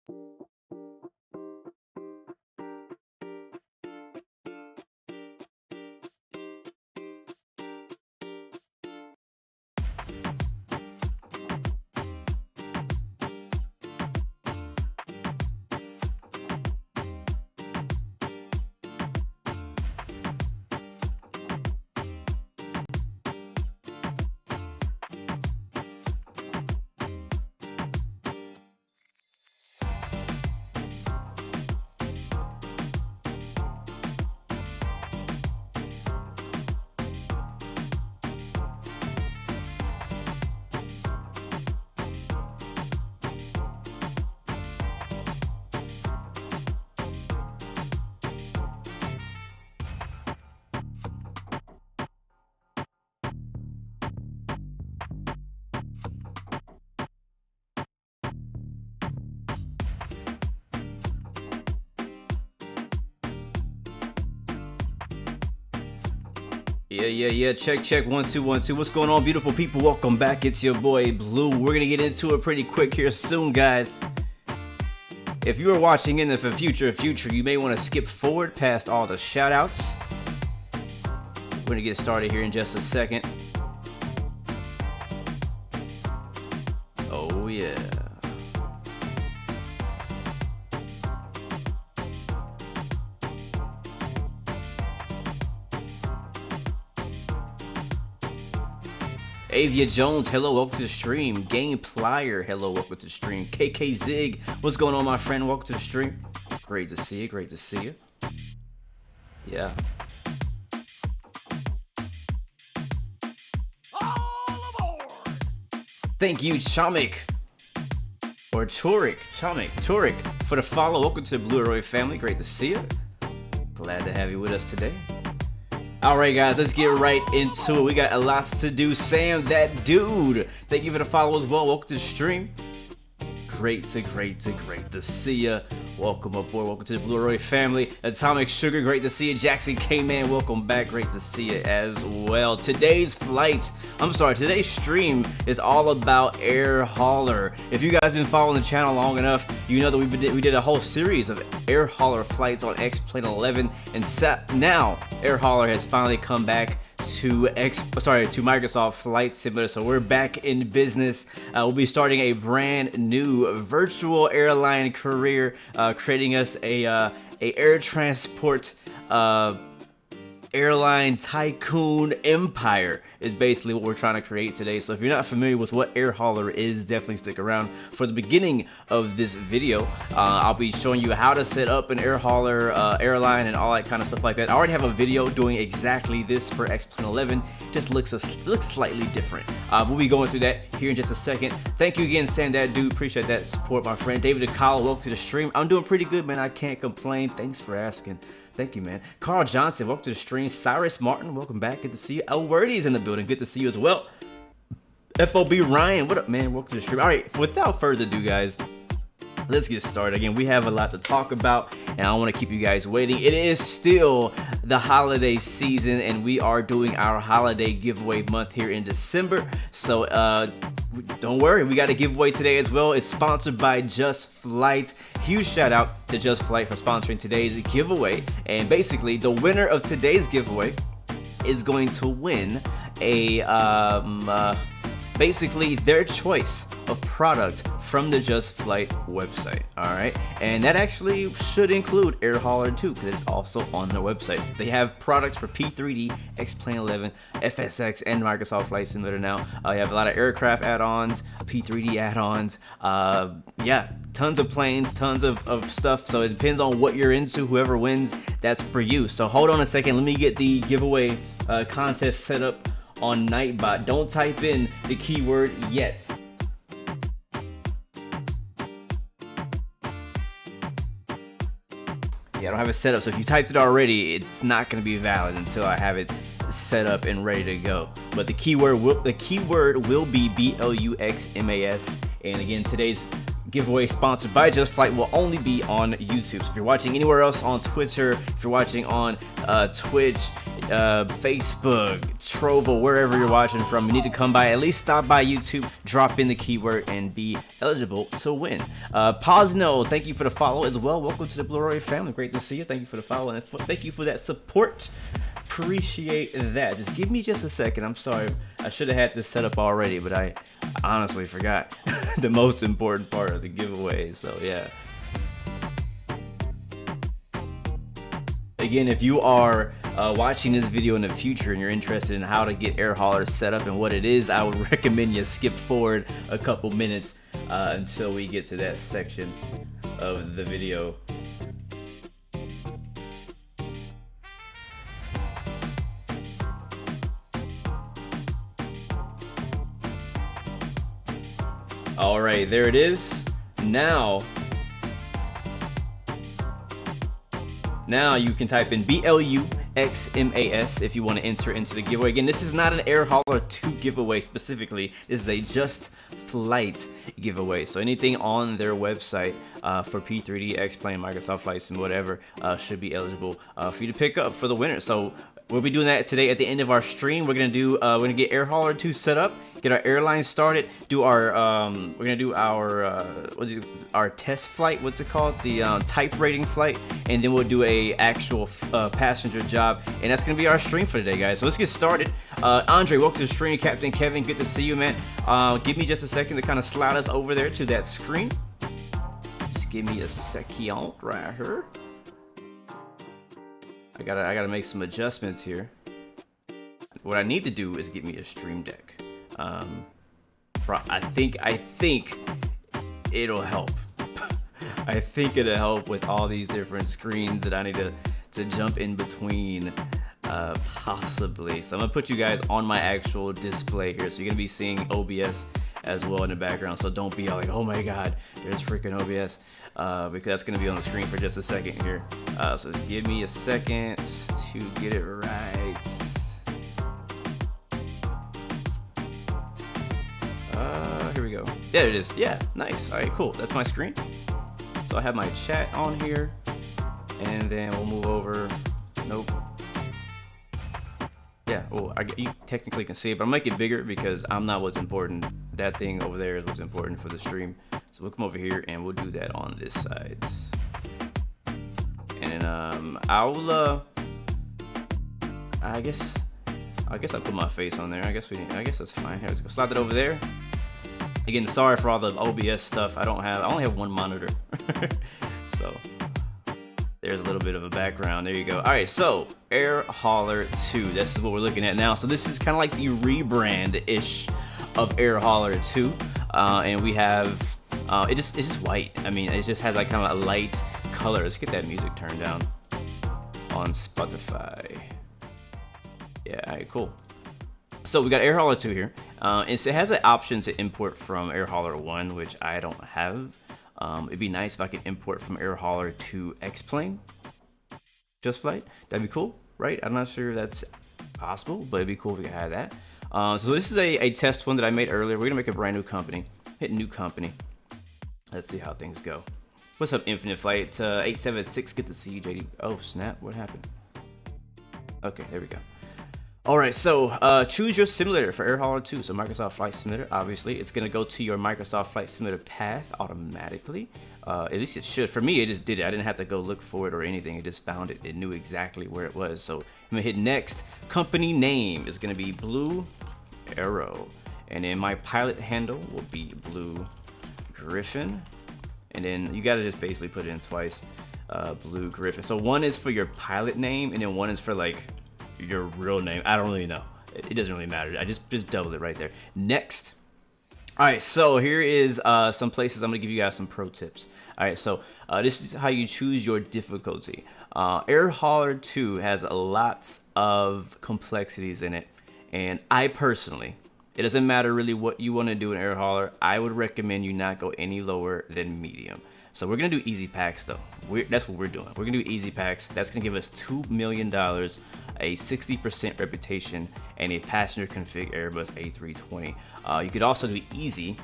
Yeah. Check. 1 2 1 2. What's going on, beautiful people? Welcome back. It's your boy Blue. We're gonna get into it pretty quick here soon, guys. If you are watching in the future, you may want to skip forward past all the shout outs. We're gonna get started here in just a second. Oh yeah. Avia Jones, hello, welcome to the stream. Game Plier, hello, welcome to the stream. KK Zig, what's going on, my friend? Welcome to the stream. Great to see you. Yeah. All aboard! Thank you, Chamik. Or Chorik, for the follow. Welcome to the Blue Arroy family. Great to see you. Glad to have you with us today. Alright guys, let's get right into it. We got a lot to do. Sam, that dude, thank you for the follow as well. Welcome to the stream. Great to see you. Welcome aboard. Welcome to the Blue Arroy family. Atomic Sugar, great to see you. Jackson K-Man, welcome back. Great to see you as well. Today's stream is all about Air Hauler. If you guys have been following the channel long enough, you know that we did a whole series of Air Hauler flights on X-Plane 11, and now Air Hauler has finally come back to Microsoft Flight Simulator. So we're back in business. We'll be starting a brand new virtual airline career, creating us a air transport airline tycoon empire is basically what we're trying to create today. So if you're not familiar with what Air Hauler is, definitely stick around for the beginning of this video. I'll be showing you how to set up an Air Hauler airline and all that kind of stuff like that. I already have a video doing exactly this for X-Plane 11. Just looks slightly different. We'll be going through that here in just a second. Thank you again, Sam, that dude. Appreciate that support, my friend. David Akala, welcome to the stream. I'm doing pretty good, man. I can't complain. Thanks for asking. Thank you, man. Carl Johnson, welcome to the stream. Cyrus Martin, welcome back. Good to see you. Elwordy's in the building. Good to see you as well. FOB Ryan, what up, man? Welcome to the stream. All right, without further ado, guys, let's get started. Again, we have a lot to talk about, and I don't want to keep you guys waiting. It is still the holiday season, and we are doing our holiday giveaway month here in December. So don't worry, we got a giveaway today as well. It's sponsored by Just Flight. Huge shout out to Just Flight for sponsoring today's giveaway. And basically, the winner of today's giveaway is going to win a basically their choice of product from the Just Flight website. All right, and that actually should include Air Hauler too, because it's also on their website. They have products for P3D, X-Plane 11, FSX, and Microsoft Flight Simulator now. You have a lot of aircraft add-ons, P3D add-ons, yeah, tons of planes, tons of stuff. So it depends on what you're into. Whoever wins, that's for you. So hold on a second, let me get the giveaway contest set up on Nightbot. Don't type in the keyword yet. Yeah, I don't have it set up, so if you typed it already, it's not going to be valid until I have it set up and ready to go. But the keyword will be BLUXMAS, and again, today's giveaway sponsored by Just Flight will only be on YouTube. So if you're watching anywhere else on Twitter, if you're watching on Twitch, Facebook, Trovo, wherever you're watching from, you need to come by, at least stop by YouTube, drop in the keyword, and be eligible to win. Posno, thank you for the follow as well. Welcome to the Blue family. Great to see you. Thank you for the follow, and thank you for that support. Appreciate that. Just give me just a second. I'm sorry, I should have had this set up already, but I honestly forgot the most important part of the giveaway. So yeah, again, if you are watching this video in the future and you're interested in how to get air haulers set up and what it is, I would recommend you skip forward a couple minutes until we get to that section of the video. All right, there it is. Now you can type in BLUXMAS if you want to enter into the giveaway. Again, this is not an Air Hauler 2 giveaway specifically. This is a Just Flight giveaway. So anything on their website for P3D, X-Plane, Microsoft Flight Sim, whatever, should be eligible for you to pick up for the winner. So we'll be doing that today at the end of our stream. We're gonna get Air Hauler 2 set up, get our airline started, do our we're gonna do our test flight, what's it called, the type rating flight, and then we'll do a actual passenger job, and that's gonna be our stream for today, guys. So let's get started. Andre, welcome to the stream. Captain Kevin, good to see you, man. Give me just a second to kind of slide us over there to that screen. Just give me a second right here. I gotta make some adjustments here. What I need to do is get me a stream deck. I think it'll help. I think it'll help with all these different screens that I need to jump in between, possibly. So I'm gonna put you guys on my actual display here, so you're gonna be seeing OBS as well in the background. So don't be all like, oh my god, there's freaking OBS. Because that's going to be on the screen for just a second here. So just give me a second to get it right. Here we go. There it is. Yeah, nice. All right, cool. That's my screen. So I have my chat on here, and then we'll move over. Nope. Yeah, well, you technically can see it, but I'll make it bigger because I'm not what's important. That thing over there is what's important for the stream. So we'll come over here and we'll do that on this side. And then I guess I'll put my face on there. I guess that's fine. Here, let's go slide that over there. Again, sorry for all the OBS stuff. I only have one monitor. So there's a little bit of a background. There you go. All right, so Air Hauler 2. This is what we're looking at now. So this is kind of like the rebrand-ish of Air Hauler 2. And we have it's just white. I mean, it just has like kind of a light color. Let's get that music turned down on Spotify. Yeah, all right, cool. So we got Air Hauler 2 here. And so it has an option to import from Air Hauler 1, which I don't have. It'd be nice if I could import from Air Hauler to X-Plane, Just Flight. That'd be cool, right? I'm not sure if that's possible, but it'd be cool if we could have that. So this is a test one that I made earlier. We're gonna make a brand new company. Hit new company. Let's see how things go. What's up, Infinite Flight 876? Good to see you, JD. Oh snap! What happened? Okay, there we go. All right, so choose your simulator for Air Hauler 2. So Microsoft Flight Simulator, obviously, it's gonna go to your Microsoft Flight Simulator path automatically. At least it should. For me, it just did it. I didn't have to go look for it or anything. It just found it. It knew exactly where it was. So I'm gonna hit next. Company name is gonna be Blue Arrow, and then my pilot handle will be Blue Griffin, and then you gotta just basically put it in twice. Blue Griffin. So one is for your pilot name, and then one is for like your real name. I don't really know. It doesn't really matter. I just doubled it right there. Next. All right, so here is some places I'm gonna give you guys some pro tips. All right, so this is how you choose your difficulty. Air Hauler 2 has lots of complexities in it, and I personally, it doesn't matter really what you want to do in Air Hauler, I would recommend you not go any lower than medium. So we're gonna do easy packs though. That's what we're doing. We're gonna do easy packs. That's gonna give us $2 million, a 60% reputation, and a passenger config Airbus A320. You could also do easy,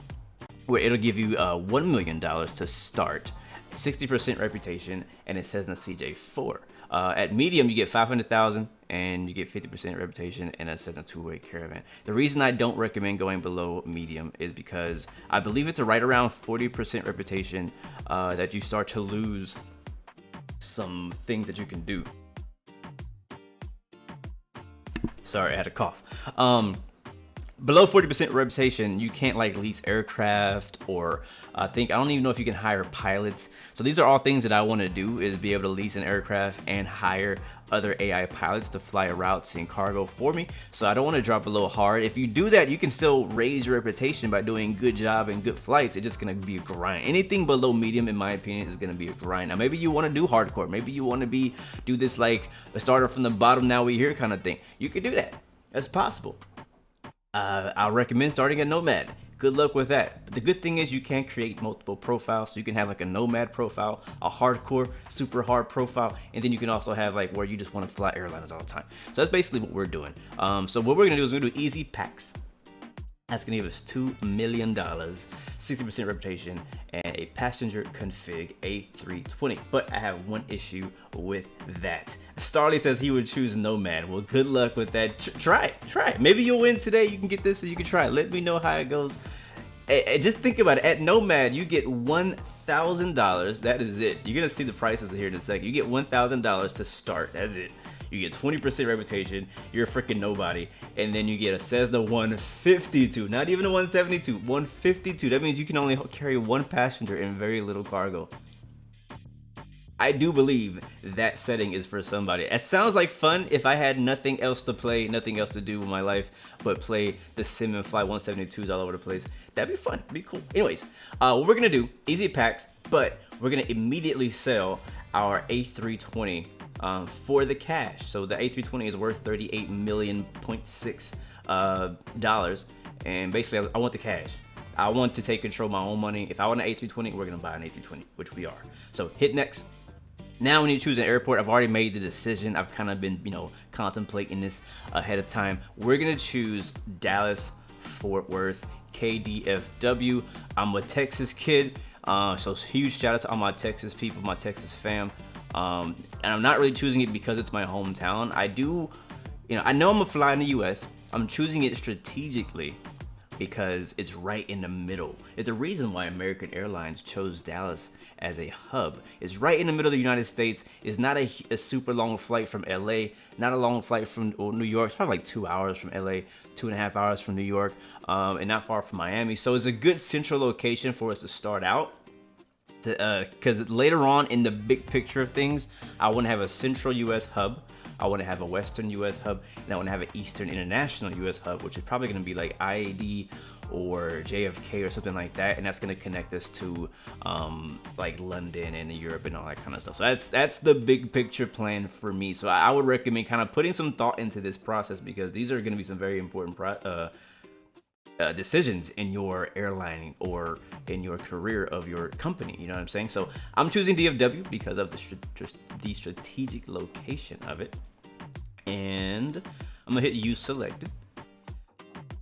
where it'll give you $1 million to start, 60% reputation, and it says in the CJ4. At medium, you get 500,000 and you get 50% reputation, and it says a two-way caravan. The reason I don't recommend going below medium is because I believe it's right around 40% reputation that you start to lose some things that you can do. Sorry, I had a cough. Below 40% reputation, you can't like lease aircraft, or I don't even know if you can hire pilots. So these are all things that I want to do, is be able to lease an aircraft and hire other AI pilots to fly routes and cargo for me. So I don't want to drop below hard. If you do that, you can still raise your reputation by doing good job and good flights. It's just going to be a grind. Anything below medium, in my opinion, is going to be a grind. Now, maybe you want to do hardcore. Maybe you want to do this like a starter from the bottom, now we here kind of thing. You could do that. That's possible. I'll recommend starting a Nomad. Good luck with that. But the good thing is you can create multiple profiles. So you can have like a Nomad profile, a hardcore, super hard profile, and then you can also have like where you just want to fly airliners all the time. So that's basically what we're doing. So what we're gonna do is we're gonna do easy packs. That's gonna give us $2 million, 60% reputation, and a passenger config A320. But I have one issue with that. Starly says he would choose Nomad. Well, good luck with that. Try it. Maybe you'll win today. You can get this, so you can try it. Let me know how it goes. Just think about it. At Nomad, you get $1,000. That is it. You're gonna see the prices here in a second. You get $1,000 to start. That's it. You get 20% reputation, you're a freaking nobody, and then you get a Cessna 152, not even a 172, 152. That means you can only carry one passenger and very little cargo. I do believe that setting is for somebody. It sounds like fun if I had nothing else to play, nothing else to do with my life, but play the sim and fly 172s all over the place. That'd be fun, it'd be cool. Anyways, what we're gonna do, easy packs, but we're gonna immediately sell our A320 for the cash. So the A320 is worth $38.6 million, and basically I want the cash. I want to take control of my own money. If I want an A320, we're gonna buy an A320, which we are. So hit next. Now when you choose an airport, I've already made the decision. I've kind of been, contemplating this ahead of time. We're gonna choose Dallas Fort Worth, KDFW. I'm a Texas kid, so huge shout out to all my Texas people, my Texas fam. And I'm not really choosing it because it's my hometown. I know I'm gonna fly in the US. I'm choosing it strategically because it's right in the middle. It's a reason why American Airlines chose Dallas as a hub. It's right in the middle of the United States. It's not a super long flight from LA, not a long flight from New York. It's probably like 2 hours from LA, 2.5 hours from New York, and not far from Miami. So it's a good central location for us to start out. Because later on in the big picture of things, I want to have a central US hub, I want to have a western US hub, and I want to have an eastern international US hub, which is probably going to be like IAD or JFK or something like that, and that's going to connect us to like London and Europe and all that kind of stuff. So that's the big picture plan for me. So I would recommend kind of putting some thought into this process, because these are going to be some very important decisions in your airline or in your career of your company. You know what I'm saying? So I'm choosing DFW because of the strategic location of it, and I'm gonna hit use selected.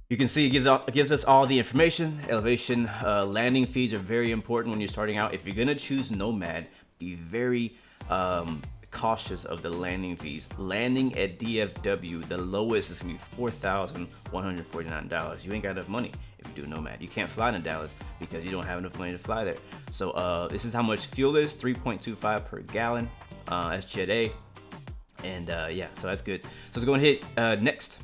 You can see it gives us all the information. Elevation, landing fees are very important when you're starting out. If you're gonna choose Nomad, be very cautious of the landing fees. Landing at DFW, the lowest is gonna be $4,149. You ain't got enough money if you do Nomad. You can't fly to Dallas because you don't have enough money to fly there. So this is how much fuel is, 3.25 per gallon. That's Jet A, and yeah, so that's good. So let's go and hit next.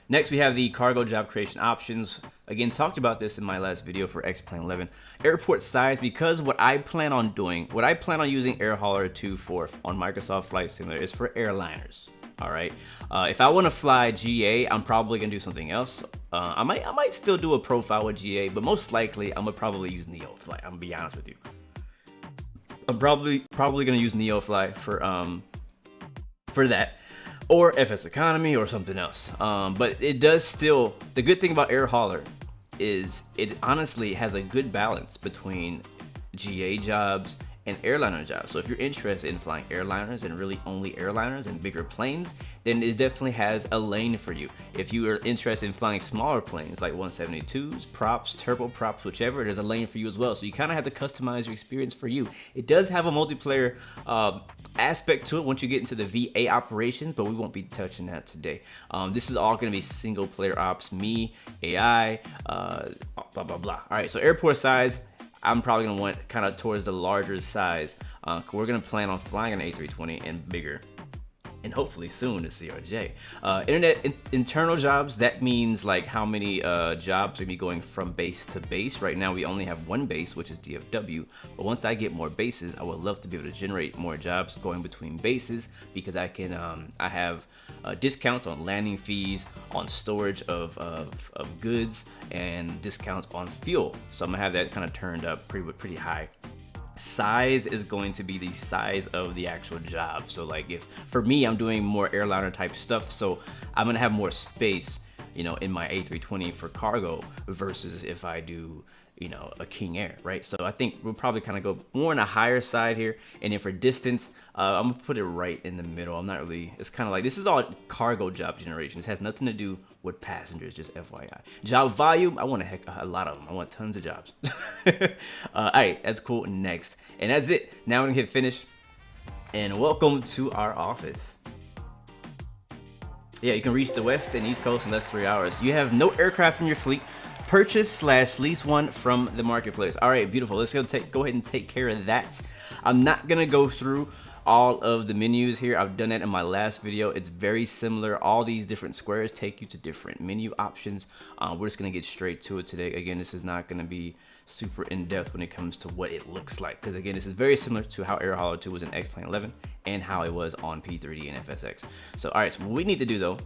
Next, we have the cargo job creation options. Again, talked about this in my last video for X-Plane 11. Airport size, because what I plan on using Air Hauler 2 for on Microsoft Flight Simulator is for airliners. All right. If I want to fly GA, I'm probably gonna do something else. I might still do a profile with GA, but most likely I'm gonna probably use NeoFly. I'm gonna be honest with you. I'm probably gonna use NeoFly for that, or FS Economy or something else. But it does still, the good thing about Air Hauler is it honestly has a good balance between GA jobs and airliner jobs. So if you're interested in flying airliners and really only airliners and bigger planes, then it definitely has a lane for you. If you are interested in flying smaller planes like 172s, props, turboprops, whichever, there's a lane for you as well. So you kind of have to customize your experience for you. It does have a multiplayer aspect to it once you get into the VA operations, but we won't be touching that today. This is all going to be single player ops, me, AI, blah, blah, blah. All right, so airport size, I'm probably gonna want kind of towards the larger size. We're gonna plan on flying an A320 and bigger, and hopefully soon a CRJ. Internal jobs, that means like how many jobs are gonna be going from base to base. Right now we only have one base, which is DFW, but once I get more bases, I would love to be able to generate more jobs going between bases, because I can I have discounts on landing fees, on storage of goods, and discounts on fuel. So I'm gonna have that kind of turned up pretty high. Size is going to be the size of the actual job. So like, if for me, I'm doing more airliner type stuff, so I'm gonna have more space, you know, in my A320 for cargo versus if I do, you know, a King Air, right? So I think we'll probably kind of go more on a higher side here. And then for distance, I'm gonna put it right in the middle. I'm not really, it's kind of like, this is all cargo job generation. This has nothing to do with passengers, just FYI. Job volume, I want a lot of them. I want tons of jobs. All right, that's cool. Next, and that's it. Now we're gonna hit finish, and welcome to our office. Yeah, you can reach the West and East Coast in less than 3 hours. You have no aircraft in your fleet. Purchase/lease one from the marketplace. All right, beautiful. Let's go ahead and take care of that. I'm not gonna go through all of the menus here. I've done that in my last video. It's very similar. All these different squares take you to different menu options. We're just gonna get straight to it today. Again, this is not gonna be super in-depth when it comes to what it looks like, because again, this is very similar to how AirHoller 2 was in X-Plane 11 and how it was on P3D and FSX. So all right, so what we need to do though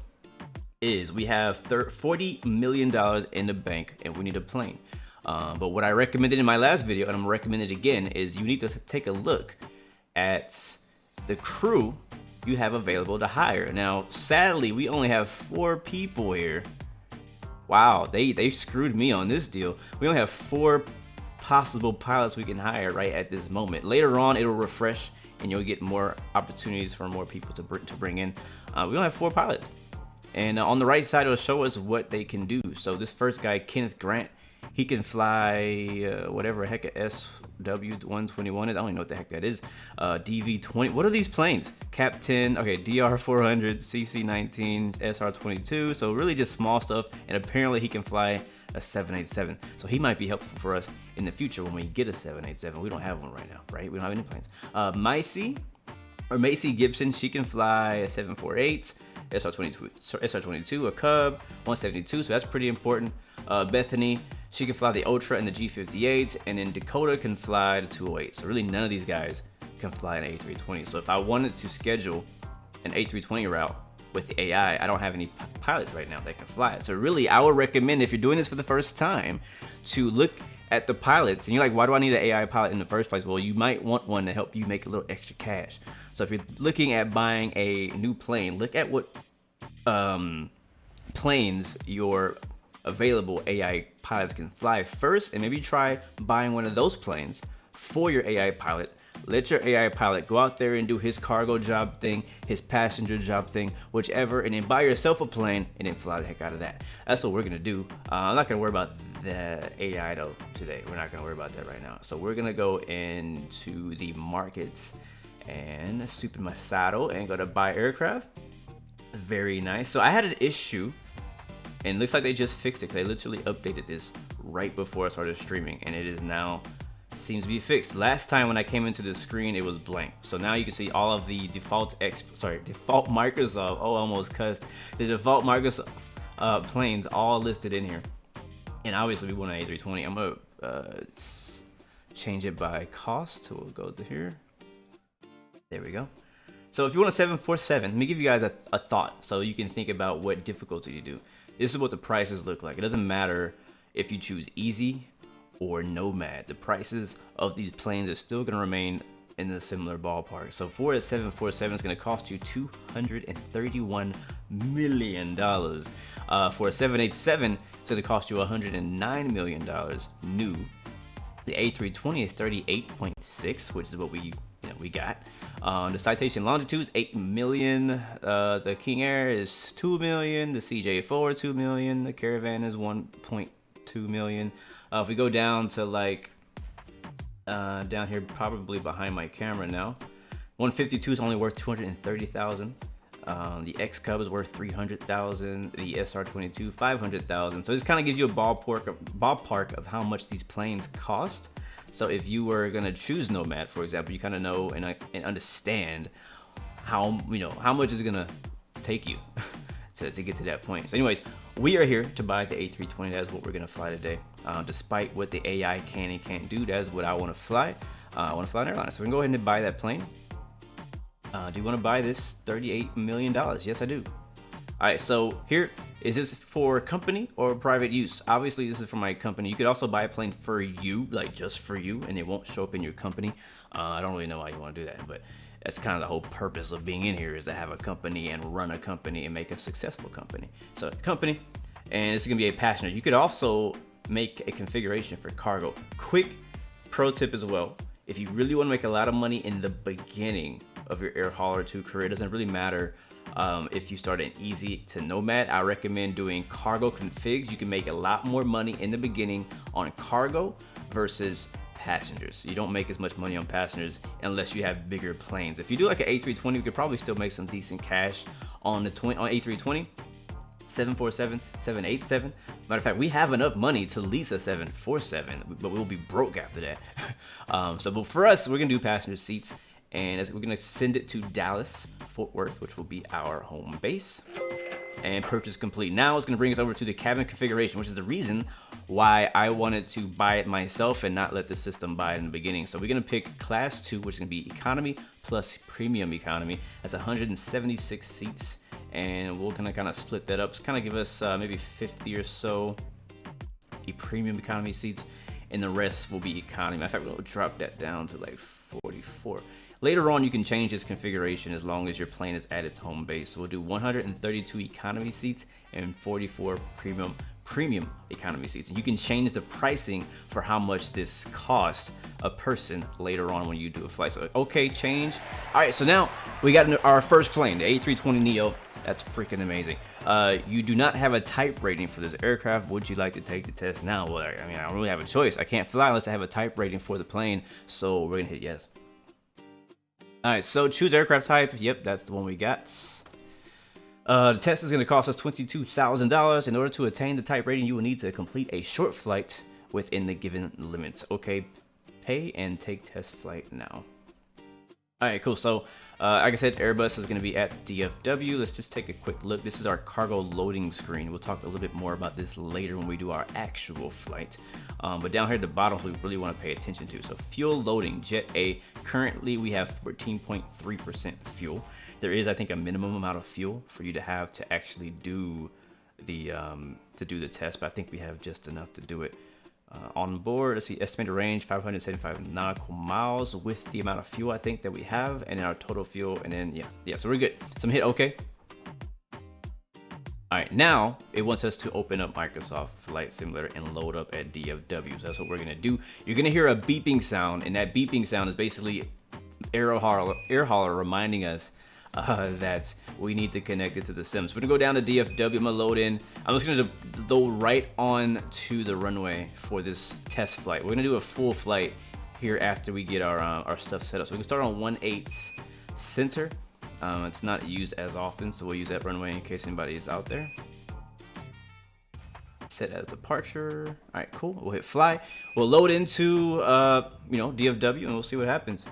is we have $40 million in the bank and we need a plane. But what I recommended in my last video, and I'm gonna recommend it again, is you need to take a look at the crew you have available to hire. Now, sadly, we only have 4 people here. Wow, they screwed me on this deal. We only have 4 possible pilots we can hire right at this moment. Later on, it'll refresh and you'll get more opportunities for more people to bring in. We only have 4 pilots. And on the right side, it'll show us what they can do. So this first guy, Kenneth Grant, he can fly whatever heck a SW-121 is. I don't even know what the heck that is. DV-20. What are these planes? Cap 10. Okay, DR-400, CC-19, SR-22. So really just small stuff. And apparently he can fly a 787. So he might be helpful for us in the future when we get a 787. We don't have one right now, right? We don't have any planes. Macy Gibson, she can fly a 748. SR-22, a Cub, 172, so that's pretty important. Bethany, she can fly the Ultra and the G58, and then Dakota can fly the 208. So really none of these guys can fly an A320. So if I wanted to schedule an A320 route with the AI, I don't have any pilots right now that can fly it. So really, I would recommend, if you're doing this for the first time, to look at the pilots. And you're like, why do I need an AI pilot in the first place? Well, you might want one to help you make a little extra cash. So if you're looking at buying a new plane, look at what planes your available AI pilots can fly first, and maybe try buying one of those planes for your AI pilot. Let your AI pilot go out there and do his cargo job thing, his passenger job thing, whichever, and then buy yourself a plane and then fly the heck out of that. That's what we're gonna do. I'm not gonna worry about the AI though today. We're not gonna worry about that right now. So we're gonna go into the markets and swoop in my saddle and go to buy aircraft. Very nice. So I had an issue, and it looks like they just fixed it, because they literally updated this right before I started streaming, and it is now seems to be fixed. Last time when I came into the screen, it was blank. So now you can see all of the default Microsoft. Oh, I almost cussed. The default Microsoft planes all listed in here. And obviously we want an A320. I'm gonna change it by cost. So we'll go to here. There we go. So if you want a 747, let me give you guys a thought so you can think about what difficulty you do. This is what the prices look like. It doesn't matter if you choose easy or nomad. The prices of these planes are still going to remain in the similar ballpark. So for a 747, it's going to cost you $231 million. For a 787, it's going to cost you $109 million new. The A320 is 38.6, which is what we got. The citation longitude is 8 million. The King Air is 2 million. The CJ4 2 million. The Caravan is 1.2 million. If we go down to like down here, probably behind my camera now, 152 is only worth 230,000. The X Cub is worth 300,000. The SR22 500,000. So this kind of gives you a ballpark of how much these planes cost. So if you were gonna choose Nomad, for example, you kind of know and understand how much is gonna take you to get to that point. So anyways, we are here to buy the A320. That's what we're gonna fly today. Despite what the AI can and can't do, that's what I want to fly. I want to fly an airline. So we can go ahead and buy that plane. Do you want to buy this $38 million? Yes, I do. All right, so here, is this for company or private use? Obviously, this is for my company. You could also buy a plane for you, like just for you, and it won't show up in your company. I don't really know why you want to do that, but that's kind of the whole purpose of being in here, is to have a company and run a company and make a successful company. So company, and it's gonna be a passenger. You could also make a configuration for cargo. Quick pro tip as well. If you really want to make a lot of money in the beginning of your air hauler 2 career, it doesn't really matter if you start an easy to Nomad. I recommend doing cargo configs. You can make a lot more money in the beginning on cargo versus passengers. You don't make as much money on passengers unless you have bigger planes. If you do like an A320, you could probably still make some decent cash on the A320. 747, 787. Matter of fact, we have enough money to lease a 747, but we'll be broke after that. But for us, we're gonna do passenger seats, and we're gonna send it to Dallas, Fort Worth, which will be our home base. And purchase complete. Now it's gonna bring us over to the cabin configuration, which is the reason why I wanted to buy it myself and not let the system buy it in the beginning. So we're gonna pick class 2, which is gonna be economy plus premium economy. That's 176 seats. And we're gonna kind of split that up. It's kind of give us maybe 50 or so premium economy seats, and the rest will be economy. In fact, we'll drop that down to like 44. Later on, you can change this configuration as long as your plane is at its home base. So we'll do 132 economy seats and 44 premium economy seats. And you can change the pricing for how much this costs a person later on when you do a flight. So okay, change. All right, so now we got our first plane, the A320neo. That's freaking amazing. You do not have a type rating for this aircraft. Would you like to take the test now? Well, I mean, I don't really have a choice. I can't fly unless I have a type rating for the plane. So we're gonna hit yes. All right, so choose aircraft type. Yep, that's the one we got. The test is gonna cost us $22,000. In order to attain the type rating, you will need to complete a short flight within the given limits. Okay, pay and take test flight now. All right, cool. So, like I said, Airbus is going to be at DFW. Let's just take a quick look. This is our cargo loading screen. We'll talk a little bit more about this later when we do our actual flight. But down here at the bottom, we really want to pay attention to. So, fuel loading, Jet A. Currently, we have 14.3% fuel. There is, I think, a minimum amount of fuel for you to have to actually do the test, but I think we have just enough to do it. On board, let's see, estimated range 575 nautical miles with the amount of fuel I think that we have, and then our total fuel, and then yeah, so we're good. So I'm hit OK. All right, now it wants us to open up Microsoft Flight Simulator and load up at DFW. So that's what we're gonna do. You're gonna hear a beeping sound, and that beeping sound is basically air hauler reminding us that we need to connect it to the sims. We're gonna go down to DFW. I'm gonna load in. I'm just gonna go right on to the runway for this test flight. We're gonna do a full flight here after we get our stuff set up. So we can start on 18 center. It's not used as often, so we'll use that runway in case anybody is out there. Set as departure. All right, cool. We'll hit fly. We'll load into DFW, and we'll see what happens.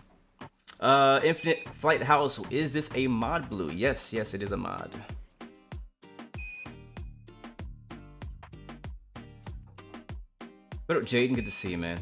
Infinite Flight House, is this a mod, Blue? Yes, it is a mod. What up, Jaden? Good to see you, man.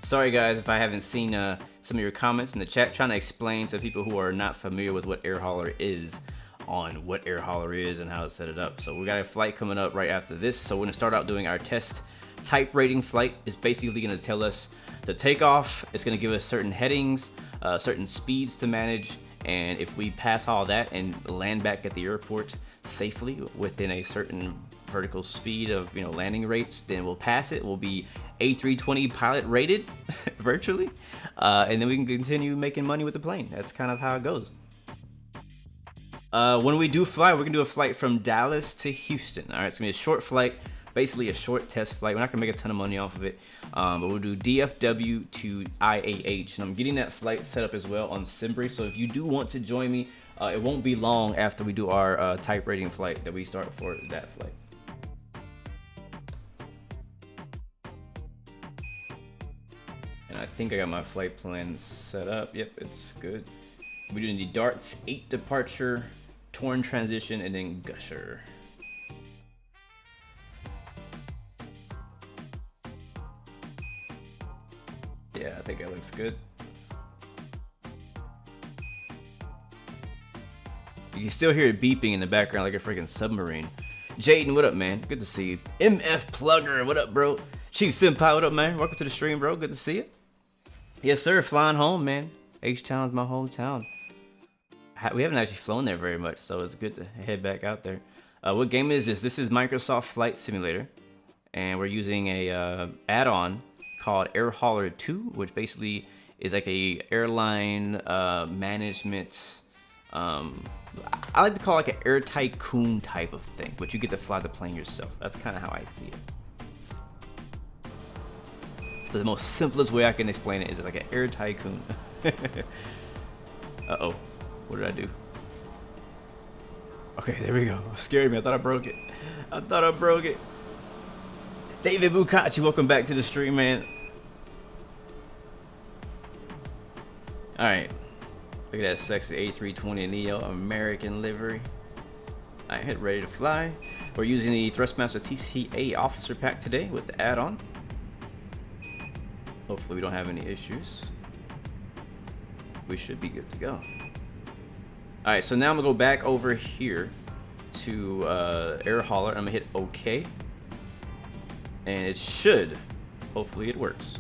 Sorry, guys, if I haven't seen some of your comments in the chat, trying to explain to people who are not familiar with what air hauler is on what air hauler is and how to set it up. So we got a flight coming up right after this. So we're gonna start out doing our test type rating flight. It's basically gonna tell us to take off. It's gonna give us certain headings, certain speeds to manage, And if we pass all that and land back at the airport safely within a certain vertical speed of, you know, landing rates, then we'll pass it. We'll be A320 pilot rated virtually, and then we can continue making money with the plane. That's kind of how it goes. When we do fly, we're gonna do a flight from Dallas to Houston. All right, it's gonna be a short flight, basically a short test flight. We're not gonna make a ton of money off of it, but we'll do DFW to IAH, and I'm getting that flight set up as well on Simbri. So if you do want to join me, it won't be long after we do our type rating flight that we start for that flight. And I think I got my flight plan set up. Yep, it's good. We're doing the Darts 8 departure, Torn transition, and then Gusher. Yeah, I think it looks good. You can still hear it beeping in the background like a freaking submarine. Jaden, what up, man? Good to see you. MF Plugger, what up, bro? Chief Senpai, what up, man? Welcome to the stream, bro. Good to see you. Yes, sir. Flying home, man. H-Town is my hometown. We haven't actually flown there very much, so it's good to head back out there. What game is this? This is Microsoft Flight Simulator, and we're using a add-on called Air Hauler 2, which basically is like a airline management. I like to call it like an air tycoon type of thing, but you get to fly the plane yourself. That's kind of how I see it. It's the most simplest way I can explain it, is like an air tycoon. Uh-oh. What did I do? Okay, there we go. Scared me. I thought I broke it. I thought I broke it. David Bukachi, welcome back to the stream, man. Alright. Look at that sexy A320 Neo American livery. Alright, hit ready to fly. We're using the Thrustmaster TCA Officer Pack today with the add-on. Hopefully we don't have any issues. We should be good to go. Alright, so now I'm gonna go back over here to Air Hauler. I'm gonna hit OK. And it should, hopefully it works.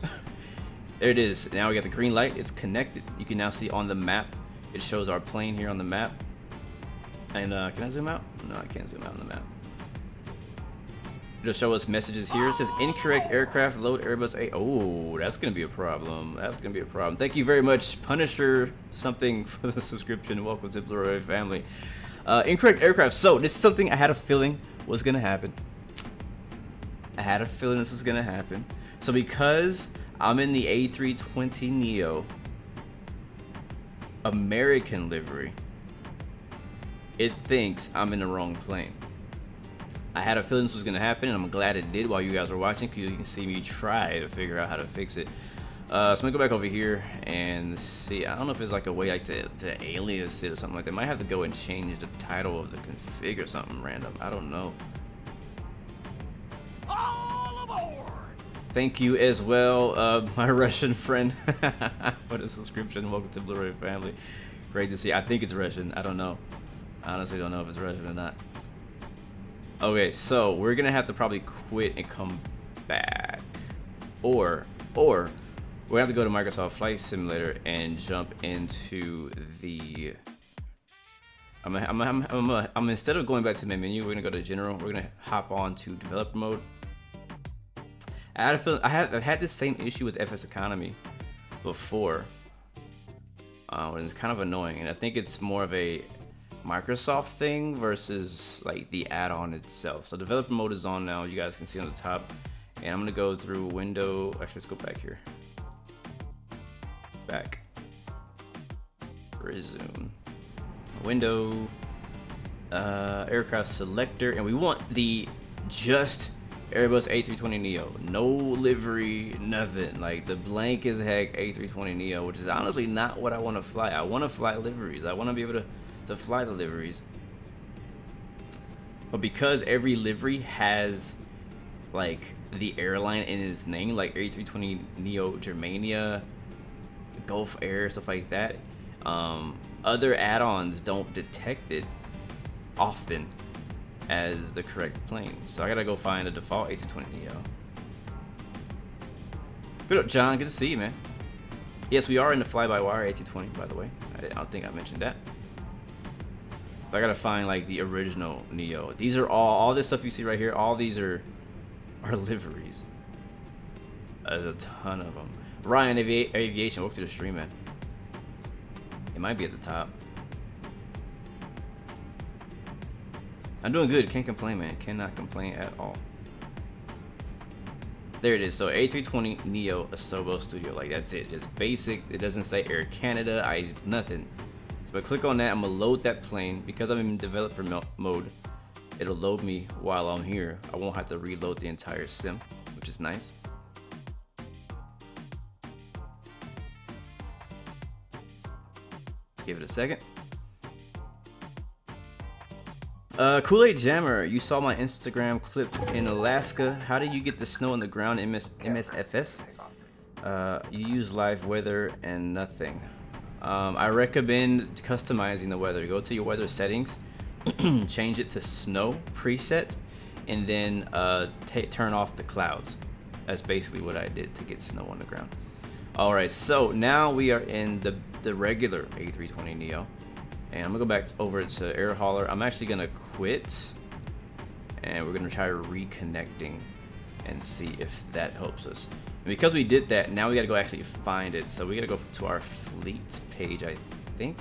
There it is. Now we got the green light. It's connected. You can now see on the map. It shows our plane here on the map. And can I zoom out? No, I can't zoom out on the map. It'll show us messages here. It says incorrect aircraft load Airbus A. Oh, that's gonna be a problem. That's gonna be a problem. Thank you very much, Punisher something, for the subscription. Welcome to Blu-ray family. Incorrect aircraft. So this is something I had a feeling was gonna happen. I had a feeling this was gonna happen. So because I'm in the A320 Neo American livery, it thinks I'm in the wrong plane. I had a feeling this was gonna happen, and I'm glad it did while you guys were watching, because you can see me try to figure out how to fix it. So I'm gonna go back over here and see. I don't know if there's like a way like to alias it or something like that. Might have to go and change the title of the config or something random. I don't know. All aboard! Thank you as well, my Russian friend, for the subscription. Welcome to Blu-ray family. Great to see you. I think it's Russian. I don't know. I honestly don't know if it's Russian or not. Okay, so we're gonna have to probably quit and come back, or we're gonna have to go to Microsoft Flight Simulator and jump into the. I'm instead of going back to the main menu, we're gonna go to General. We're gonna hop on to Developer mode. I had a feeling I've had this same issue with FS Economy before, and it's kind of annoying, and I think it's more of a Microsoft thing versus like the add-on itself. So developer mode is on now, you guys can see on the top, and I'm gonna go through window. Actually, let's go back here. Back. Resume. Window. Aircraft selector, and we want the just Airbus A320 Neo. No livery, nothing. Like the blank as heck A320 Neo, which is honestly not what I want to fly. I want to fly liveries. I want to be able to fly the liveries, but because every livery has like the airline in its name, like A320 Neo Germania, Gulf Air, stuff like that, other add-ons don't detect it often as the correct plane. So I gotta go find a default A320 Neo. Good up, John. Good to see you, man. Yes, we are in the fly-by-wire A220, by the way. I don't think I mentioned that. I gotta find like the original Neo. These are all this stuff you see right here. All these are liveries. There's a ton of them. Ryan Aviation, welcome to the stream, man. It might be at the top. I'm doing good. Can't complain, man. Cannot complain at all. There it is. So A320 Neo Asobo Studio. Like that's it. Just basic. It doesn't say Air Canada. Nothing. So if I click on that, I'm gonna load that plane. Because I'm in developer mode, it'll load me while I'm here. I won't have to reload the entire sim, which is nice. Let's give it a second. Kool-Aid Jammer, you saw my Instagram clip in Alaska. How did you get the snow on the ground in MSFS? You use live weather and nothing. I recommend customizing the weather. Go to your weather settings, change it to snow preset, and then turn off the clouds. That's basically what I did to get snow on the ground. All right, so now we are in the regular A320 Neo. And I'm gonna go back over to Air Hauler. I'm actually gonna quit, and we're gonna try reconnecting and see if that helps us. And because we did that, now we gotta go actually find it. So we gotta go to our fleet page, I think,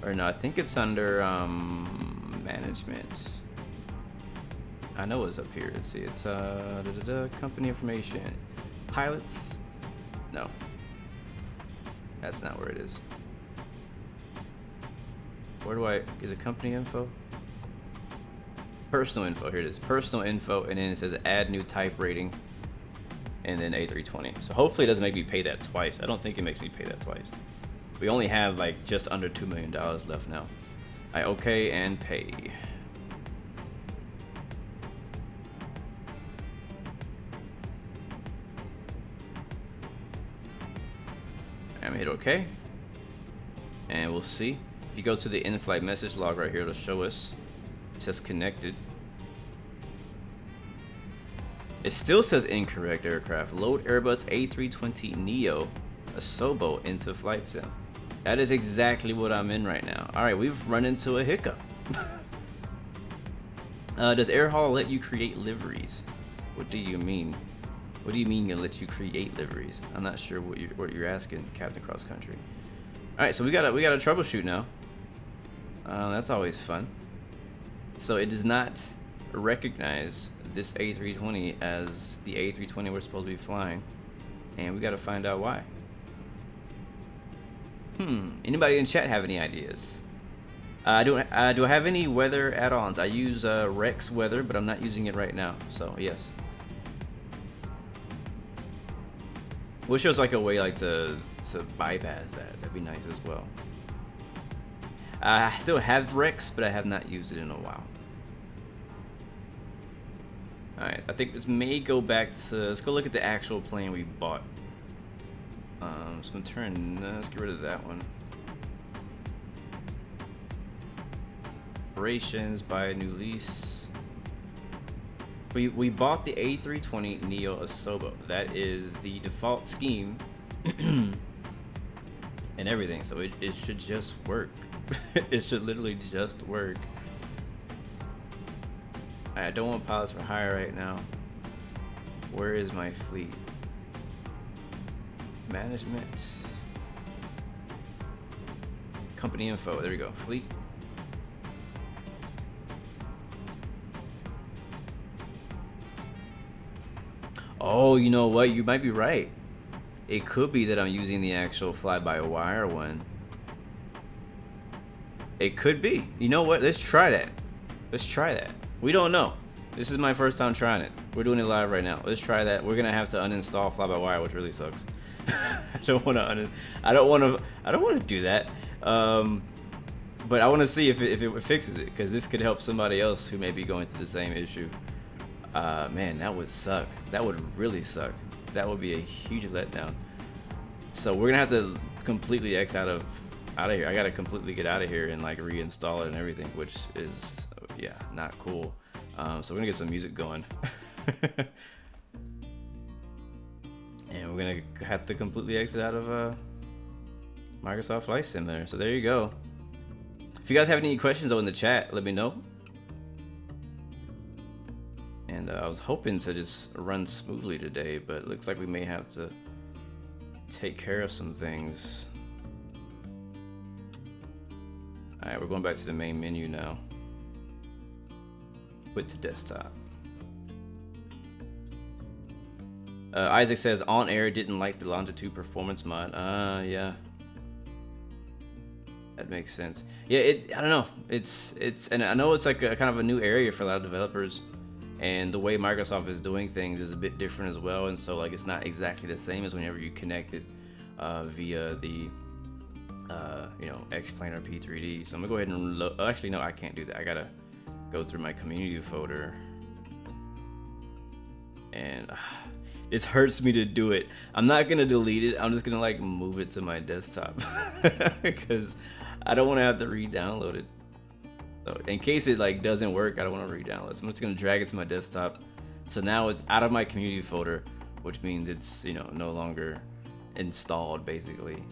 or no, I think it's under management. I know it's up here. Let's see. It's company information, pilots. No, that's not where it is. Where do I, is it company info? Personal info, here it is. Personal info, and then it says add new type rating, and then A320. So hopefully it doesn't make me pay that twice. I don't think it makes me pay that twice. We only have like just under $2 million left now. I okay and pay. I'm gonna hit okay, and we'll see. If you go to the in-flight message log right here, it'll show us. It says connected. It still says incorrect aircraft. Load Airbus A320 Neo Asobo into flight sim. That is exactly what I'm in right now. All right, we've run into a hiccup. Does Air Hall let you create liveries? What do you mean? What do you mean it lets you create liveries? I'm not sure what you're asking, Captain Cross Country. All right, so we gotta troubleshoot now. That's always fun. So it does not recognize this A320 as the A320 we're supposed to be flying, and we got to find out why. Anybody in chat have any ideas? Do I have any weather add-ons? I use Rex Weather, but I'm not using it right now. So yes. Wish there was like a way like to bypass that. That'd be nice as well. I still have Rex, but I have not used it in a while. Alright, I think this may go back to, let's go look at the actual plane we bought. So I'm turn, let's get rid of that one. Operations, buy a new lease. We bought the A320 Neo Asobo. That is the default scheme and everything, so it should just work. It should literally just work. I don't want pilots for hire right now. Where is my fleet? Management. Company info. There we go. Fleet. Oh, you know what? You might be right. It could be that I'm using the actual fly-by-wire one. It could be. You know what? Let's try that. Let's try that. We don't know. This is my first time trying it. We're doing it live right now. Let's try that. We're gonna have to uninstall fly-by-wire, which really sucks. I don't want to do that. But I want to see if it fixes it, because this could help somebody else who may be going through the same issue. Man, that would suck. That would really suck. That would be a huge letdown. So we're gonna have to completely X out of here. I gotta completely get out of here and like reinstall it and everything, which is yeah, not cool. So we're gonna get some music going. And we're gonna have to completely exit out of Microsoft Flight Simulator. So there you go. If you guys have any questions in the chat, let me know. And I was hoping to just run smoothly today, but it looks like we may have to take care of some things. All right, we're going back to the main menu now. Quit to desktop. Isaac says on air didn't like the longitude performance mod. Yeah. That makes sense. Yeah, I don't know. It's and I know it's like a kind of a new area for a lot of developers, and the way Microsoft is doing things is a bit different as well. And so like it's not exactly the same as whenever you connect it via the you know, X-Plane or P3D. So I'm gonna go ahead and load. Actually, no, I can't do that. I gotta go through my community folder, and this hurts me to do it. I'm not gonna delete it. I'm just gonna like move it to my desktop because I don't want to have to re-download it. So in case it like doesn't work, I don't want to re-download it. So I'm just gonna drag it to my desktop. So now it's out of my community folder, which means it's, you know, no longer installed. Basically,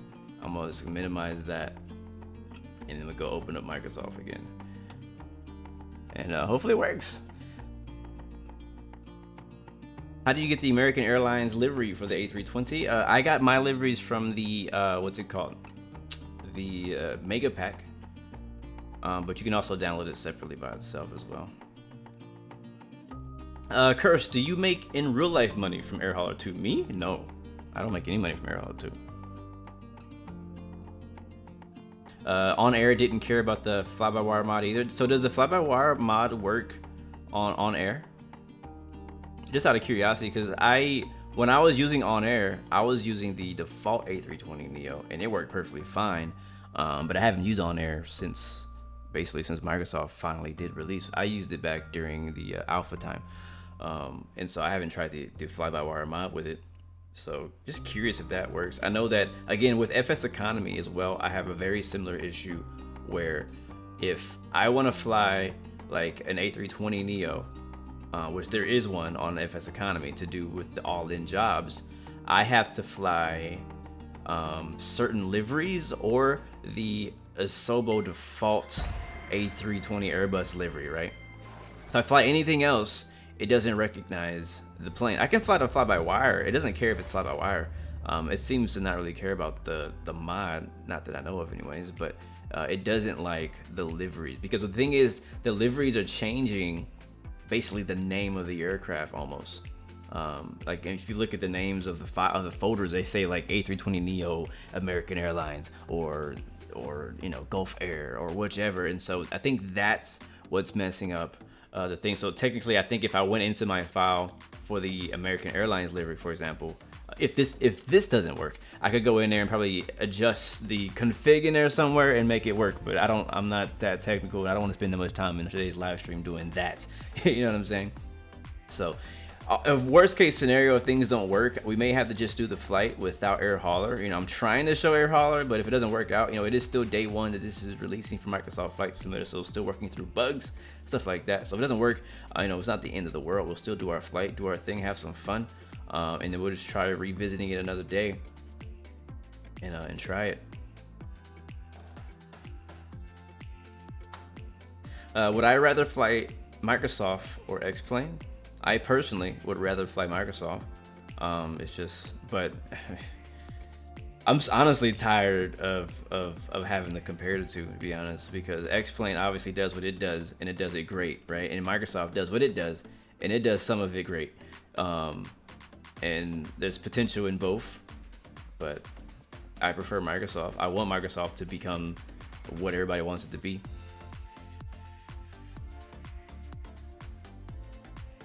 I'm gonna just minimize that, and then we'll go open up Microsoft again, and hopefully it works. How do you get the American Airlines livery for the A320? I got my liveries from the what's it called? The Mega Pack. But you can also download it separately by itself as well. Curse, do you make in real life money from Air Hauler 2? Me? No, I don't make any money from Air Hauler 2. On air didn't care about the fly-by-wire mod either. So does the fly-by-wire mod work on air? Just out of curiosity, because when I was using on air, I was using the default A320neo, and it worked perfectly fine. But I haven't used on air since Microsoft finally did release. I used it back during the alpha time, and so I haven't tried the fly-by-wire mod with it. So just curious if that works. I know that again with FS Economy as well, I have a very similar issue where if I want to fly like an A320neo, which there is one on FS Economy to do with the all-in jobs, I have to fly certain liveries or the Asobo default A320 Airbus livery, right? If I fly anything else, it doesn't recognize the plane. I can fly the fly-by-wire. It doesn't care if it's fly-by-wire. It seems to not really care about the mod, not that I know of anyways, but it doesn't like the liveries, because the thing is the liveries are changing basically the name of the aircraft almost. Like if you look at the names of the folders, they say like A320neo American Airlines or you know, Gulf Air or whichever. And so I think that's what's messing up the thing. So technically I think if I went into my file for the American Airlines livery, for example, if this doesn't work, I could go in there and probably adjust the config in there somewhere and make it work. But I'm not that technical. I don't want to spend that much time in today's live stream doing that. You know what I'm saying? So if worst case scenario, if things don't work, we may have to just do the flight without Air Hauler. You know, I'm trying to show Air Hauler, but if it doesn't work out, you know, it is still day one that this is releasing for Microsoft Flight Simulator, so still working through bugs, stuff like that. So if it doesn't work, you know, it's not the end of the world. We'll still do our flight, do our thing, have some fun, and then we'll just try revisiting it another day and try it. Would I rather fly Microsoft or X-Plane? I personally would rather fly Microsoft. It's just, but I'm honestly tired of having to compare the two, to be honest, because X-Plane obviously does what it does, and it does it great, right? And Microsoft does what it does, and it does some of it great. And there's potential in both, but I prefer Microsoft. I want Microsoft to become what everybody wants it to be.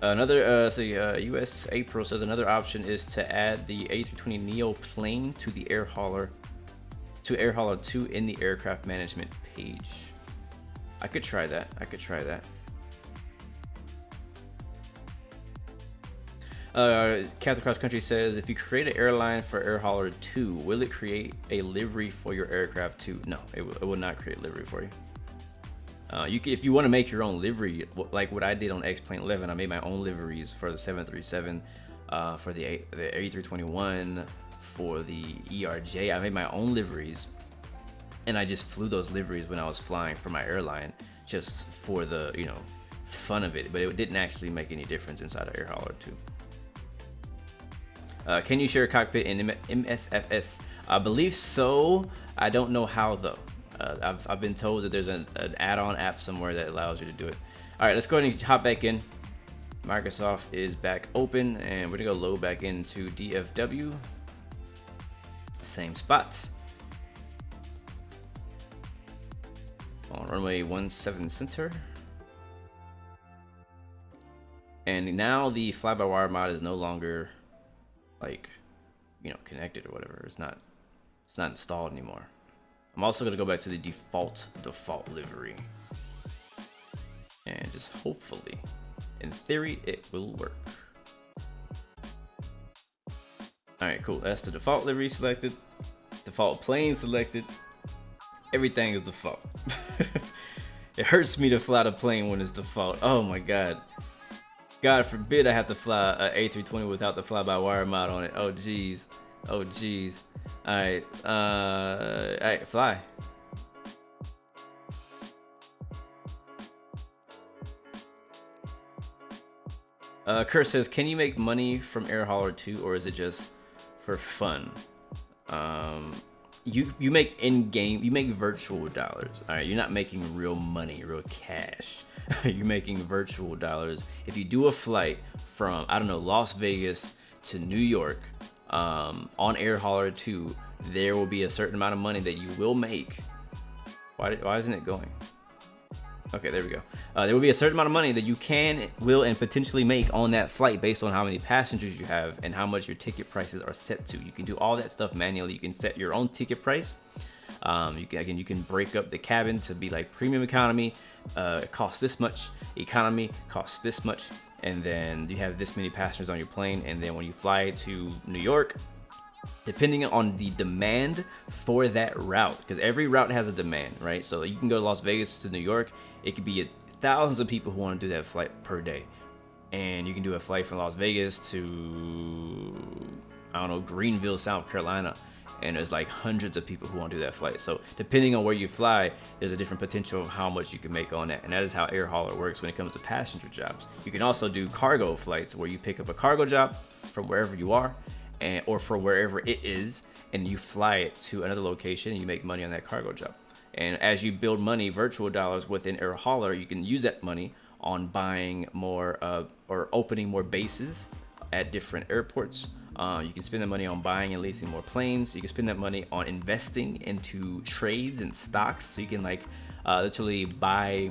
USA Pro says another option is to add the A320neo plane to the Air Hauler 2 in the aircraft management page. I could try that. Captain Cross Country says, if you create an airline for Air Hauler 2, will it create a livery for your aircraft too? No, it will not create a livery for you. If you want to make your own livery, like what I did on X-Plane 11, I made my own liveries for the 737, for the A321, for the ERJ. I made my own liveries, and I just flew those liveries when I was flying for my airline, just for the, you know, fun of it. But it didn't actually make any difference inside of AirHauler 2. Can you share a cockpit in MSFS? I believe so. I don't know how though. I've been told that there's an add-on app somewhere that allows you to do it. All right, let's go ahead and hop back in. Microsoft is back open, and we're gonna go load back into DFW. Same spots. On runway 17 center. And now the fly-by-wire mod is no longer, like, you know, connected or whatever. It's not installed anymore. I'm also gonna go back to the default livery, and just hopefully, in theory, it will work. All right, cool. That's the default livery selected, default plane selected. Everything is default. It hurts me to fly the plane when it's default. Oh my God. God forbid I have to fly an A320 without the fly-by-wire mod on it. Oh geez. Oh geez. All right, fly. Kurt says, can you make money from AirHauler 2, or is it just for fun? You make in-game, you make virtual dollars. All right, you're not making real money, real cash. You're making virtual dollars. If you do a flight from, I don't know, Las Vegas to New York on AirHauler 2, there will be a certain amount of money that you will make. Why isn't it going? Okay, there we go. There will be a certain amount of money that you can, will, and potentially make on that flight based on how many passengers you have and how much your ticket prices are set to. You can do all that stuff manually. You can set your own ticket price. You can break up the cabin to be like premium economy. It costs this much. Economy costs this much, and then you have this many passengers on your plane. And then when you fly to New York, depending on the demand for that route, because every route has a demand, right? So you can go to Las Vegas to New York. It could be thousands of people who want to do that flight per day. And you can do a flight from Las Vegas to, I don't know, Greenville, South Carolina. And there's like hundreds of people who want to do that flight. So depending on where you fly, there's a different potential of how much you can make on that. And that is how AirHauler works when it comes to passenger jobs. You can also do cargo flights where you pick up a cargo job from wherever you are, or for wherever it is, and you fly it to another location and you make money on that cargo job. And as you build money, virtual dollars within AirHauler, you can use that money on buying more or opening more bases at different airports. You can spend that money on buying and leasing more planes. You can spend that money on investing into trades and stocks. So you can like literally buy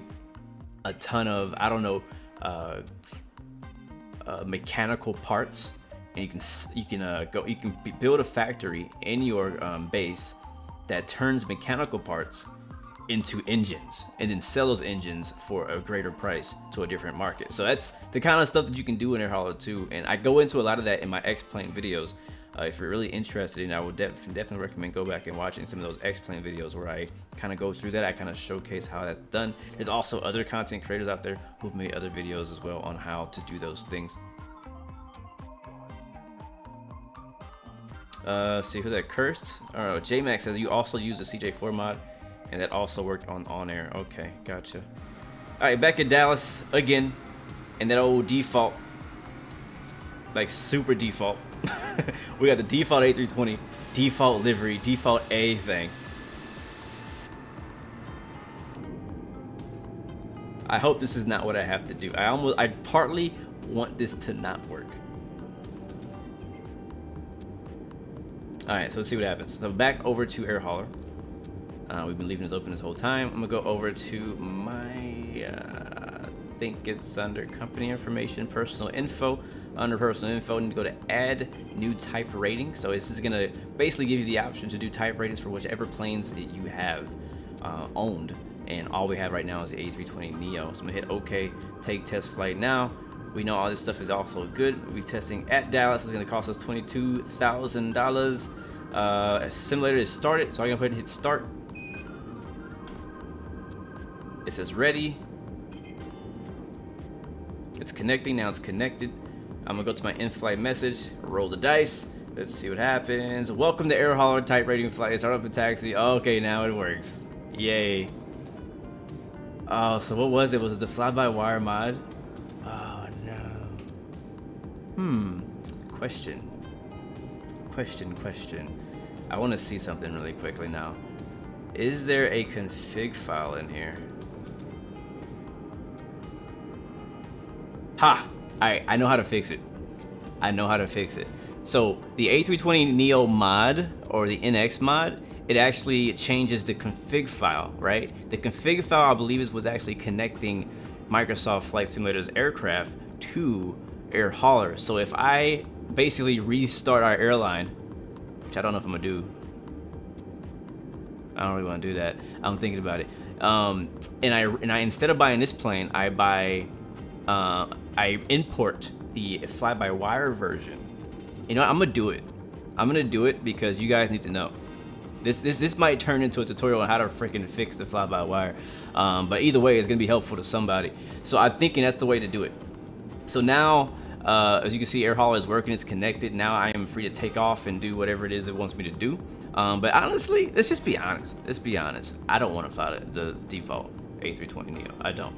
a ton of, I don't know, mechanical parts, and you can build a factory in your base that turns mechanical parts into engines, and then sell those engines for a greater price to a different market. So that's the kind of stuff that you can do in AirHauler 2, and I go into a lot of that in my X-Plane videos. If you're really interested in it, I would definitely recommend go back and watching some of those X-Plane videos where I kind of go through that. I kind of showcase how that's done. There's also other content creators out there who've made other videos as well on how to do those things. See who's that? Cursed? Oh, JMax says you also use the CJ4 mod, and that also worked on air. Okay, gotcha. All right, back in Dallas again, and that old default, like super default. We got the default A320, default livery, default A thing. I hope this is not what I have to do. I partly want this to not work. All right, so let's see what happens. So back over to AirHauler. We've been leaving this open this whole time. I'm gonna go over to my, I think it's under company information, personal info. Under personal info, you need to go to add new type rating. So this is gonna basically give you the option to do type ratings for whichever planes that you have owned. And all we have right now is the A320neo. So I'm gonna hit OK, take test flight now. We know all this stuff is also good. We'll be testing at Dallas. It's gonna cost us $22,000. Simulator is started, so I'm gonna go ahead and hit start. It says ready. It's connecting, now it's connected. I'm gonna go to my in-flight message, roll the dice, Let's see what happens. Welcome to Air Hauler type rating flight. Start up a taxi. Okay, now it works. Yay. Oh, so what was it? Was it the fly-by-wire mod? Oh no. Question. I want to see something really quickly now. Is there a config file in here? Ha! I know how to fix it. So the A320neo mod, or the NX mod, it actually changes the config file, right? The config file, I believe, was actually connecting Microsoft Flight Simulator's aircraft to Air Hauler. So if I basically restart our airline, which I don't know if I'm gonna do. I don't really want to do that. I'm thinking about it. And I instead of buying this plane, I import the fly-by-wire version. You know what? I'm gonna do it. I'm gonna do it because you guys need to know. This might turn into a tutorial on how to freaking fix the fly-by-wire. But either way, it's gonna be helpful to somebody. So I'm thinking that's the way to do it. So now, as you can see, Air Hauler is working. It's connected. Now I am free to take off and do whatever it is it wants me to do. But honestly, let's just be honest. I don't want to fly the default A320neo. I don't.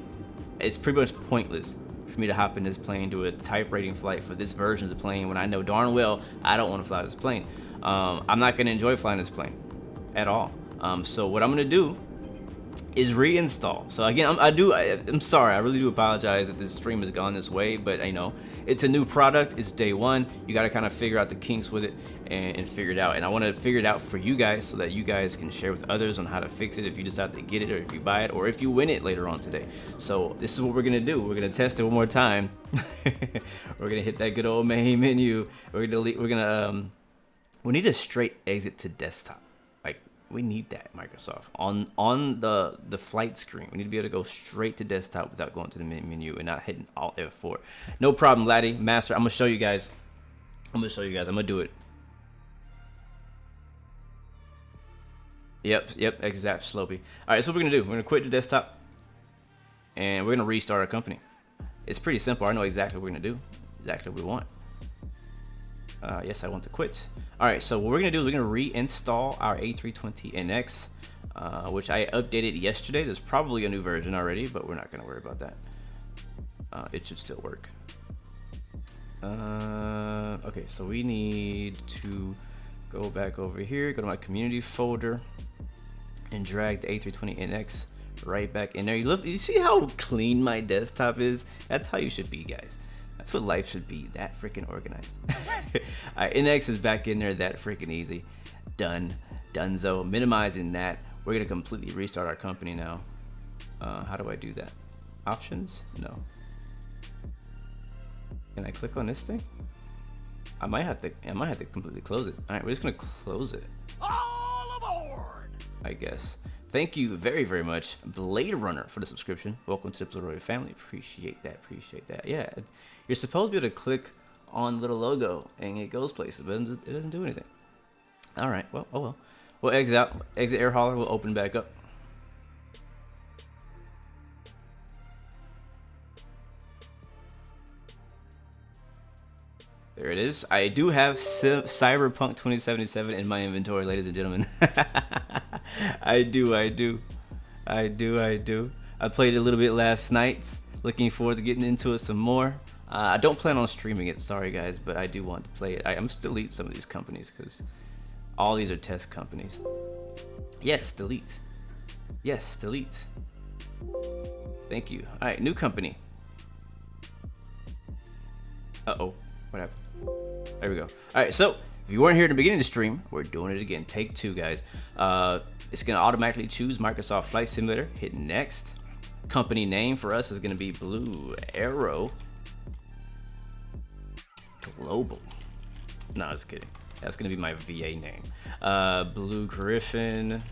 It's pretty much pointless for me to hop in this plane, do a type rating flight for this version of the plane when I know darn well I don't want to fly this plane. I'm not going to enjoy flying this plane at all. So what I'm going to do is reinstall. So again, I'm sorry, I really do apologize that this stream has gone this way, but you know, it's a new product, it's day one, you got to kind of figure out the kinks with it and figure it out. And I want to figure it out for you guys so that you guys can share with others on how to fix it if you decide to get it, or if you buy it, or if you win it later on today. So this is what we're gonna do. We're gonna test it one more time. We're gonna hit that good old main menu. We need a straight exit to desktop. We need that, Microsoft. On the flight screen, we need to be able to go straight to desktop without going to the main menu and not hitting Alt F4. No problem, laddie, master. I'm gonna show you guys. I'm gonna do it. Yep, exact Slopey. All right, so what we're gonna do, we're gonna quit the desktop and we're gonna restart our company. It's pretty simple. I know exactly what we're gonna do, exactly what we want. Yes, I want to quit. All right, so what we're gonna do is we're gonna reinstall our A320NX, which I updated yesterday. There's probably a new version already, but we're not gonna worry about that. It should still work. Okay, so we need to go back over here, go to my community folder, and drag the A320NX right back in there. You see how clean my desktop is? That's how you should be, guys. That's what life should be, that freaking organized. Alright, NX is back in there, that freaking easy. Donezo. Minimizing that. We're gonna completely restart our company now. How do I do that? Options? No. Can I click on this thing? I might have to completely close it. Alright, we're just gonna close it. All aboard! I guess. Thank you very, very much, Blade Runner, for the subscription. Welcome to the Blade family. Appreciate that. Yeah, you're supposed to be able to click on the little logo and it goes places, but it doesn't do anything. All right, well, oh well. We'll exit Air Hauler. We'll open back up. There it is. I do have Cyberpunk 2077 in my inventory, ladies and gentlemen. I do. I played it a little bit last night. Looking forward to getting into it some more. I don't plan on streaming it, sorry guys, but I do want to play it. I'm still delete some of these companies because all these are test companies. Yes, delete. Yes, delete. Thank you. All right, new company. Uh-oh, what happened? There we go. All right, so if you weren't here at the beginning of the stream, we're doing it again. Take two, guys. It's gonna automatically choose Microsoft Flight Simulator. Hit next. Company name for us is gonna be Blue Arrow Global. No, just kidding. That's gonna be my VA name. Blue Griffin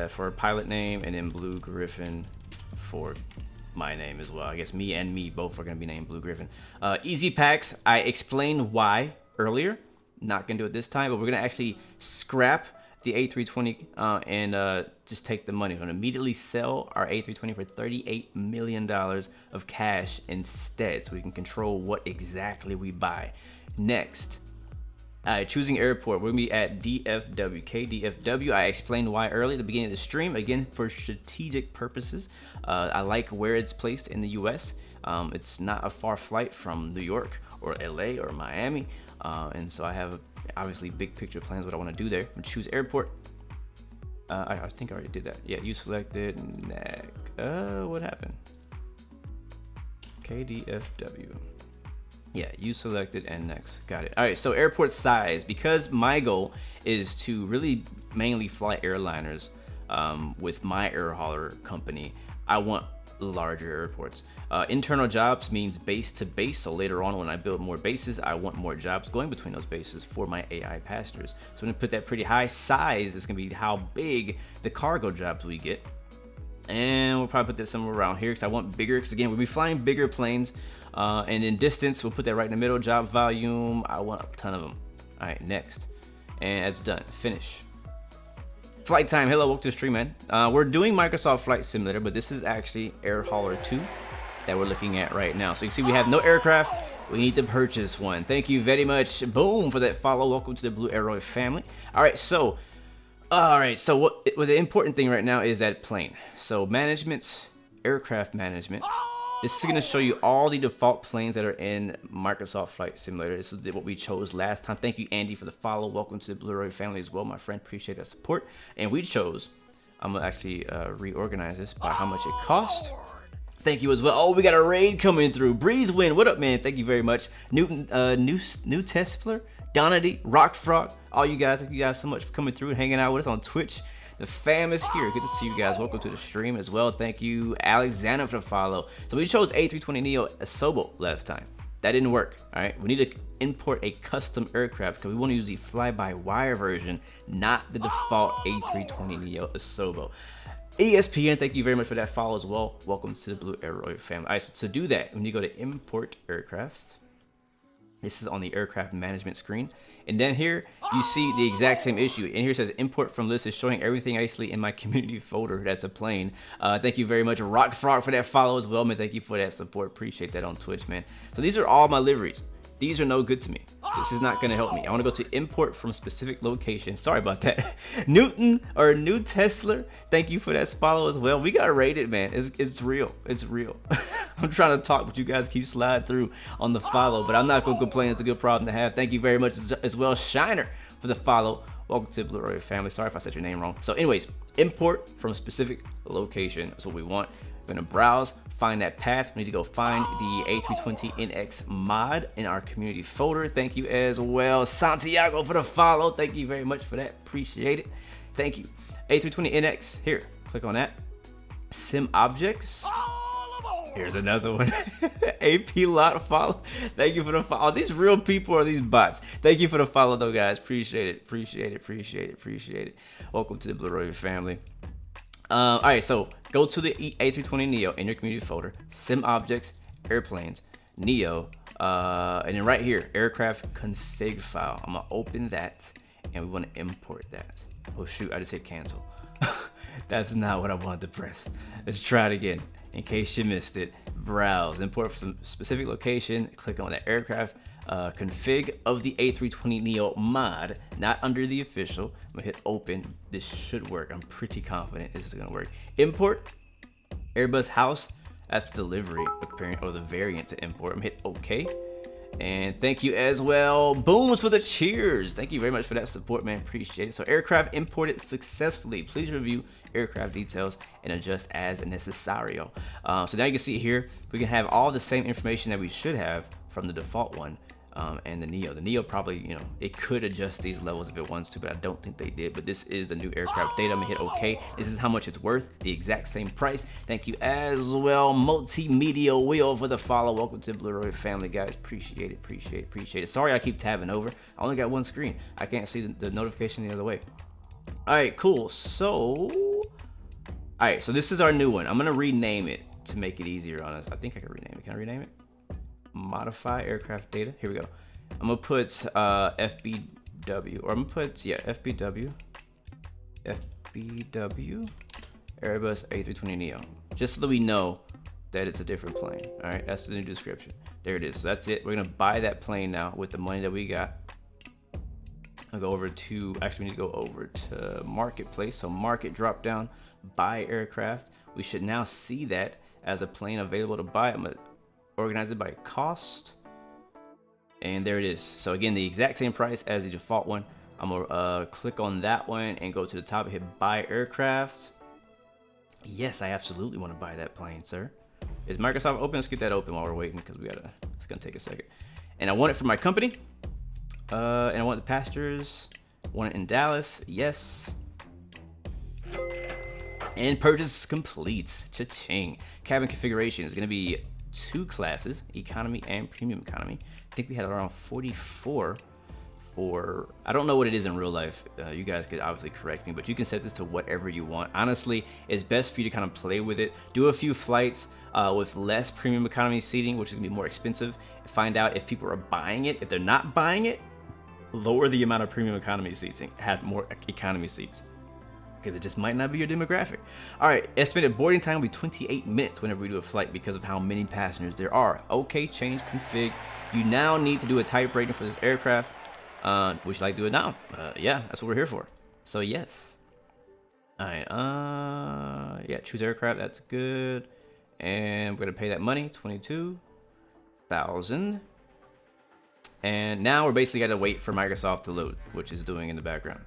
for a pilot name, and then Blue Griffin for my name as well. I guess me and me both are gonna be named Blue Griffin. Easy packs. I explained why earlier. Not gonna do it this time, but we're gonna actually scrap the A320 and just take the money. We're gonna immediately sell our A320 for $38 million of cash instead, so we can control what exactly we buy. Next, Choosing airport, we're gonna be at DFW, KDFW. I explained why earlier at the beginning of the stream. Again, for strategic purposes, I like where it's placed in the US. It's not a far flight from New York or LA or Miami, and so I have obviously big picture plans what I want to do there. I'm gonna choose airport. I think I already did that. Yeah, you selected. What happened? KDFW. Yeah, you selected and next. Got it. All right, so airport size, because my goal is to really mainly fly airliners with my air hauler company, I want larger airports. Internal jobs means base to base, so later on when I build more bases, I want more jobs going between those bases for my AI passengers. So I'm gonna put that pretty high. Size is gonna be how big the cargo jobs we get. And we'll probably put that somewhere around here because I want bigger, because again, we'll be flying bigger planes. And in distance, we'll put that right in the middle. Job volume, I want a ton of them. All right, next. And that's done. Finish. Flight time. Hello, welcome to the stream, man. We're doing Microsoft Flight Simulator, but this is actually Air Hauler 2 that we're looking at right now. So you can see we have no aircraft. We need to purchase one. Thank you very much, boom, for that follow. Welcome to the Blue Arrow family. All right, so what the important thing right now is that plane. So management, aircraft management. This is going to show you all the default planes that are in Microsoft Flight Simulator. This is what we chose last time. Thank you, Andy, for the follow. Welcome to the Blue Arrow family as well, my friend. Appreciate that support. And we chose, I'm going to actually reorganize this by how much it cost. Thank you as well. Oh, we got a raid coming through. Breeze Wind, what up, man? Thank you very much. Newton, new Tespler, Donady, Rock Frog, all you guys. Thank you guys so much for coming through and hanging out with us on Twitch. The fam is here. Good to see you guys. Welcome to the stream as well. Thank you, Alexander, for the follow. So we chose A320neo Asobo last time. That didn't work. All right, we need to import a custom aircraft because we want to use the fly-by-wire version, not the default A320neo Asobo. ESPN, thank you very much for that follow as well. Welcome to the Blue Arrow family. All right, so to do that, we need to go to import aircraft. This is on the aircraft management screen. And then here you see the exact same issue. And here it says import from list is showing everything actually in my community folder. That's a plane. Thank you very much, Rock Frog, for that follow as well, man. Thank you for that support. Appreciate that on Twitch, man. So these are all my liveries. These are no good to me. This is not going to help me. I want to go to import from specific location. Sorry about that. Newton or New Tesla. Thank you for that follow as well. We got rated, man. It's real. It's real. I'm trying to talk, but you guys keep sliding through on the follow. But I'm not going to complain. It's a good problem to have. Thank you very much as well, Shiner, for the follow. Welcome to the Blue Arrow family. Sorry if I said your name wrong. So anyways, import from a specific location. That's what we want. We're going to browse, find that path. We need to go find the A320NX mod in our community folder. Thank you as well, Santiago, for the follow. Thank you very much for that. Appreciate it. Thank you. A320NX. Here, click on that. Sim objects. Here's another one. AP lot follow. Thank you for the follow. Are these real people or are these bots? Thank you for the follow, though, guys. Appreciate it. Appreciate it. Appreciate it. Appreciate it. Welcome to the Blue Arrow family. All right, so go to the A320neo in your community folder, sim objects, airplanes, neo, and then right here, aircraft config file. I'm gonna open that and we want to import that. Oh shoot, I just hit cancel. That's not what I wanted to press. Let's try it again. In case you missed it, browse, import from specific location, click on the aircraft config of the A320neo mod, not under the official. I'm gonna hit open. This should work. I'm pretty confident this is gonna work. Import Airbus house. That's delivery apparent or the variant to import. I'm gonna hit OK. And thank you as well, Booms, for the cheers. Thank you very much for that support, man. Appreciate it. So aircraft imported successfully. Please review aircraft details and adjust as necessary. So now you can see here, we can have all the same information that we should have from the default one. And the Neo probably, it could adjust these levels if it wants to, but I don't think they did. But this is the new aircraft data. I'm gonna hit OK. This is how much it's worth, the exact same price. Thank you as well, Multimedia Wheel, for the follow. Welcome to the Blue Arrow family, guys. Appreciate it, appreciate it, appreciate it. Sorry I keep tabbing over. I only got one screen. I can't see the notification the other way. All right, cool. So this is our new one. I'm gonna rename it to make it easier on us. I think I can rename it. Can I rename it? Modify aircraft data. Here we go. I'm gonna put FBW, or I'm gonna put FBW Airbus A320neo, just so that we know that it's a different plane. All right, that's the new description. There it is. So that's it. We're gonna buy that plane now with the money that we got. I'll go over to, actually we need to go over to marketplace. So market drop down, buy aircraft. We should now see that as a plane available to buy. I'm gonna organize it by cost. And there it is. So again, the exact same price as the default one. I'm gonna click on that one and go to the top and hit buy aircraft. Yes, I absolutely want to buy that plane, sir. Is Microsoft open? Let's get that open while we're waiting because it's gonna take a second. And I want it for my company. And I want the passengers. Want it in Dallas. Yes. And purchase complete. Cha-ching. Cabin configuration is gonna be 2 classes, economy and premium economy. I think we had around 44 for, I don't know what it is in real life. You guys could obviously correct me, but you can set this to whatever you want. Honestly, it's best for you to kind of play with it. Do a few flights with less premium economy seating, which is gonna be more expensive. Find out if people are buying it. If they're not buying it, lower the amount of premium economy seating. Have more economy seats, because it just might not be your demographic. All right, estimated boarding time will be 28 minutes whenever we do a flight because of how many passengers there are. Okay, change config. You now need to do a type rating for this aircraft. Would you like to do it now? Yeah, that's what we're here for. So yes. All right, yeah, choose aircraft, that's good. And we're gonna pay that money, 22,000. And now we're basically gotta wait for Microsoft to load, which is doing in the background.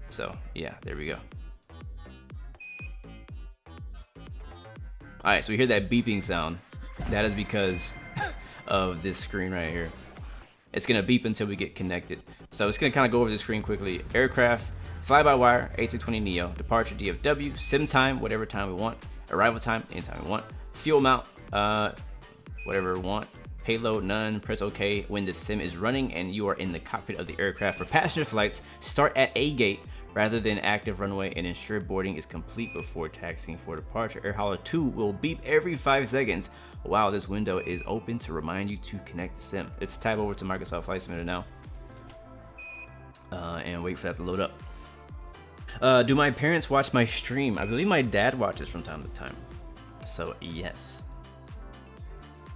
So yeah, there we go. All right, so we hear that beeping sound. That is because of this screen right here. It's gonna beep until we get connected. So it's gonna kind of go over the screen quickly. Aircraft, fly-by-wire, A320neo, departure DFW, sim time, whatever time we want, arrival time, anytime we want, fuel amount, whatever we want, payload, none, press OK when the sim is running and you are in the cockpit of the aircraft. For passenger flights, start at A gate rather than active runway and ensure boarding is complete before taxiing for departure. Air Hauler 2 will beep every 5 seconds while this window is open to remind you to connect the sim. Let's tab over to Microsoft Flight Simulator now and wait for that to load up. Do my parents watch my stream? I believe my dad watches from time to time. So yes.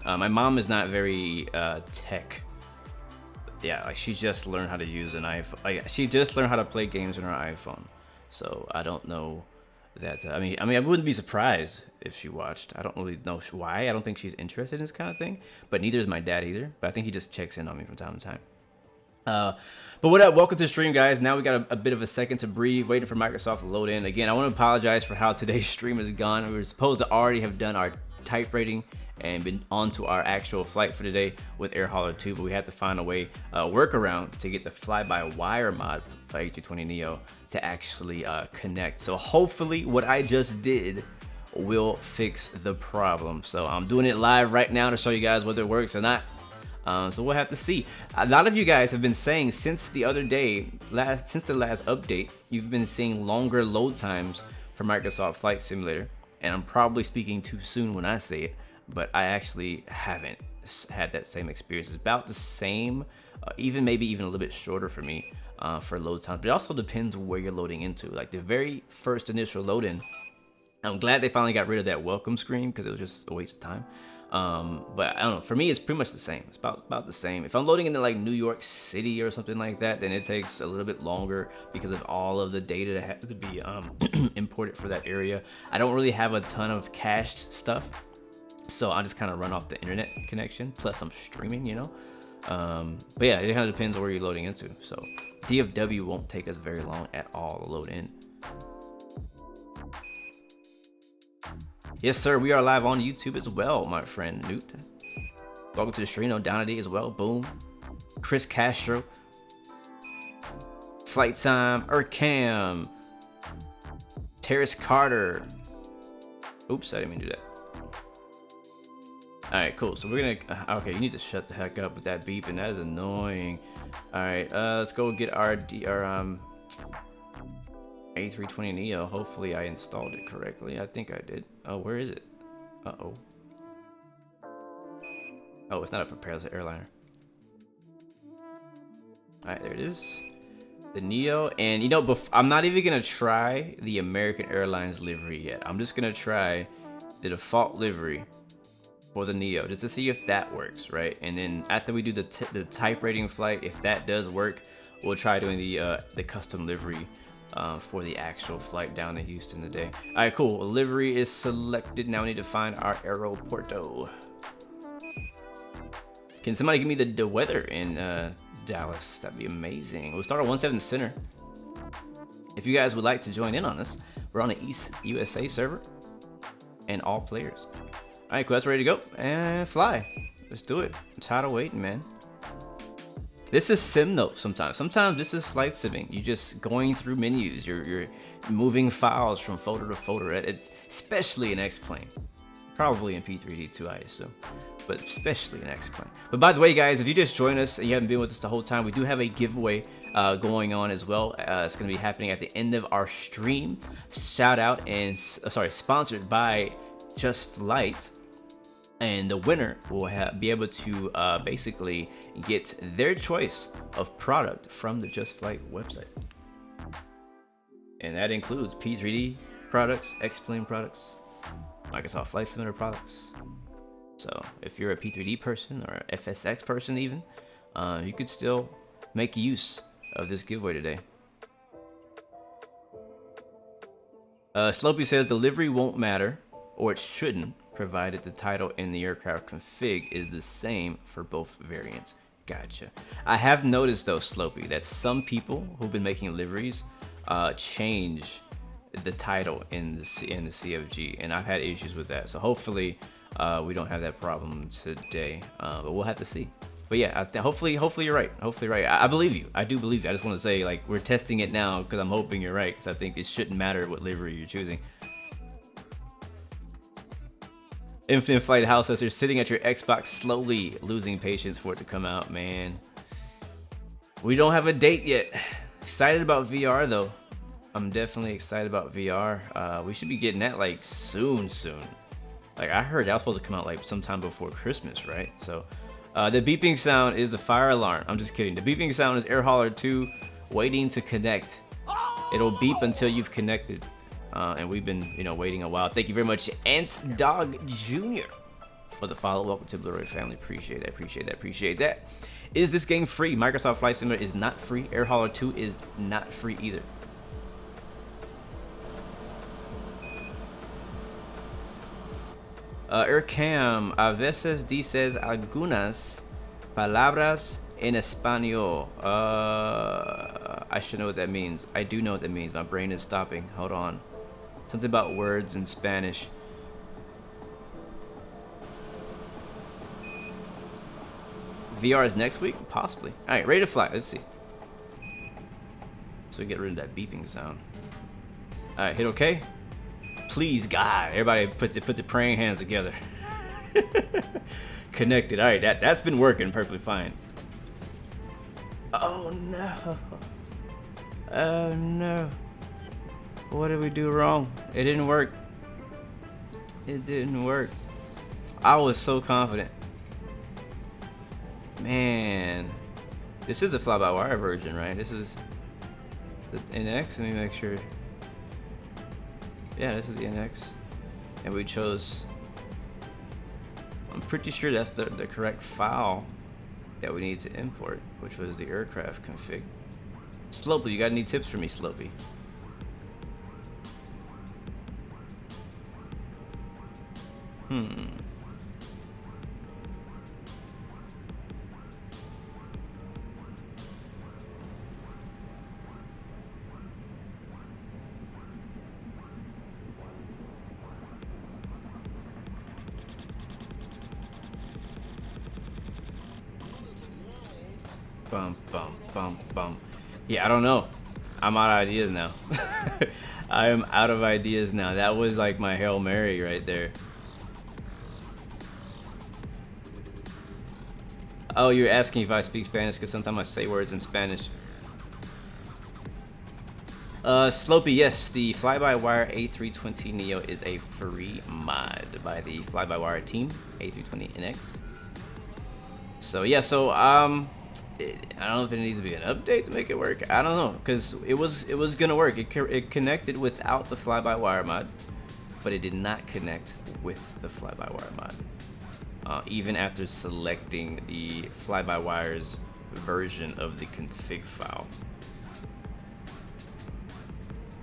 My mom is not very tech. Yeah, like she just learned how to use an iPhone. Like she just learned how to play games on her iPhone. So I don't know that. I mean, I wouldn't be surprised if she watched. I don't really know why. I don't think she's interested in this kind of thing. But neither is my dad either. But I think he just checks in on me from time to time. But what up? Welcome to the stream, guys. Now we got a bit of a second to breathe, waiting for Microsoft to load in. Again, I want to apologize for how today's stream has gone. We were supposed to already have done our type rating and been on to our actual flight for today with Air Hauler 2, but we had to find a way, workaround to get the fly-by-wire mod for A320neo to actually connect. So hopefully what I just did will fix the problem. So I'm doing it live right now to show you guys whether it works or not. So we'll have to see. A lot of you guys have been saying since the other day, since the last update, you've been seeing longer load times for Microsoft Flight Simulator. And I'm probably speaking too soon when I say it, but I actually haven't had that same experience. It's about the same, maybe even a little bit shorter for me for load time. But it also depends where you're loading into. Like the very first initial load in, I'm glad they finally got rid of that welcome screen because it was just a waste of time. But I don't know, for me it's pretty much the same. It's about the same. If I'm loading into like New York City or something like that, then it takes a little bit longer because of all of the data that has to be imported for that area. I don't really have a ton of cached stuff, so I just kind of run off the internet connection, plus I'm streaming, you know. But yeah, it kind of depends where you're loading into. So DFW won't take us very long at all to load in. Yes, sir. We are live on YouTube as well, my friend Newt. Welcome to the stream. No, Donady as well. Boom. Chris Castro. Flight Time. Urcam. Terrace Carter. Oops, I didn't mean to do that. All right, cool. So we're gonna. Okay, you need to shut the heck up with that beeping. That is annoying. All right, let's go get our A320neo. Hopefully I installed it correctly. I think I did. Oh, where is it? Uh-oh. Oh, it's not a prepare, it's an airliner. Alright, there it is. The Neo. And you know, I'm not even gonna try the American Airlines livery yet. I'm just gonna try the default livery for the Neo just to see if that works, right? And then after we do the type rating flight, if that does work, we'll try doing the custom livery for the actual flight down to Houston today. All right, cool. Livery is selected. Now we need to find our aeroporto. Can somebody give me the weather in Dallas? That'd be amazing. We'll start on 17 Center. If you guys would like to join in on this, we're on the East USA server and all players. All right, cool. That's ready to go and fly. Let's do it. I'm tired of waiting, man. This is sim though. Sometimes this is flight simming. You're just going through menus. You're moving files from folder to folder. It's especially in X-Plane, probably in P3D too, I assume, but especially in X-Plane. But by the way, guys, if you just joined us and you haven't been with us the whole time, we do have a giveaway going on as well. It's going to be happening at the end of our stream. Shout out and sponsored by Just Flight. And the winner will be able to basically get their choice of product from the Just Flight website. And that includes P3D products, X-Plane products, Microsoft Flight Simulator products. So if you're a P3D person or a FSX person even, you could still make use of this giveaway today. Slopey says delivery won't matter, or it shouldn't, provided the title in the aircraft config is the same for both variants. Gotcha. I have noticed though, Slopey, that some people who've been making liveries change the title in the CFG, and I've had issues with that. So hopefully we don't have that problem today, but we'll have to see. But yeah, hopefully you're right. Hopefully you're right. I believe you. I do believe you. I just want to say, like, we're testing it now because I'm hoping you're right, because I think it shouldn't matter what livery you're choosing. Infinite Flight House says you're sitting at your Xbox slowly losing patience for it to come out, man. We don't have a date yet. Excited about VR though. I'm definitely excited about VR. We should be getting that like soon. Like I heard that was supposed to come out like sometime before Christmas, right? So the beeping sound is the fire alarm. I'm just kidding. The beeping sound is Air Hauler 2 waiting to connect. It'll beep until you've connected. And we've been, waiting a while. Thank you very much, Ant Dog Jr. for the follow. Welcome to the Blue family. Appreciate that. Is this game free? Microsoft Flight Simulator is not free. Air Hauler 2 is not free either. Aircam, a veces dices algunas palabras en español. I should know what that means. I do know what that means. My brain is stopping. Hold on. Something about words in Spanish. VR is next week? Possibly. Alright, ready to fly. Let's see. So we get rid of that beeping sound. Alright, hit OK. Please, God. Everybody put the praying hands together. Connected. Alright, that's been working perfectly fine. Oh no. Oh no. What did we do wrong? It didn't work. It didn't work. I was so confident. Man. This is the fly-by-wire version, right? This is the NX. Let me make sure. Yeah, this is the NX. And we chose... I'm pretty sure that's the correct file that we need to import, which was the aircraft config. Slopey, you got any tips for me, Slopey? Bum. Yeah, I don't know. I'm out of ideas now. I am out of ideas now. That was like my Hail Mary right there. Oh, you're asking if I speak Spanish because sometimes I say words in Spanish. Slopey, yes, the Fly-by-Wire A320neo is a free mod by the Fly-by-Wire team, A320NX. So yeah, I don't know if it needs to be an update to make it work. I don't know, because it was gonna work. It connected without the fly-by-wire mod, but it did not connect with the fly-by-wire mod. Even after selecting the fly-by-wires version of the config file.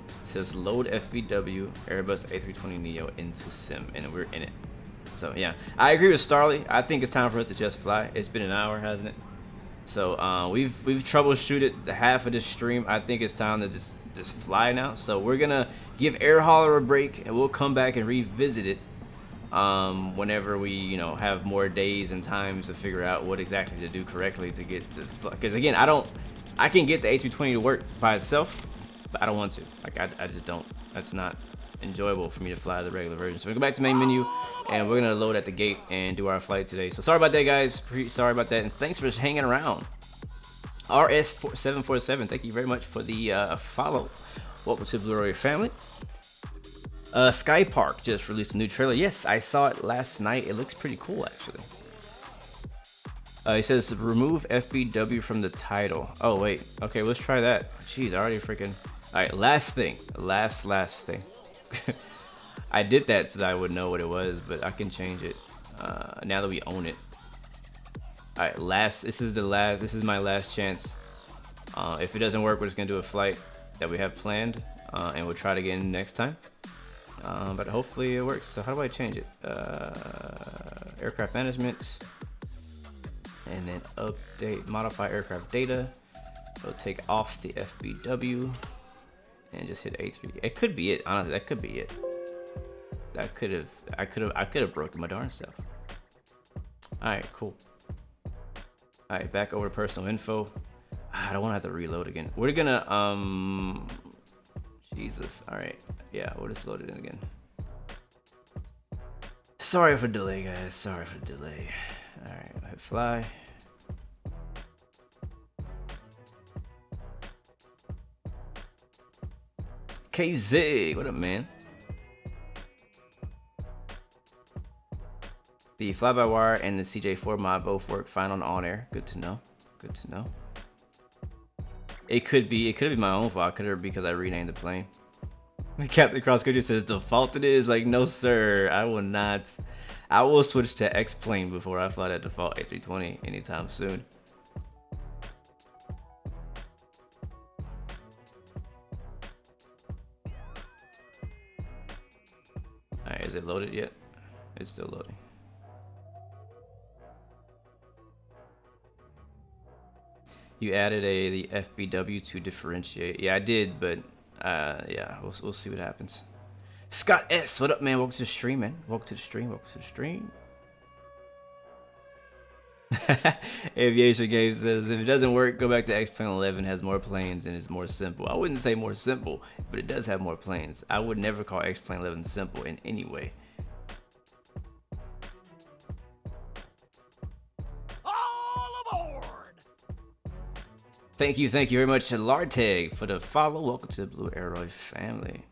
It says load FBW Airbus A320neo into sim, and we're in it. So yeah, I agree with Starly. I think it's time for us to just fly. It's been an hour, hasn't it? So we've troubleshooted the half of this stream. I think it's time to just fly now. So we're gonna give Air Hauler a break, and we'll come back and revisit it whenever we have more days and times to figure out what exactly to do correctly to get the, because again, I can get the A320 to work by itself, but I don't want to. Like I just don't. That's not enjoyable for me to fly the regular version. So we go back to main menu, and we're gonna load at the gate and do our flight today. So sorry about that, guys. Sorry about that, and thanks for hanging around. RS747, thank you very much for the follow. Welcome to the Blue family. Sky Park just released a new trailer. Yes, I saw it last night. It looks pretty cool, actually. He says remove FBW from the title. Oh wait, okay, let's try that. Jeez, I already freaking. All right, last thing, last thing. I did that so that I would know what it was, but I can change it now that we own it. All right, this is my last chance. If it doesn't work, we're just gonna do a flight that we have planned, and we'll try it again next time. But hopefully it works. So how do I change it? Aircraft management, and then update, modify aircraft data. So take off the FBW and just hit A3. It could be it. Honestly, that could be it. I could have broken my darn self. All right, cool. All right, back over to personal info. I don't want to have to reload again. We're gonna Jesus. All right, yeah, we'll just load it in again. Sorry for the delay, guys. Sorry for the delay. All right, I'll hit fly. KZ, what up, man? The fly-by-wire and the CJ4 mod both work fine on air. Good to know. Good to know. It could be my own fault. Could it be because I renamed the plane? Captain Cross Country says default it is. Like, no sir, I will not. I will switch to X plane before I fly that default A320 anytime soon. Alright, is it loaded yet? It's still loading. You added the FBW to differentiate. Yeah, I did, but yeah, we'll see what happens. Scott S, what up, man? Welcome to the stream, man. Welcome to the stream. Welcome to the stream. Aviation Game says if it doesn't work, go back to X-Plane 11. Has more planes and it's more simple. I wouldn't say more simple, but it does have more planes. I would never call X-Plane 11 simple in any way. Thank you very much to Larteg for the follow. Welcome to the Blue Arrow family.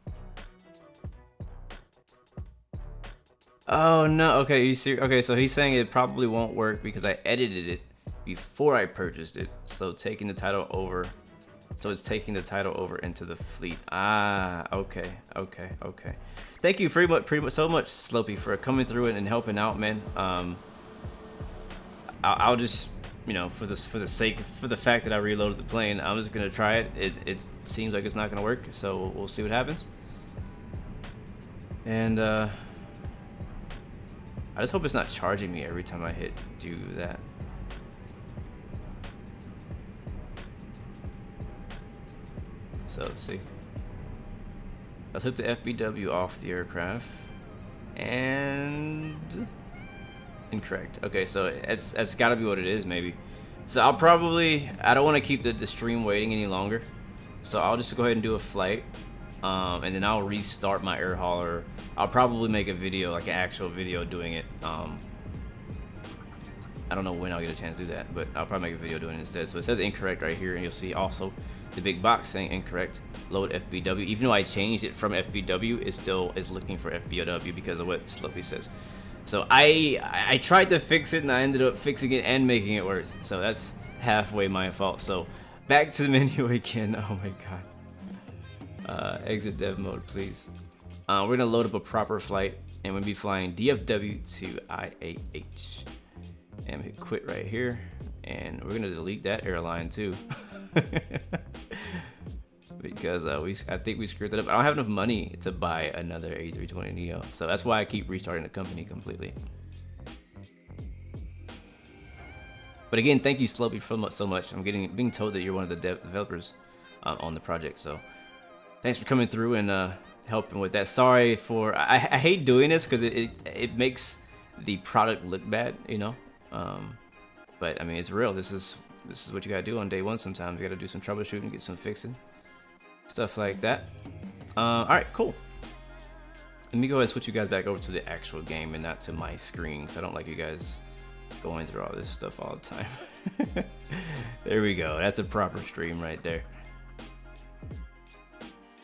Oh no, okay, you see, okay, so he's saying it probably won't work because I edited it before I purchased it. So taking the title over, so it's taking the title over into the fleet. Ah, okay. Thank you pretty much so much, Slopey, for coming through it and helping out, man. I'll just, for the fact that I reloaded the plane, I'm just gonna try it. It seems like it's not gonna work, so we'll see what happens. And I just hope it's not charging me every time I do that. So let's see. I took the FBW off the aircraft, and incorrect. Okay, so it's got to be what it is, maybe. So I don't want to keep the stream waiting any longer, so I'll just go ahead and do a flight, and then I'll restart my air hauler. I'll probably make a video, like an actual video doing it. I don't know when I'll get a chance to do that, but I'll probably make a video doing it instead. So it says incorrect right here, and you'll see also the big box saying incorrect. Load FBW. Even though I changed it from FBW, it still is looking for FBW because of what Slopey says. So I tried to fix it, and I ended up fixing it and making it worse. So that's halfway my fault. So back to the menu again. Oh my god. Exit dev mode, please. We're gonna load up a proper flight, and we'll be flying DFW to IAH. And hit quit right here, And we're gonna delete that airline too. Because I think we screwed that up. I don't have enough money to buy another A320neo, so that's why I keep restarting the company completely. But again, thank you Slopey so much. I'm being told that you're one of the developers on the project, so thanks for coming through and helping with that. Sorry for I hate doing this because it makes the product look bad, you know. But I mean, it's real. This is what you gotta do on day one. Sometimes you gotta do some troubleshooting, get some fixing. Stuff like that. Alright, cool. Let me go ahead and switch you guys back over to the actual game and not to my screen, because I don't like you guys going through all this stuff all the time. There we go. That's a proper stream right there.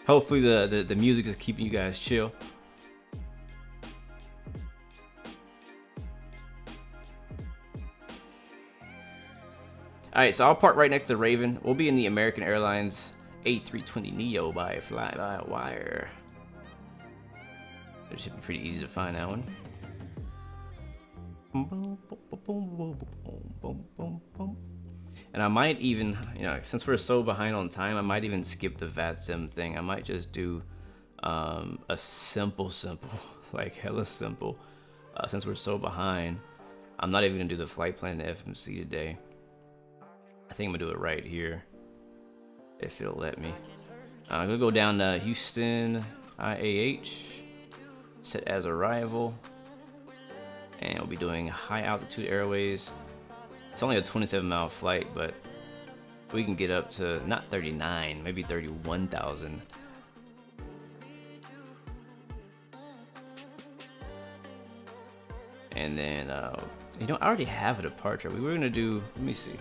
Hopefully the music is keeping you guys chill. Alright, so I'll park right next to Raven. We'll be in the American Airlines A320neo by fly-by-wire. It should be pretty easy to find that one. And I might even, you know, since we're so behind on time, I might even skip the VATSIM thing. I might just do a simple, like hella simple. Since we're so behind, I'm not even gonna do the flight plan to FMC today. I think I'm gonna do it right here, if it'll let me. I'm gonna go down to Houston IAH, set as arrival, and we'll be doing high altitude airways. It's only a 27-mile flight, but we can get up to not 39, maybe 31,000. And then, you know, I already have a departure. We were gonna do, let me see.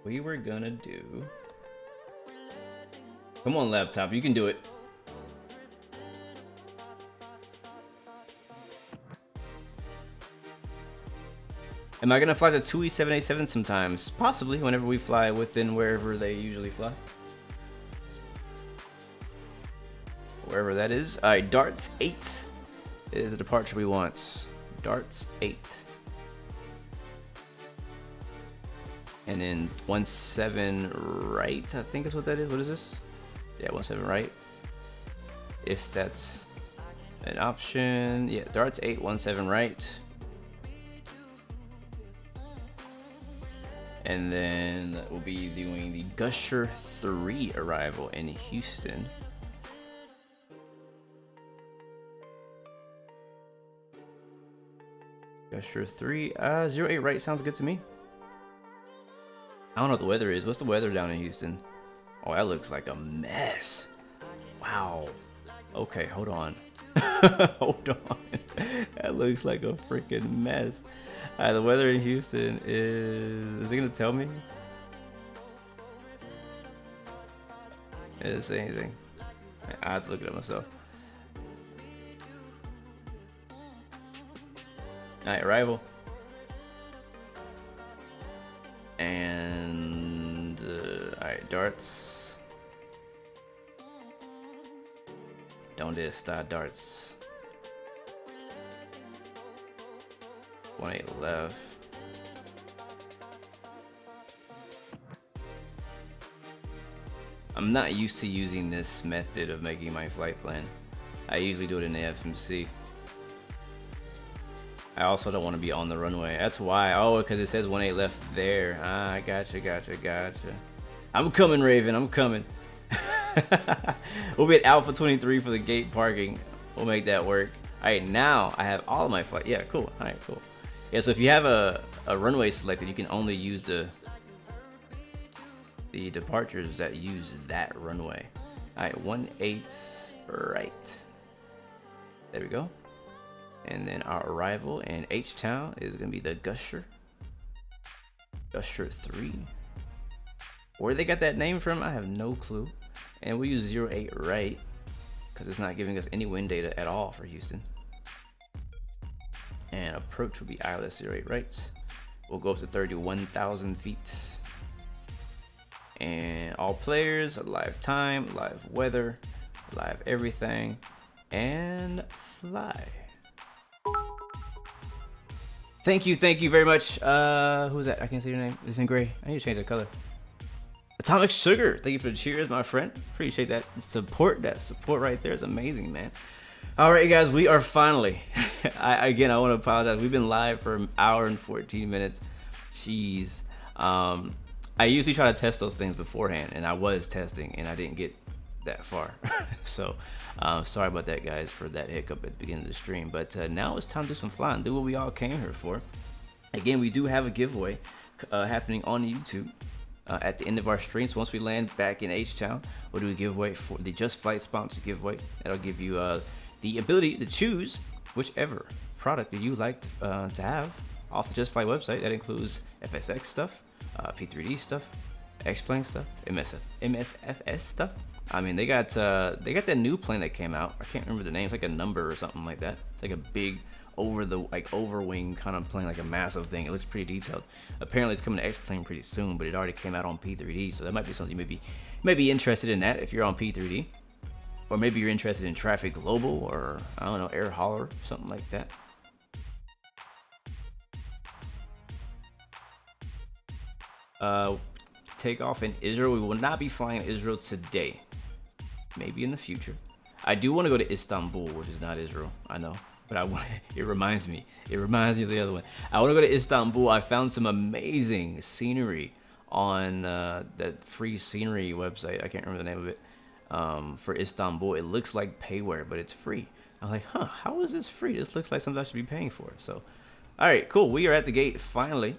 We were gonna do, come on laptop, you can do it. Am I gonna fly the TUI 787 sometimes? Possibly, whenever we fly within wherever they usually fly. Wherever that is. Alright, Darts 8 is the departure we want. Darts 8. And then 17 right, I think is what that is. What is this? Yeah, 17 right. If that's an option. Yeah, Darts 8, 17 right. And then we'll be doing the Gusher 3 arrival in Houston. Gusher 3, 08 right sounds good to me. I don't know what the weather is. What's the weather down in Houston? Oh, that looks like a mess. Wow. Okay, hold on. Hold on. That looks like a freaking mess. Alright, the weather in Houston is it gonna tell me? It doesn't say anything. I have to look it up myself. Alright, arrival. And alright, Darts. Donde está Darts? 18 left. I'm not used to using this method of making my flight plan. I usually do it in the FMC. I also don't want to be on the runway. That's why. Oh, because it says 18 left there. Ah, gotcha. I'm coming, Raven. I'm coming. We'll be at Alpha 23 for the gate parking. We'll make that work. Alright, now I have all of my flight. Yeah, cool. Alright, cool. Yeah, so if you have a runway selected, you can only use the departures that use that runway. Alright, 18 right. There we go. And then our arrival in H-Town is going to be the Gusher 3. Where they got that name from, I have no clue. And we use 08 right because it's not giving us any wind data at all for Houston. And approach will be ILS 08 right. We'll go up to 31,000 feet. And all players, live time, live weather, live everything, and fly. Thank you very much. Who's that? I can't see your name. It's in gray. I need to change the color. Atomic Sugar, thank you for the cheers, my friend. Appreciate that support. That support right there is amazing, man. All right, guys, we are finally. I want to apologize. We've been live for an hour and 14 minutes. Jeez. I usually try to test those things beforehand, and I was testing, and I didn't get that far. So, sorry about that, guys, for that hiccup at the beginning of the stream. But now it's time to do some flying, do what we all came here for. Again, we do have a giveaway happening on YouTube. At the end of our stream, so once we land back in H-Town, we'll do a giveaway for the Just Flight sponsored giveaway. That'll give you the ability to choose whichever product that you like to have off the Just Flight website. That includes FSX stuff, P3D stuff, X-Plane stuff, MSFS stuff. I mean, they got that new plane that came out. I can't remember the name. It's like a number or something like that. It's like a big overwing kind of plane, like a massive thing. It looks pretty detailed. Apparently it's coming to X-Plane pretty soon, but it already came out on P3D, so that might be something you may be interested in that if you're on P3D, or maybe you're interested in Traffic Global, or I don't know, Air Hauler, something like that. Takeoff in Israel. We will not be flying Israel today. Maybe in the future. I do want to go to Istanbul, which is not Israel, I know. But it reminds me of the other one. I want to go to Istanbul. I found some amazing scenery on that free scenery website. I can't remember the name of it. For Istanbul, it looks like payware, but it's free. I'm like, huh, how is this free? This looks like something I should be paying for. So, all right, cool. We are at the gate finally.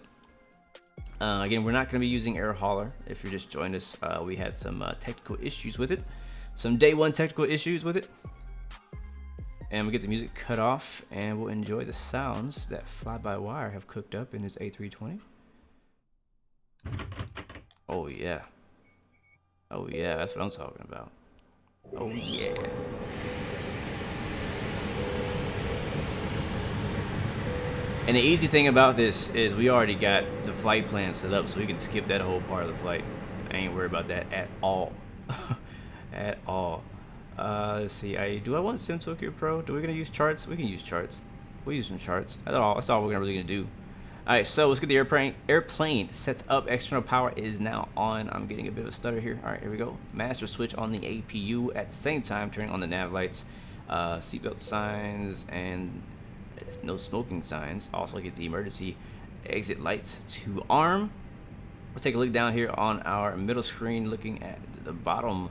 Again, we're not going to be using Air Hauler. If you're just joining us, we had some technical issues with it. Some day one technical issues with it. And we get the music cut off, and we'll enjoy the sounds that Fly-by-Wire have cooked up in his A320. Oh yeah. Oh yeah, that's what I'm talking about. Oh yeah. And the easy thing about this is we already got the flight plan set up, so we can skip that whole part of the flight. I ain't worried about that at all. At all. Let's see. Do I want Sim Tokyo Pro? Do we gonna use charts? We can use charts. We'll use some charts. That's all we're really gonna do. All right. So let's get the airplane set up. External power is now on. I'm getting a bit of a stutter here. All right. Here we go. Master switch on the APU at the same time, turning on the nav lights, seatbelt signs, and no smoking signs. Also get the emergency exit lights to arm. We'll take a look down here on our middle screen, looking at the bottom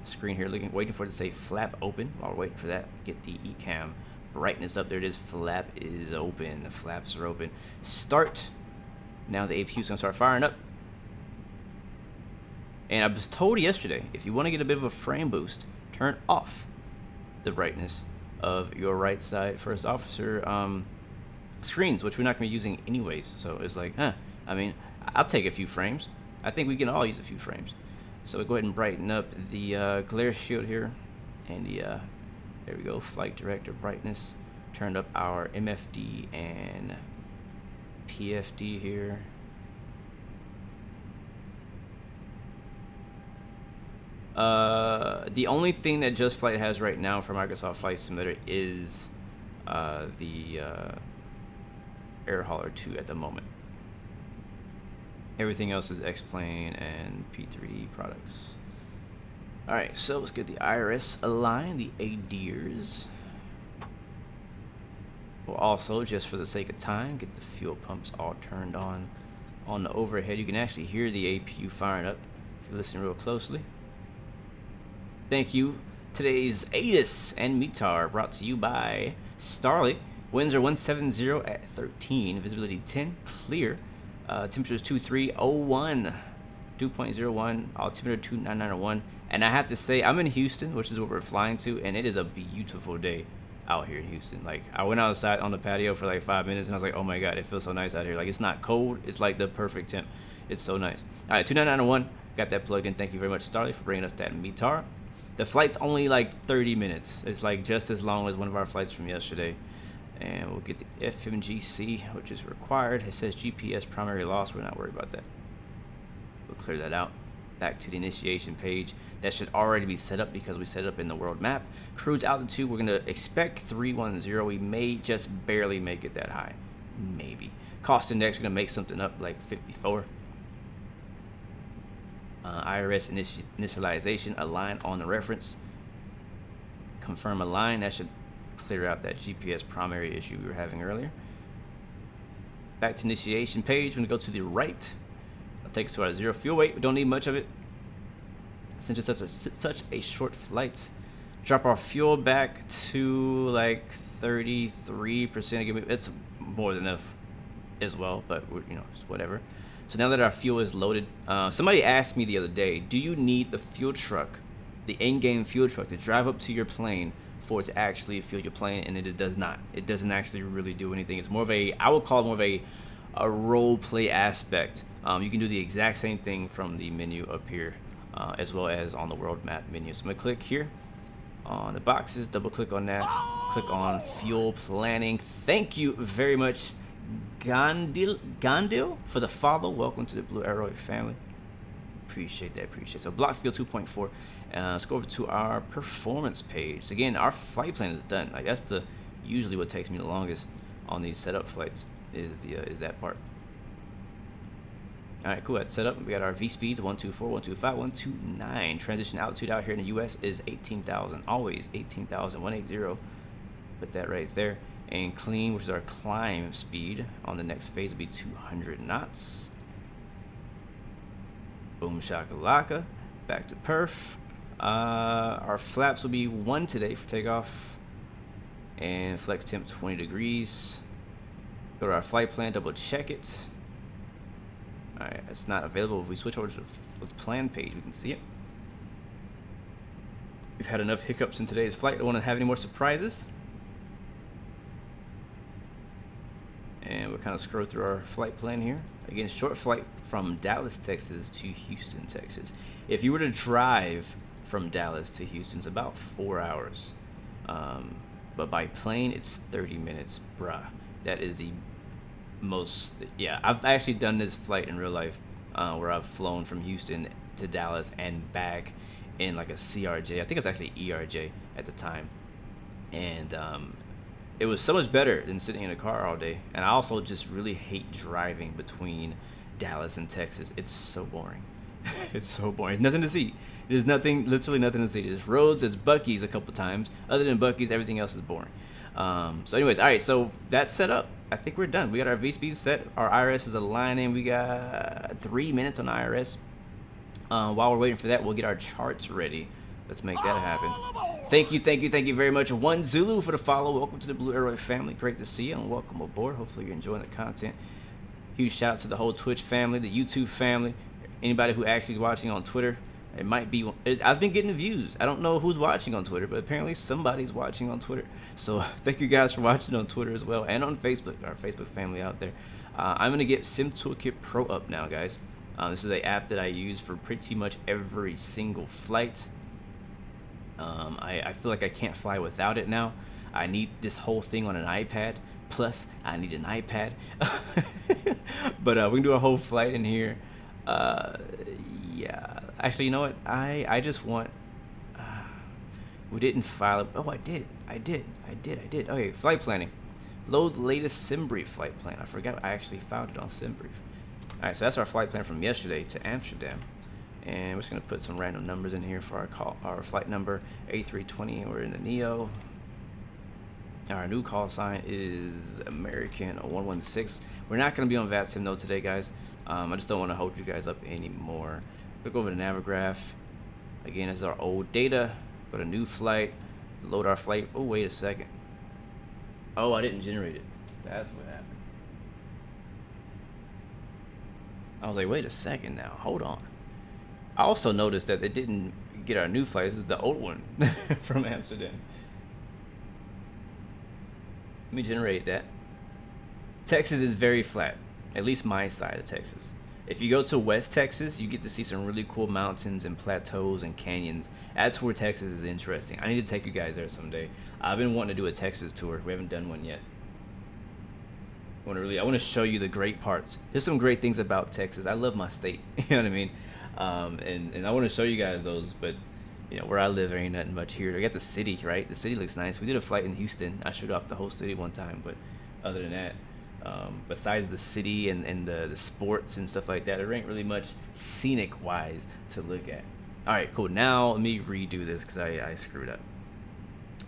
screen here, waiting for it to say flap open. While we're waiting for that, get the ECAM brightness up. There it is. Flap is open. The flaps are open. Start. Now the APU is gonna start firing up. And I was told yesterday, if you want to get a bit of a frame boost, turn off the brightness of your right side first officer screens, which we're not gonna be using anyways. So it's like, I mean, I'll take a few frames. I think we can all use a few frames. So we'll go ahead and brighten up the glare shield here, and the there we go, flight director brightness. Turned up our MFD and PFD here. The only thing that Just Flight has right now for Microsoft Flight Simulator is the Air Hauler 2 at the moment. Everything else is X-Plane and P3D products. Alright, so let's get the IRS aligned, the ADIRs. We'll also, just for the sake of time, get the fuel pumps all turned on the overhead. You can actually hear the APU firing up if you listen real closely. Thank you. Today's ASUS and METAR brought to you by Starley. Winds are 170 at 13, visibility 10, clear. Temperature is 2301, 2.01, altimeter 29901. And I have to say, I'm in Houston, which is what we're flying to, and it is a beautiful day out here in Houston. Like, I went outside on the patio for like 5 minutes, and I was like, oh my god, it feels so nice out here. Like, it's not cold, it's like the perfect temp. It's so nice. All right, 29901, got that plugged in. Thank you very much, Starley, for bringing us that METAR. The flight's only like 30 minutes. It's like just as long as one of our flights from yesterday. And we'll get the FMGC, which is required. It says GPS primary loss. We're not worried about that. We'll clear that out. Back to the initiation page. That should already be set up because we set it up in the world map. Cruise altitude, we're going to expect 310. We may just barely make it that high. maybe. Cost index, we're gonna make something up like 54. IRS initialization, align on the reference. Confirm align, that should clear out that GPS primary issue we were having earlier. Back to initiation page, we're gonna go to the right. I'll take us to our 0 fuel weight. We don't need much of it since it's such a short flight. Drop our fuel back to like 33%. It's more than enough as well, but we're, it's whatever. So now that our fuel is loaded, somebody asked me the other day, do you need the fuel truck, the in-game fuel truck, to drive up to your plane for it to actually fuel your plane? And it does not. It doesn't actually really do anything. It's more of a, I would call it more of a role play aspect. You can do the exact same thing from the menu up here, as well as on the world map menu. So I'm gonna click here on the boxes, double click on that, click on fuel planning. Thank you very much, Gondil, for the follow. Welcome to the Blue Arrow family. Appreciate that, appreciate it. So block fuel 2.4. Let's go over to our performance page. Again, our flight plan is done. Like that's usually what takes me the longest on these setup flights is that part. All right, cool. That's set up. We got our V speeds 124, 125, 129. Transition altitude out here in the U.S. is 18,000. Always 18,000, 180. Put that right there. And clean, which is our climb speed on the next phase, will be 200 knots. Boom shakalaka. Back to perf. Our flaps will be 1 today for takeoff. And flex temp 20 degrees. Go to our flight plan, double check it. Alright, it's not available. If we switch over to the plan page, we can see it. We've had enough hiccups in today's flight. Don't want to have any more surprises. And we'll kind of scroll through our flight plan here. Again, short flight from Dallas, Texas to Houston, Texas. If you were to drive from Dallas to Houston, it's about 4 hours. But by plane, it's 30 minutes. Bruh, that is the most, yeah, I've actually done this flight in real life where I've flown from Houston to Dallas and back in like a CRJ. I think it's actually ERJ at the time. And it was so much better than sitting in a car all day. And I also just really hate driving between Dallas and Texas. It's so boring. It's so boring. Nothing to see. There's nothing, literally nothing to see. There's roads, there's Buc-ee's a couple times. Other than Buc-ee's, everything else is boring. So anyways, all right, so that's set up. I think we're done. We got our V-speed set. Our IRS is aligning. We got 3 minutes on IRS. While we're waiting for that, we'll get our charts ready. Let's make that happen. Thank you very much. One Zulu for the follow. Welcome to the Blue Arrow family. Great to see you and welcome aboard. Hopefully you're enjoying the content. Huge shout out to the whole Twitch family, the YouTube family, anybody who actually is watching on Twitter. It might be, I've been getting views. I don't know who's watching on Twitter, but apparently somebody's watching on Twitter. So thank you guys for watching on Twitter as well and on Facebook, our Facebook family out there. I'm going to get Sim Toolkit Pro up now, guys. This is an app that I use for pretty much every single flight. I feel like I can't fly without it now. I need this whole thing on an iPad. Plus, I need an iPad. But we can do a whole flight in here. Yeah. Actually, you know what? I just want... we didn't file it. Oh, I did. Okay, flight planning. Load latest SimBrief flight plan. I forgot I actually filed it on SimBrief. Alright, so that's our flight plan from yesterday to Amsterdam. And we're just going to put some random numbers in here for our flight number, A320. We're in the NEO. Our new call sign is American 116. We're not going to be on VATSIM though today, guys. I just don't want to hold you guys up anymore. We'll go over to Navigraph. Again, this is our old data. Go to new flight. Load our flight. Oh, wait a second. Oh, I didn't generate it. That's what happened. I was like, wait a second now. Hold on. I also noticed that they didn't get our new flight. This is the old one from Amsterdam. Let me generate that. Texas is very flat, at least my side of Texas. If you go to West Texas, you get to see some really cool mountains and plateaus and canyons. That's where Texas is interesting. I need to take you guys there someday. I've been wanting to do a Texas tour. We haven't done one yet. I want to show you the great parts. There's some great things about Texas. I love my state. You know what I mean? And I want to show you guys those, but you know, where I live, there ain't nothing much here. I got the city, right? The city looks nice. We did a flight in Houston. I showed off the whole city one time, but other than that, Besides the city and the sports and stuff like that, there ain't really much scenic wise to look at. All right, cool. Now let me redo this because I screwed up.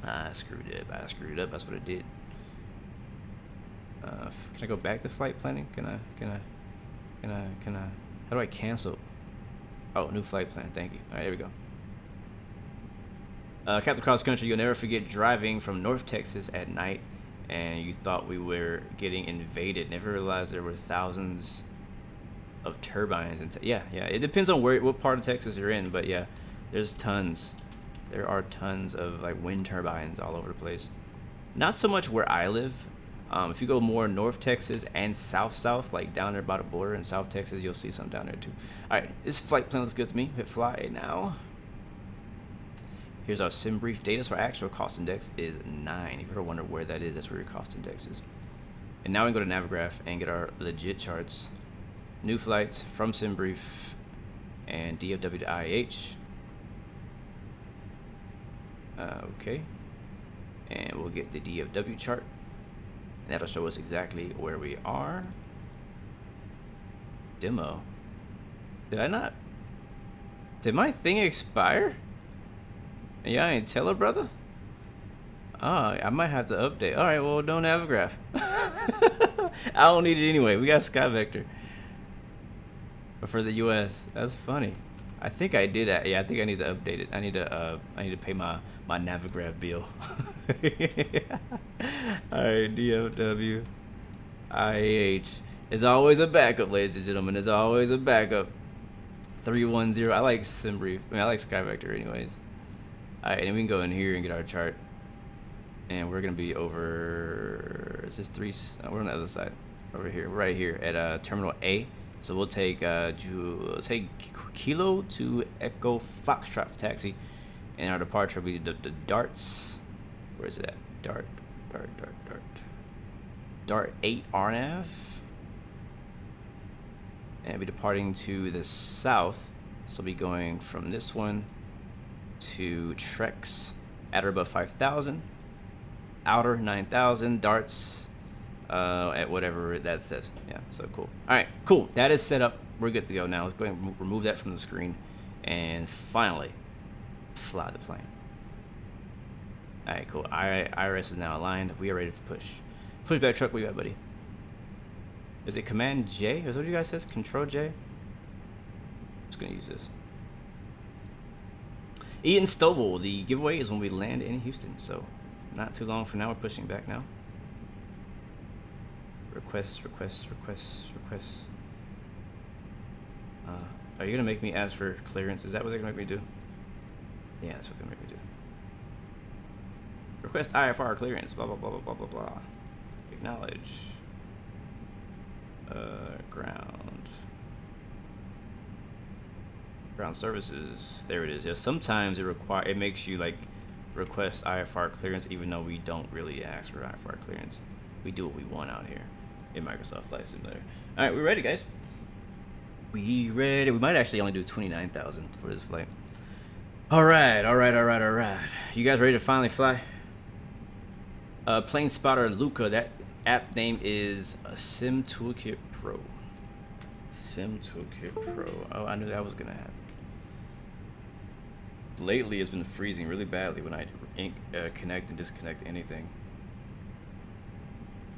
I screwed up. That's what I did. Can I go back to flight planning? Can I? How do I cancel? Oh, new flight plan. Thank you. All right, there we go. Captain Cross Country, you'll never forget driving from North Texas at night, and you thought we were getting invaded. Never realized there were thousands of turbines. And yeah. It depends on what part of Texas you're in, but yeah, there's tons. There are tons of like wind turbines all over the place. Not so much where I live. If you go more North Texas and South, like down there by the border in South Texas, you'll see some down there too. All right, this flight plan looks good to me. Hit fly now. Here's our sim brief data. So our actual cost index is 9. If you ever wonder where that is, that's where your cost index is. And now we can go to Navigraph and get our legit charts. New flights from sim brief and DFW to IH. Okay. And we'll get the DFW chart. And that'll show us exactly where we are. Demo. Did I not? Did my thing expire? Yeah, I ain't tell her, brother. Oh, I might have to update. All right, well, don't Navigraph. I don't need it anyway. We got Sky Vector. But for the US, that's funny. I think I did that. Yeah, I think I need to update it. I need to pay my Navigraph bill. All right, DFW, IH. There's always a backup, ladies and gentlemen. There's always a backup. 310. I like SimBrief. I mean, I like Sky Vector, anyways. All right, and we can go in here and get our chart. And we're gonna be over. Is this 3? We're on the other side. Over here, right here at Terminal A. So we'll take Kilo to Echo Foxtrot for taxi, and our departure will be the darts. Where is it at? Dart 8 RNAV, and we'll be departing to the south. So we'll be going from this one to Trex at or above 5,000, outer 9,000, darts at whatever that says. Yeah, so cool. All right, cool. That is set up. We're good to go now. Let's go ahead and remove that from the screen and finally fly the plane. All right, cool. IRS is now aligned. We are ready for push. Pushback truck, where you at, buddy? Is it Command J? Is that what you guys says? Control J? I'm just gonna use this. Ian Stovall, the giveaway is when we land in Houston, so not too long from now. We're pushing back now. Requests. Are you gonna make me ask for clearance? Is that what they're gonna make me do? Yeah, that's what they're gonna make me do. Request IFR clearance. Blah blah blah blah blah blah blah. Acknowledge. Ground services. There it is. Yeah, sometimes it makes you like request IFR clearance, even though we don't really ask for IFR clearance. We do what we want out here in Microsoft Flight Simulator. All right, we ready, guys? We ready. We might actually only do 29,000 for this flight. All right. You guys ready to finally fly? Plane Spotter Luca. That app name is Sim Toolkit Pro. Sim Toolkit Pro. Oh, I knew that was gonna happen. Lately, it's been freezing really badly when I connect and disconnect anything.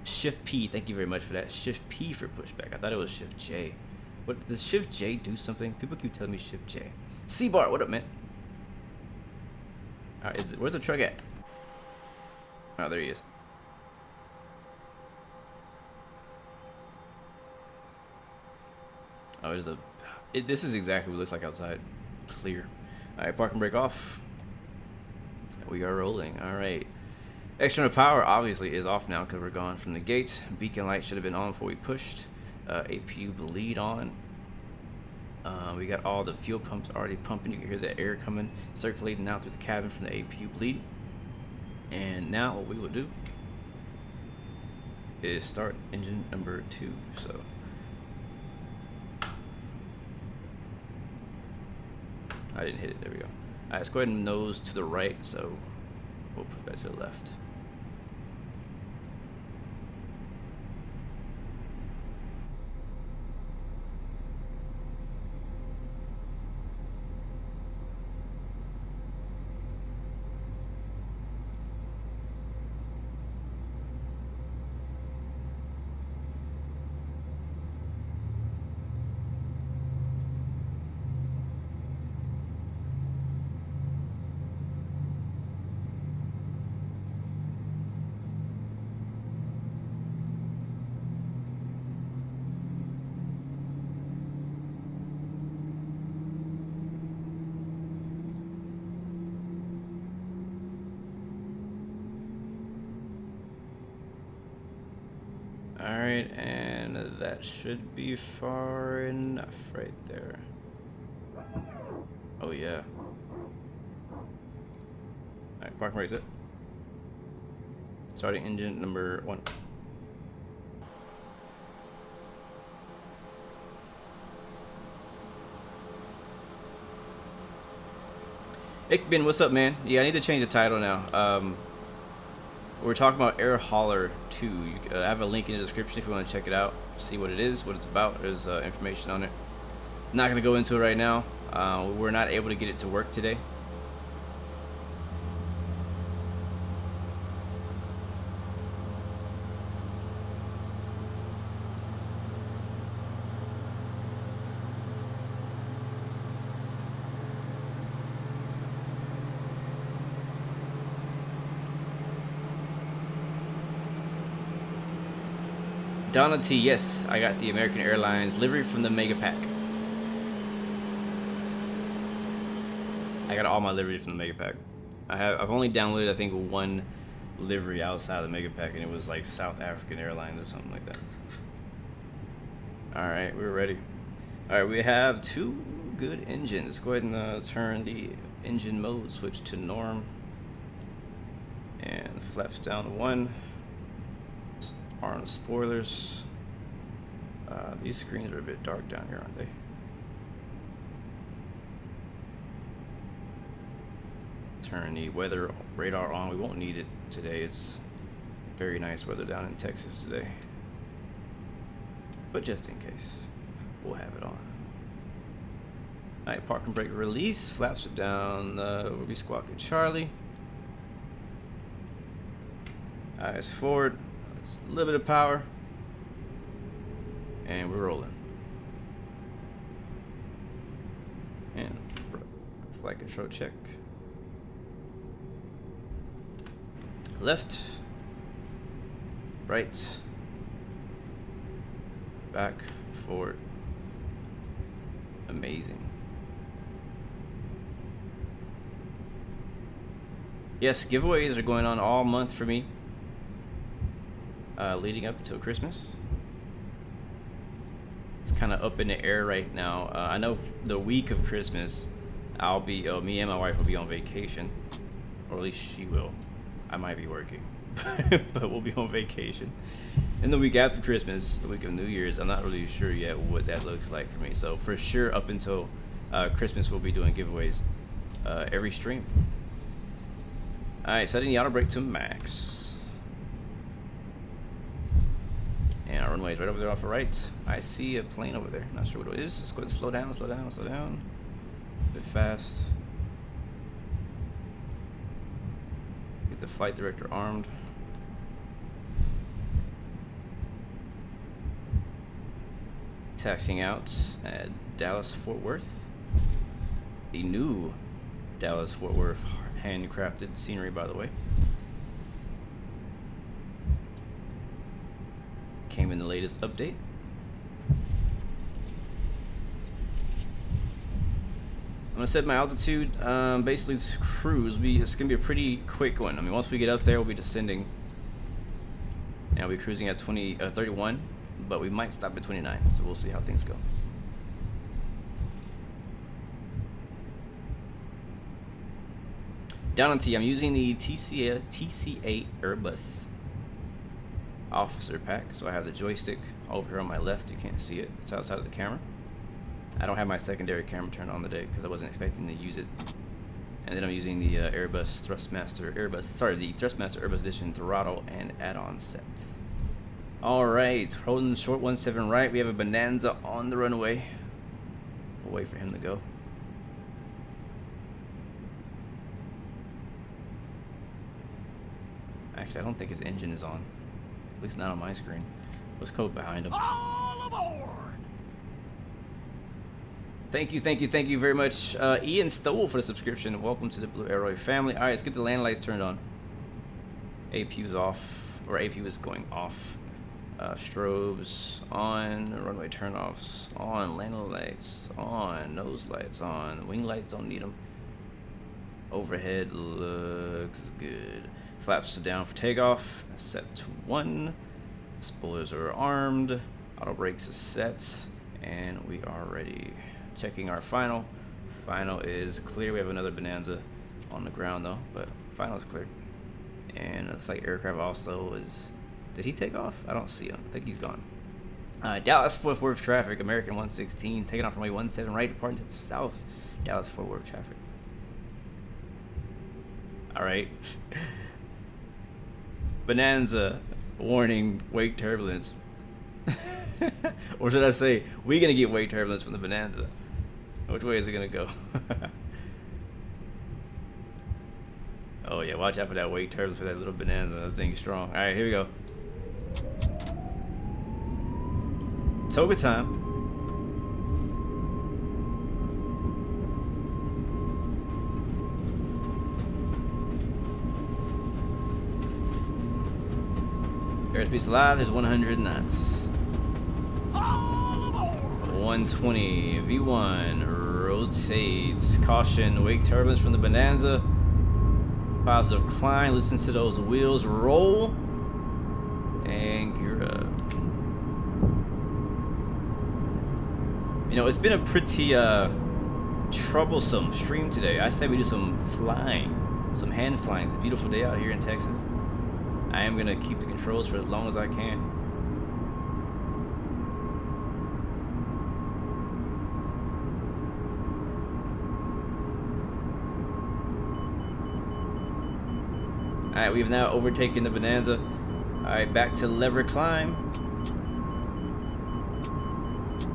Shift P. Thank you very much for that. Shift P for pushback. I thought it was Shift J. What does Shift J do something? People keep telling me Shift J. C-Bar, what up, man? All right, where's the truck at? Oh, there he is. Oh, this is exactly what it looks like outside. Clear. All right, park and brake off. We are rolling. All right. External power obviously is off now because we're gone from the gate. Beacon light should have been on before we pushed. APU bleed on. We got all the fuel pumps already pumping. You can hear the air coming, circulating out through the cabin from the APU bleed. And now what we will do is start engine number 2. So I didn't hit it. There we go. All right, let's go ahead and nose to the right. So we'll put that to the left. Alright, and that should be far enough right there. Oh yeah. Alright, park and raise it. Starting engine number 1. Ickbin, what's up, man? Yeah, I need to change the title now. We're talking about Air Hauler 2. I have a link in the description if you want to check it out, see what it is, what it's about. There's information on it. Not going to go into it right now. We're not able to get it to work today. Donna T, yes, I got the American Airlines livery from the Mega Pack. I got all my livery from the Mega Pack. I've only downloaded I think one livery outside of the Mega Pack, and it was like South African Airlines or something like that. All right, we're ready. All right, we have 2 good engines. Go ahead and turn the engine mode switch to norm, and flaps down to 1. Are on spoilers. These screens are a bit dark down here, aren't they? Turn the weather radar on. We won't need it today. It's very nice weather down in Texas today. But just in case, we'll have it on. Alright, park and brake release. Flaps it down. We'll be squawking Charlie. Eyes forward. A little bit of power, and we're rolling. And flight control check. Left, right, back, forward. Amazing. Yes, giveaways are going on all month for me. Leading up until Christmas. It's kind of up in the air right now. I know the week of Christmas, I'll be, me and my wife will be on vacation, or at least she will. I might be working, but we'll be on vacation. And the week after Christmas, the week of New Year's, I'm not really sure yet what that looks like for me. So for sure, up until Christmas, we'll be doing giveaways every stream. All right, setting the auto brake to max. And our runway is right over there off the right. I see a plane over there. Not sure what it is. Let's go ahead and slow down, slow down, slow down. A bit fast. Get the flight director armed. Taxiing out at Dallas Fort Worth. The new Dallas Fort Worth handcrafted scenery, by the way. Came in the latest update. I'm gonna set my altitude. Basically, this cruise. It's gonna be a pretty quick one. I mean, once we get up there, we'll be descending, and I'll be cruising at 31, but we might stop at 29. So we'll see how things go. Down on T, I'm using the TCA Airbus officer pack, so I have the joystick over here on my left. You can't see it, it's outside of the camera. I don't have my secondary camera turned on today because I wasn't expecting to use it. And then I'm using the Airbus Thrustmaster Airbus Edition throttle and add-on set. Alright, holding short 17 right, we have a Bonanza on the runway. We'll wait for him to go. Actually, I don't think his engine is on. At least not on my screen. What's code behind him? All aboard! Thank you very much, Ian Stoll, for the subscription. Welcome to the Blue Arrow family. All right, let's get the land lights turned on. AP was off, or AP was going off. Strobes on, runway turnoffs on, landing lights on, nose lights on, wing lights don't need them. Overhead looks good. Flaps down for takeoff. Set to 1. Spoilers are armed. Auto brakes is set. And we are ready. Checking our final. Final is clear. We have another Bonanza on the ground though, but final is clear. And it looks like aircraft also is. Did he take off? I don't see him. I think he's gone. Dallas Fort Worth traffic. American 116 taking off from runway 17 right, departing to south. Dallas Fort Worth traffic. All right. Bonanza warning wake turbulence. Or should I say, we're gonna get wake turbulence from the Bonanza. Which way is it gonna go? Oh yeah, watch out for that wake turbulence for that little Bonanza. That thing's strong. All right, here we go. Toga time. Airspeed's live. There's 100 knots. 120. V1 rotates. Caution. Wake turbulence from the Bonanza. Positive climb. Listen to those wheels roll. And gear up. You know, it's been a pretty troublesome stream today. I say we do some flying, some hand flying. It's a beautiful day out here in Texas. I am gonna keep the controls for as long as I can. Alright, we've now overtaken the Bonanza. Alright, back to lever climb.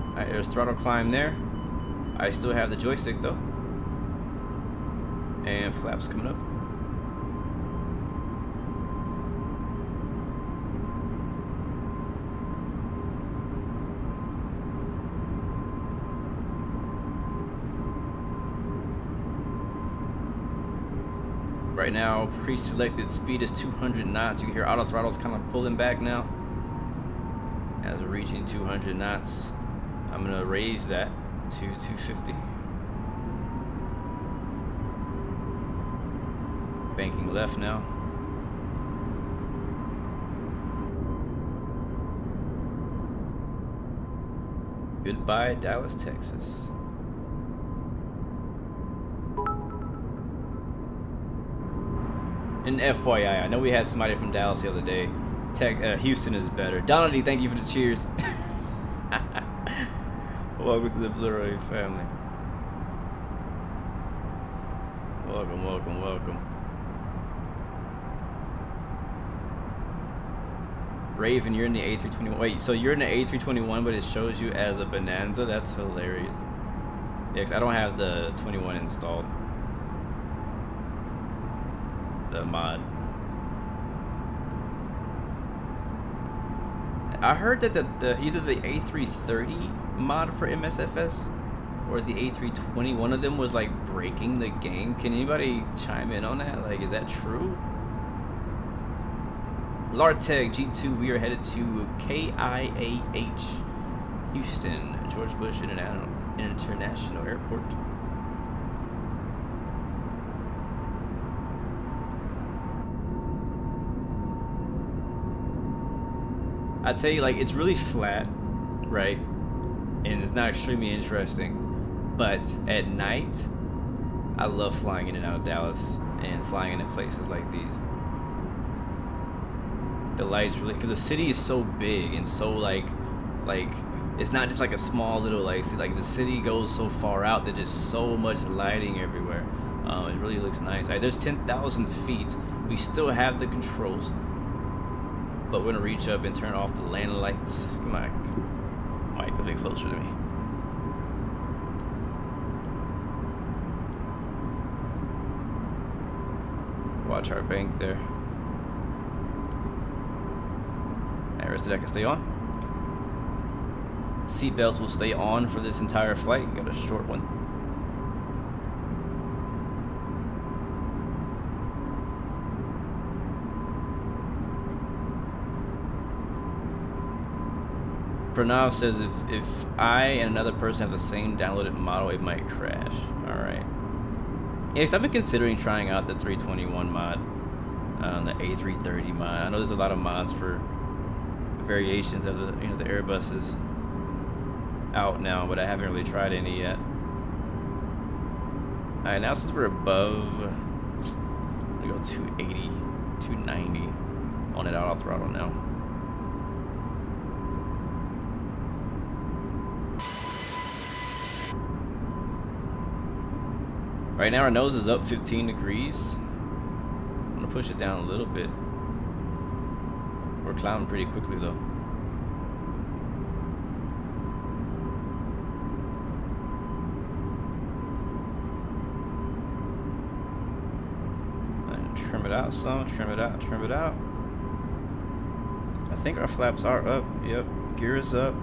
Alright, there's throttle climb there. I still have the joystick though. And flaps coming up. Right now, pre-selected speed is 200 knots. You hear auto throttle's kind of pulling back now. As we're reaching 200 knots, I'm gonna raise that to 250. Banking left now. Goodbye, Dallas, Texas. And FYI, I know we had somebody from Dallas the other day. Houston is better. Donald, thank you for the cheers. Welcome to the Blu-ray family. Welcome, welcome, welcome. Raven, you're in the A321. Wait, so you're in the A321, but it shows you as a Bonanza? That's hilarious. Yeah, 'cause I don't have the 21 installed. The mod. I heard that either the A330 mod for MSFS or the A320, one of them was like breaking the game. Can anybody chime in on that? Like, is that true? Larteg G2, we are headed to KIAH Houston, George Bush International Airport. I tell you, like, it's really flat, right? And it's not extremely interesting. But at night, I love flying in and out of Dallas and flying into places like these. The lights really, because the city is so big and so like it's not just like a small little like the city goes so far out. There's just so much lighting everywhere. It really looks nice. Right, there's 10,000 feet. We still have the controls. But we're gonna reach up and turn off the landing lights. Come on, Mike, a bit closer to me. Watch our bank there. Alright, rest of that can stay on. Seatbelts will stay on for this entire flight. You got a short one. Pranav says if I and another person have the same downloaded model, it might crash. Alright. Yeah, because I've been considering trying out the 321 mod, the A330 mod. I know there's a lot of mods for variations of the the Airbuses out now, but I haven't really tried any yet. All right, now since we're above, I'm gonna go 280, 290 on it auto throttle now. Right now our nose is up 15 degrees. I'm gonna push it down a little bit. We're climbing pretty quickly though. And trim it out some, trim it out, trim it out. I think our flaps are up. Yep, gear is up.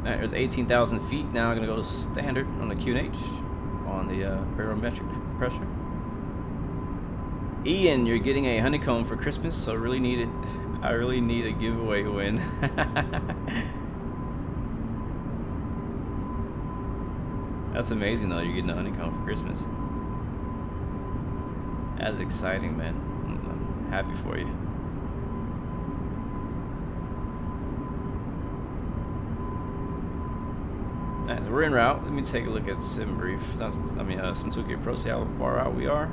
Alright, there's 18,000 feet. Now I'm gonna go to standard on the QNH on the barometric pressure. Ian, you're getting a honeycomb for Christmas, so really need it. I really need a giveaway win. That's amazing though, you're getting a honeycomb for Christmas. That's exciting, man. I'm happy for you. Alright, so we're en route. Let me take a look at Sim Brief. SimToolkit Pro, see how far out we are.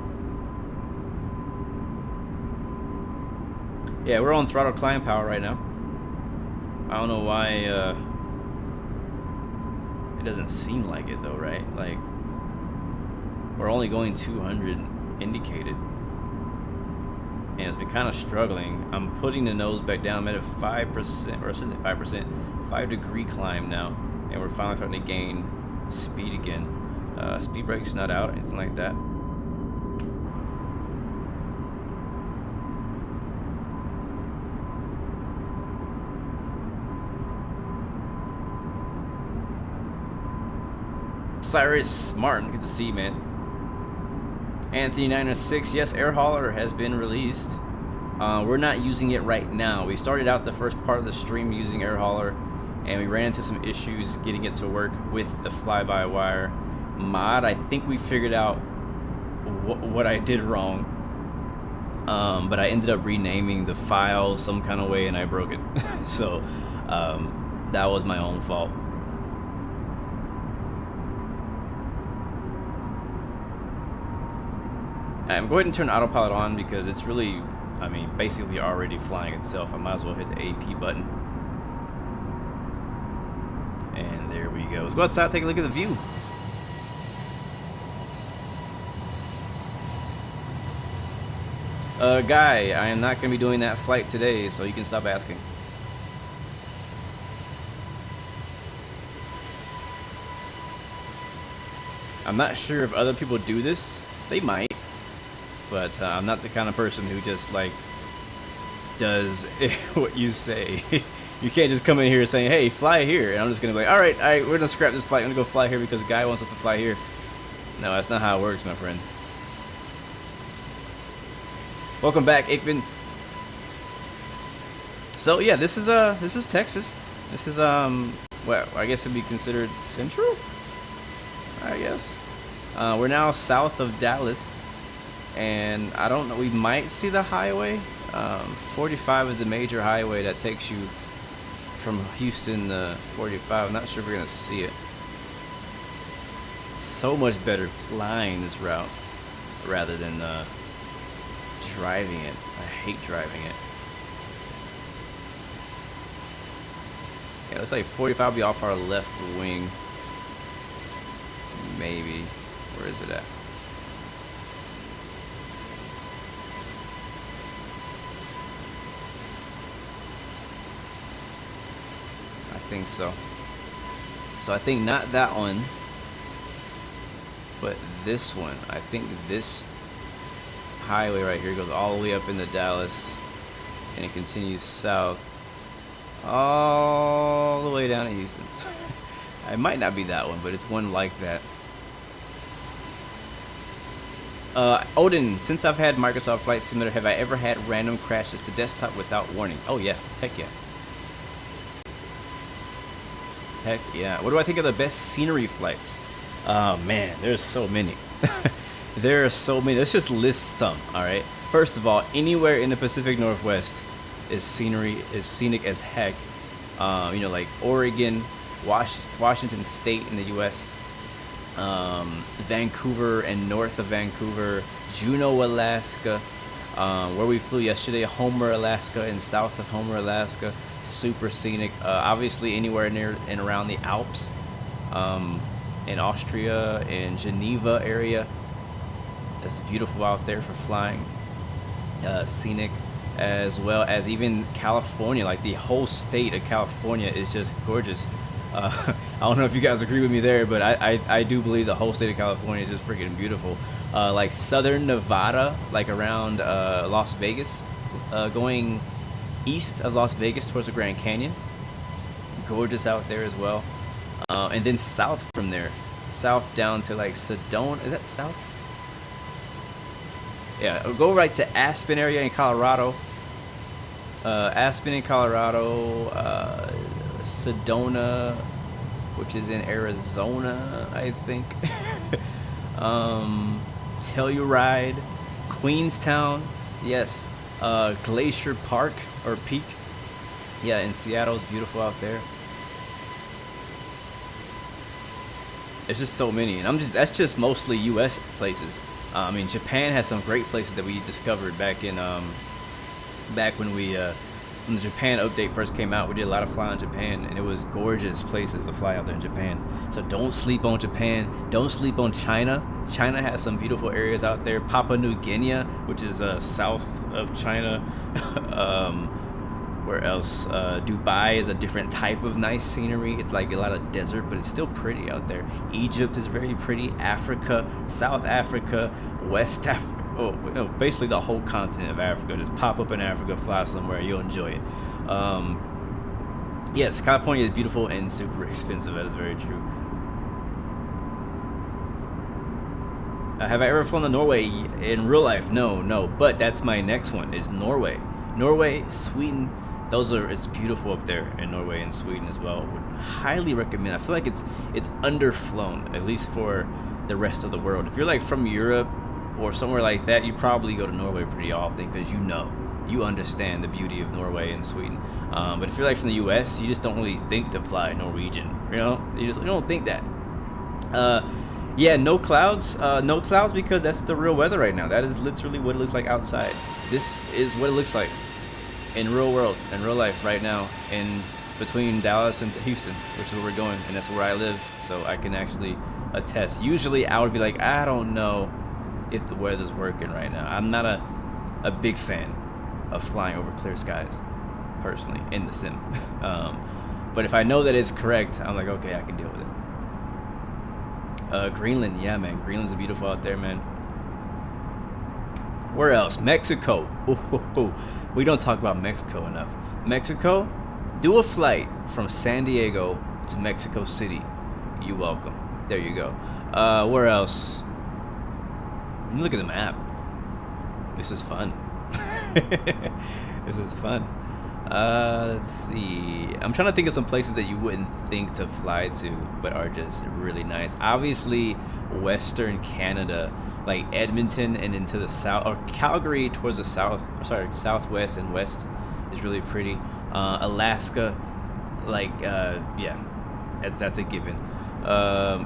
Yeah, we're on throttle climb power right now. I don't know why it doesn't seem like it though, right? Like, we're only going 200 indicated. And it's been kind of struggling. I'm putting the nose back down. I'm at a 5%, or I should say 5%, 5 degree climb now. And we're finally starting to gain speed again. Speed brake's not out, anything like that. Cyrus Martin, good to see you, man. Anthony 906, yes, Air Hauler has been released. We're not using it right now. We started out the first part of the stream using Air Hauler, and we ran into some issues getting it to work with the fly-by-wire mod. I think we figured out what I did wrong, but I ended up renaming the file some kind of way, and I broke it. So that was my own fault. I'm going to turn autopilot on because it's really, I mean, basically already flying itself. I might as well hit the AP button. And there we go. Let's go outside, take a look at the view. Guy, I am not going to be doing that flight today, so you can stop asking. I'm not sure if other people do this. They might. But I'm not the kind of person who just like does what you say. You can't just come in here saying, hey, fly here, and I'm just gonna be like, all right, we're gonna scrap this flight, I'm gonna go fly here because the guy wants us to fly here. No, that's not how it works, my friend. Welcome back, Aikman. So yeah, this is Texas. This is well, I guess it'd be considered central, I guess. We're now south of Dallas. And I don't know, we might see the highway. 45 is the major highway that takes you from Houston to 45. I'm not sure if we're gonna see it. So much better flying this route rather than driving it. I hate driving it. Yeah, looks like 45 will be off our left wing. Maybe. Where is it at? I think so. So I think not that one, but this one. I think this highway right here goes all the way up into Dallas, and it continues south all the way down to Houston. It might not be that one, but it's one like that. Odin, since I've had Microsoft Flight Simulator, have I ever had random crashes to desktop without warning? Oh yeah, heck yeah. Heck yeah. What do I think of the best scenery flights? Man, there's so many. There are so many. Let's just list some, alright? First of all, anywhere in the Pacific Northwest is scenic as heck. You know, like Oregon, Washington State in the U.S., Vancouver and north of Vancouver, Juneau, Alaska, where we flew yesterday, Homer, Alaska, and south of Homer, Alaska, super scenic. Obviously, anywhere near and around the Alps, in Austria and Geneva area, it's beautiful out there for flying. Scenic, as well as even California, like the whole state of California is just gorgeous. I don't know if you guys agree with me there, but I do believe the whole state of California is just freaking beautiful. Like southern Nevada, like around Las Vegas, going east of Las Vegas towards the Grand Canyon, gorgeous out there as well. And then south from there, south down to like Sedona, is that south? Yeah, go right to Aspen area in Colorado. Aspen in Colorado, Sedona, which is in Arizona, I think. Telluride, Queenstown, yes. Glacier Park or Peak, yeah, in Seattle is beautiful out there. There's just so many, and that's just mostly U.S. places. I mean, Japan has some great places that we discovered back in back when when the Japan update first came out. We did a lot of flying in Japan, and it was gorgeous places to fly out there in Japan. So don't sleep on Japan. Don't sleep on China. China has some beautiful areas out there. Papua New Guinea, which is south of China. Where else? Dubai is a different type of nice scenery. It's like a lot of desert, but it's still pretty out there. Egypt is very pretty. Africa, South Africa, West Africa. Oh, no, basically the whole continent of Africa. Just pop up in Africa, fly somewhere, you'll enjoy it. Yes, California is beautiful and super expensive. That is very true. Have I ever flown to Norway in real life? No. But that's my next one. Is Norway, Sweden. It's beautiful up there in Norway and Sweden as well. Would highly recommend. I feel like it's underflown, at least for the rest of the world. If you're like from Europe or somewhere like that, you probably go to Norway pretty often because you understand the beauty of Norway and Sweden. But if you're like from the U.S., you just don't really think to fly Norwegian. You don't think that. Yeah, no clouds because that's the real weather right now. That is literally what it looks like outside. This is what it looks like in real world, in real life right now, in between Dallas and Houston, which is where we're going, and that's where I live, so I can actually attest. Usually I would be like, I don't know if the weather's working right now. I'm not a big fan of flying over clear skies, personally, in the sim. But if I know that it's correct, I'm like, okay, I can deal with it. Greenland, yeah, man. Greenland's beautiful out there, man. Where else? Mexico. Ooh. We don't talk about Mexico enough. Mexico, do a flight from San Diego to Mexico City. You're welcome. There you go. Where else? Look at the map. This is fun. This is fun. Let's see. I'm trying to think of some places that you wouldn't think to fly to, but are just really nice. Obviously, Western Canada, like Edmonton and into the south, or Calgary towards the southwest and west is really pretty. Alaska, like, yeah, that's a given.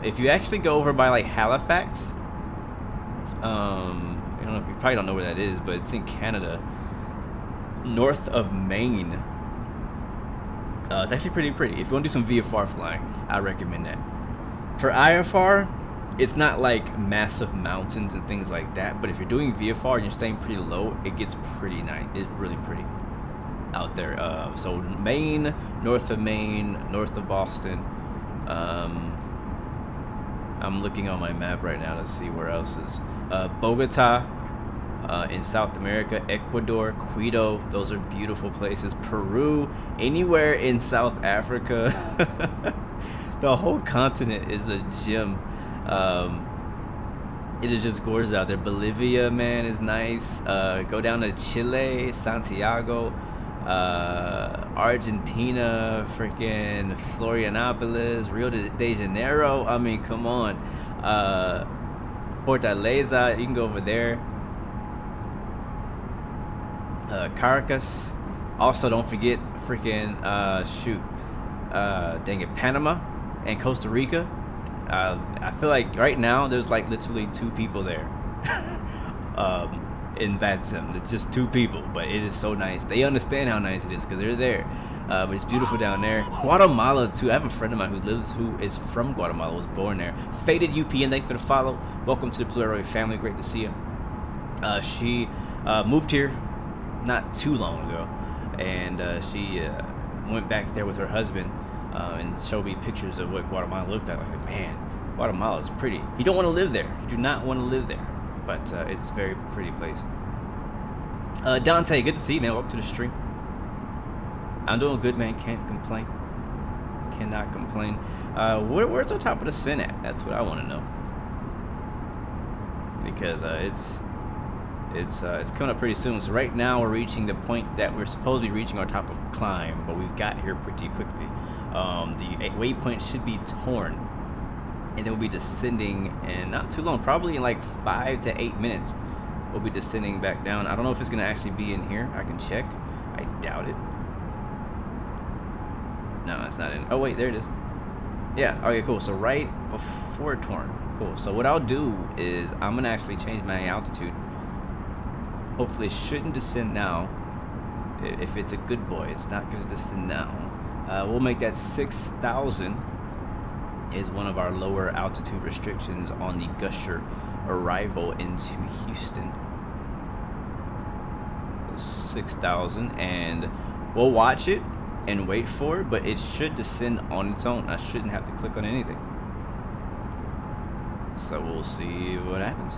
If you actually go over by like Halifax, I don't know if you probably don't know where that is, but it's in Canada, north of Maine. It's actually pretty pretty. If you want to do some VFR flying, I recommend that. For IFR, it's not like massive mountains and things like that, but if you're doing VFR and you're staying pretty low, it gets pretty nice. It's really pretty out there. So Maine, north of Boston. I'm looking on my map right now to see where else is. Bogota, in South America, Ecuador, Quito, those are beautiful places. Peru, anywhere in South Africa. The whole continent is a gem. It is just gorgeous out there. Bolivia, man, is nice. Go down to Chile, Santiago, Argentina, freaking Florianopolis, Rio de Janeiro. I mean, come on. Fortaleza, you can go over there. Caracas. Also, don't forget freaking dang it, Panama and Costa Rica. I feel like right now there's like literally 2 people there. In VATSIM, it's just 2 people, but it is so nice. They understand how nice it is because they're there. But it's beautiful down there. Guatemala too. I have a friend of mine who is from Guatemala, was born there. Faded UPN, thank you for the follow. Welcome to the Blue Arrow family. Great to see you. She moved here not too long ago, and she went back there with her husband and showed me pictures of what Guatemala looked like. I was like, man, Guatemala is pretty. You don't want to live there. You do not want to live there, but it's a very pretty place. Dante, good to see you, man. Welcome to the stream. I'm doing good, man. Can't complain. Cannot complain. Where's on top of the sin at? That's what I want to know. Because it's coming up pretty soon. So right now we're reaching the point that we're supposed to be reaching our top of climb, but we've got here pretty quickly. The waypoint should be torn, and then we'll be descending in not too long, probably in like 5 to 8 minutes. We'll be descending back down. I don't know if it's gonna actually be in here. I can check. I doubt it. No, it's not in. Oh wait, there it is. Yeah. Okay, cool. So right before torn. Cool. So what I'll do is I'm gonna actually change my altitude. Hopefully it shouldn't descend now. If it's a good boy, it's not gonna descend now. We'll make that 6,000 is one of our lower altitude restrictions on the Gusher arrival into Houston. 6,000, and we'll watch it and wait for it, but it should descend on its own. I shouldn't have to click on anything. So we'll see what happens.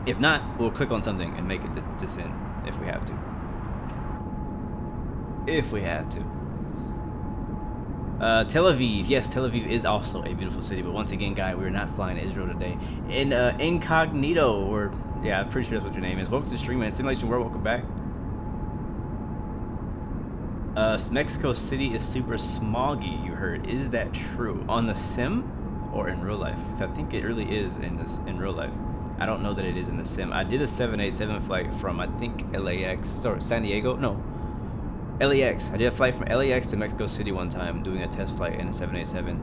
If not, we'll click on something and make it descend if we have to. If we have to. Tel Aviv. Yes, Tel Aviv is also a beautiful city, but once again, guy, we're not flying to Israel today. In Incognito, or yeah, I'm pretty sure that's what your name is. Welcome to the stream, man. Simulation World, welcome back. Mexico City is super smoggy, you heard. Is that true? On the sim or in real life? Because I think it really is in real life. I don't know that it is in the sim. I did a 787 flight from, I think, LAX, or San Diego? No, LAX. I did a flight from LAX to Mexico City one time, doing a test flight in a 787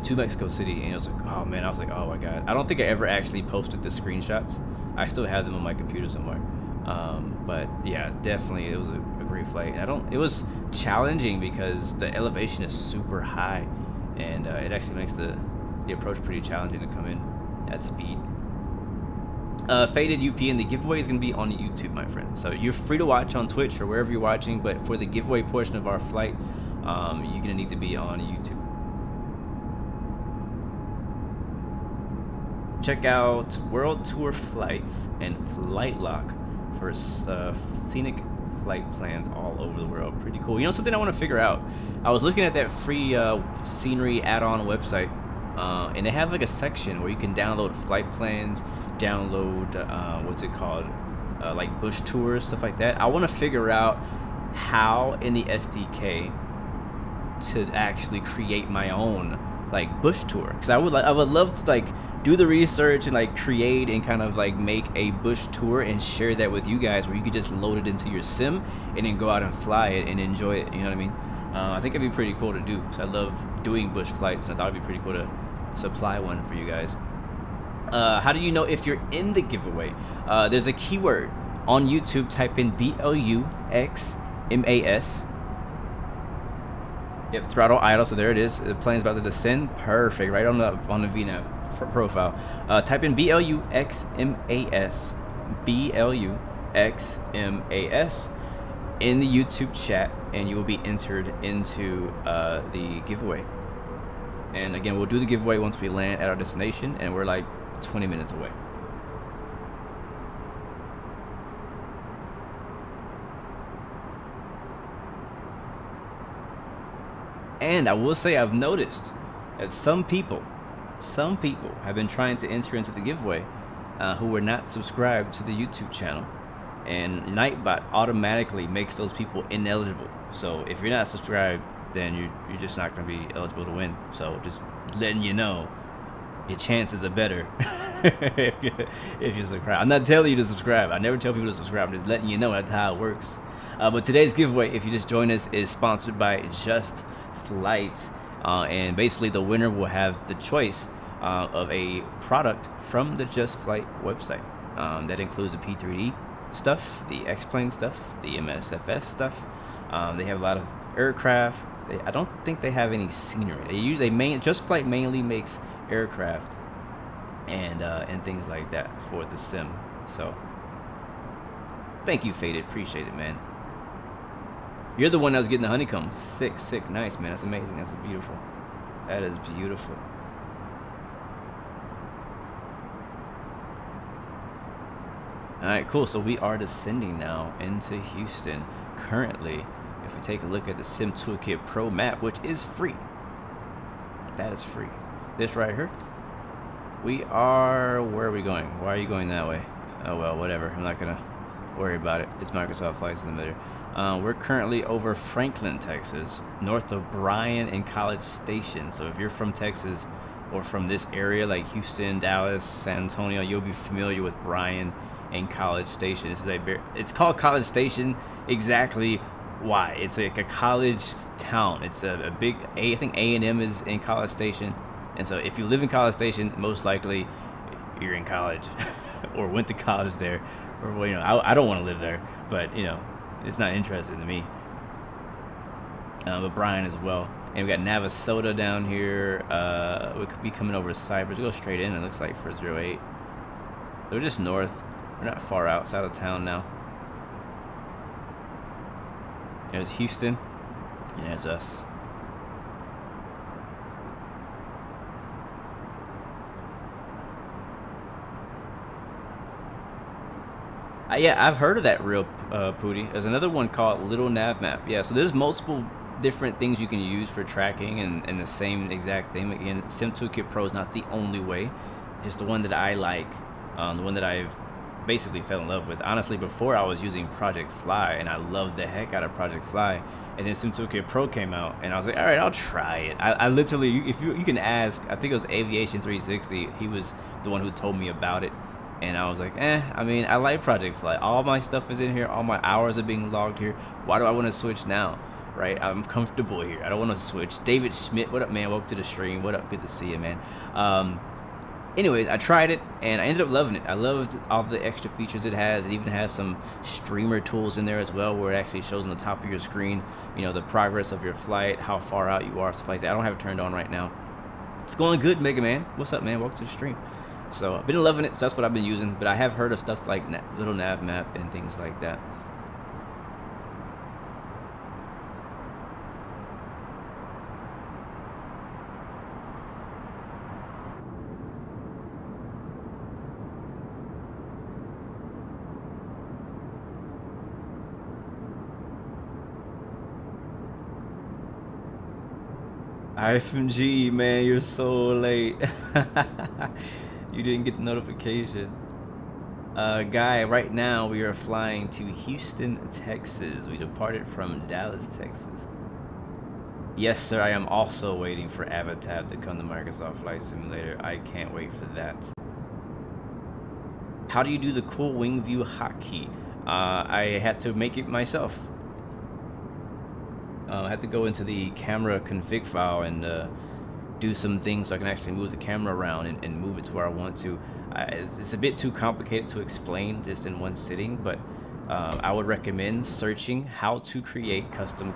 to Mexico City, and it was like, oh man, I was like, oh my god. I don't think I ever actually posted the screenshots. I still have them on my computer somewhere. But yeah, definitely it was a great flight. It was challenging because the elevation is super high, and it actually makes the approach pretty challenging to come in at speed. Faded UPN, the giveaway is going to be on YouTube, my friend. So you're free to watch on Twitch or wherever you're watching, but for the giveaway portion of our flight, you're going to need to be on YouTube. Check out World Tour Flights and Flight Lock for scenic flight plans all over the world. Pretty cool. You know something I want to figure out? I was looking at that free scenery add-on website, and they have like a section where you can download flight plans, download what's it called, like bush tours, stuff like that. I want to figure out how in the SDK to actually create my own like bush tour, because I would love to like do the research and like create and kind of like make a bush tour and share that with you guys, where you could just load it into your sim and then go out and fly it and enjoy it, you know what I mean? I think it'd be pretty cool to do, because I love doing bush flights, and I thought it'd be pretty cool to supply one for you guys. How do you know if you're in the giveaway? There's a keyword on YouTube. Type in BLUXMAS. Yep, throttle idle. So there it is. The plane's about to descend. Perfect. Right on the VNAV profile. Type in BLUXMAS. BLUXMAS in the YouTube chat, and you will be entered into the giveaway. And again, we'll do the giveaway once we land at our destination, and we're like 20 minutes away. And I will say, I've noticed that some people have been trying to enter into the giveaway who were not subscribed to the YouTube channel, and Nightbot automatically makes those people ineligible. So if you're not subscribed, then you're just not going to be eligible to win. So just letting you know, your chances are better if you subscribe. I'm not telling you to subscribe. I never tell people to subscribe. I'm just letting you know that's how it works. But today's giveaway, if you just join us, is sponsored by Just Flight. And basically the winner will have the choice of a product from the Just Flight website. That includes the P3D stuff, the X-Plane stuff, the MSFS stuff. They have a lot of aircraft. I don't think they have any scenery. Just Flight mainly makes aircraft and things like that for the sim. So thank you, Faded. Appreciate it, man. You're the one that was getting the honeycomb. Sick, nice, man. That's amazing. That's beautiful. That is beautiful. Alright, cool. So we are descending now into Houston. Currently, if we take a look at the Sim Toolkit Pro map, which is free. That is free. This right here. We are... Where are we going? Why are you going that way? Oh, well, whatever. I'm not going to worry about it. It's Microsoft Flight Simulator. We're currently over Franklin, Texas, north of Bryan and College Station. So if you're from Texas or from this area, like Houston, Dallas, San Antonio, you'll be familiar with Bryan and College Station. It's called College Station. Exactly why? It's like a college town. It's a big I think A&M is in College Station, and so if you live in College Station, most likely you're in college or went to college there, or I don't want to live there, but it's not interesting to me. But Bryan as well, and we got Navasota down here. We could be coming over Cypress. Go straight in. It looks like for 08. We're just north. We're not far outside of town now. There's Houston, and there's us. Yeah, I've heard of that real Pooty. There's another one called Little Nav Map. Yeah, so there's multiple different things you can use for tracking and the same exact thing. Again, Sim Toolkit Pro is not the only way. Just the one that I like, the one that I've basically fell in love with. Honestly, before I was using Project Fly, and I loved the heck out of Project Fly, and then Sim Toolkit Pro came out, and I was like, all right, I'll try it. I literally, if you can ask, I think it was Aviation 360. He was the one who told me about it. And I was like, I mean, I like Project Fly. All my stuff is in here. All my hours are being logged here. Why do I want to switch now? Right? I'm comfortable here. I don't want to switch. David Schmidt, what up, man? Welcome to the stream. What up? Good to see you, man. Anyways, I tried it, and I ended up loving it. I loved all the extra features it has. It even has some streamer tools in there as well, where it actually shows on the top of your screen, the progress of your flight, how far out you are, stuff like that. I don't have it turned on right now. It's going good, Mega Man. What's up, man? Welcome to the stream. So I've been loving it, so that's what I've been using. But I have heard of stuff like Little Nav Map and things like that. IFMG, man, you're so late. You didn't get the notification. Guy, right now we are flying to Houston, Texas. We departed from Dallas, Texas. Yes, sir, I am also waiting for Avatar to come to Microsoft Flight Simulator. I can't wait for that. How do you do the cool wing view hotkey? I had to make it myself. I had to go into the camera config file and do some things so I can actually move the camera around and move it to where I want to. It's a bit too complicated to explain just in one sitting, but I would recommend searching how to create custom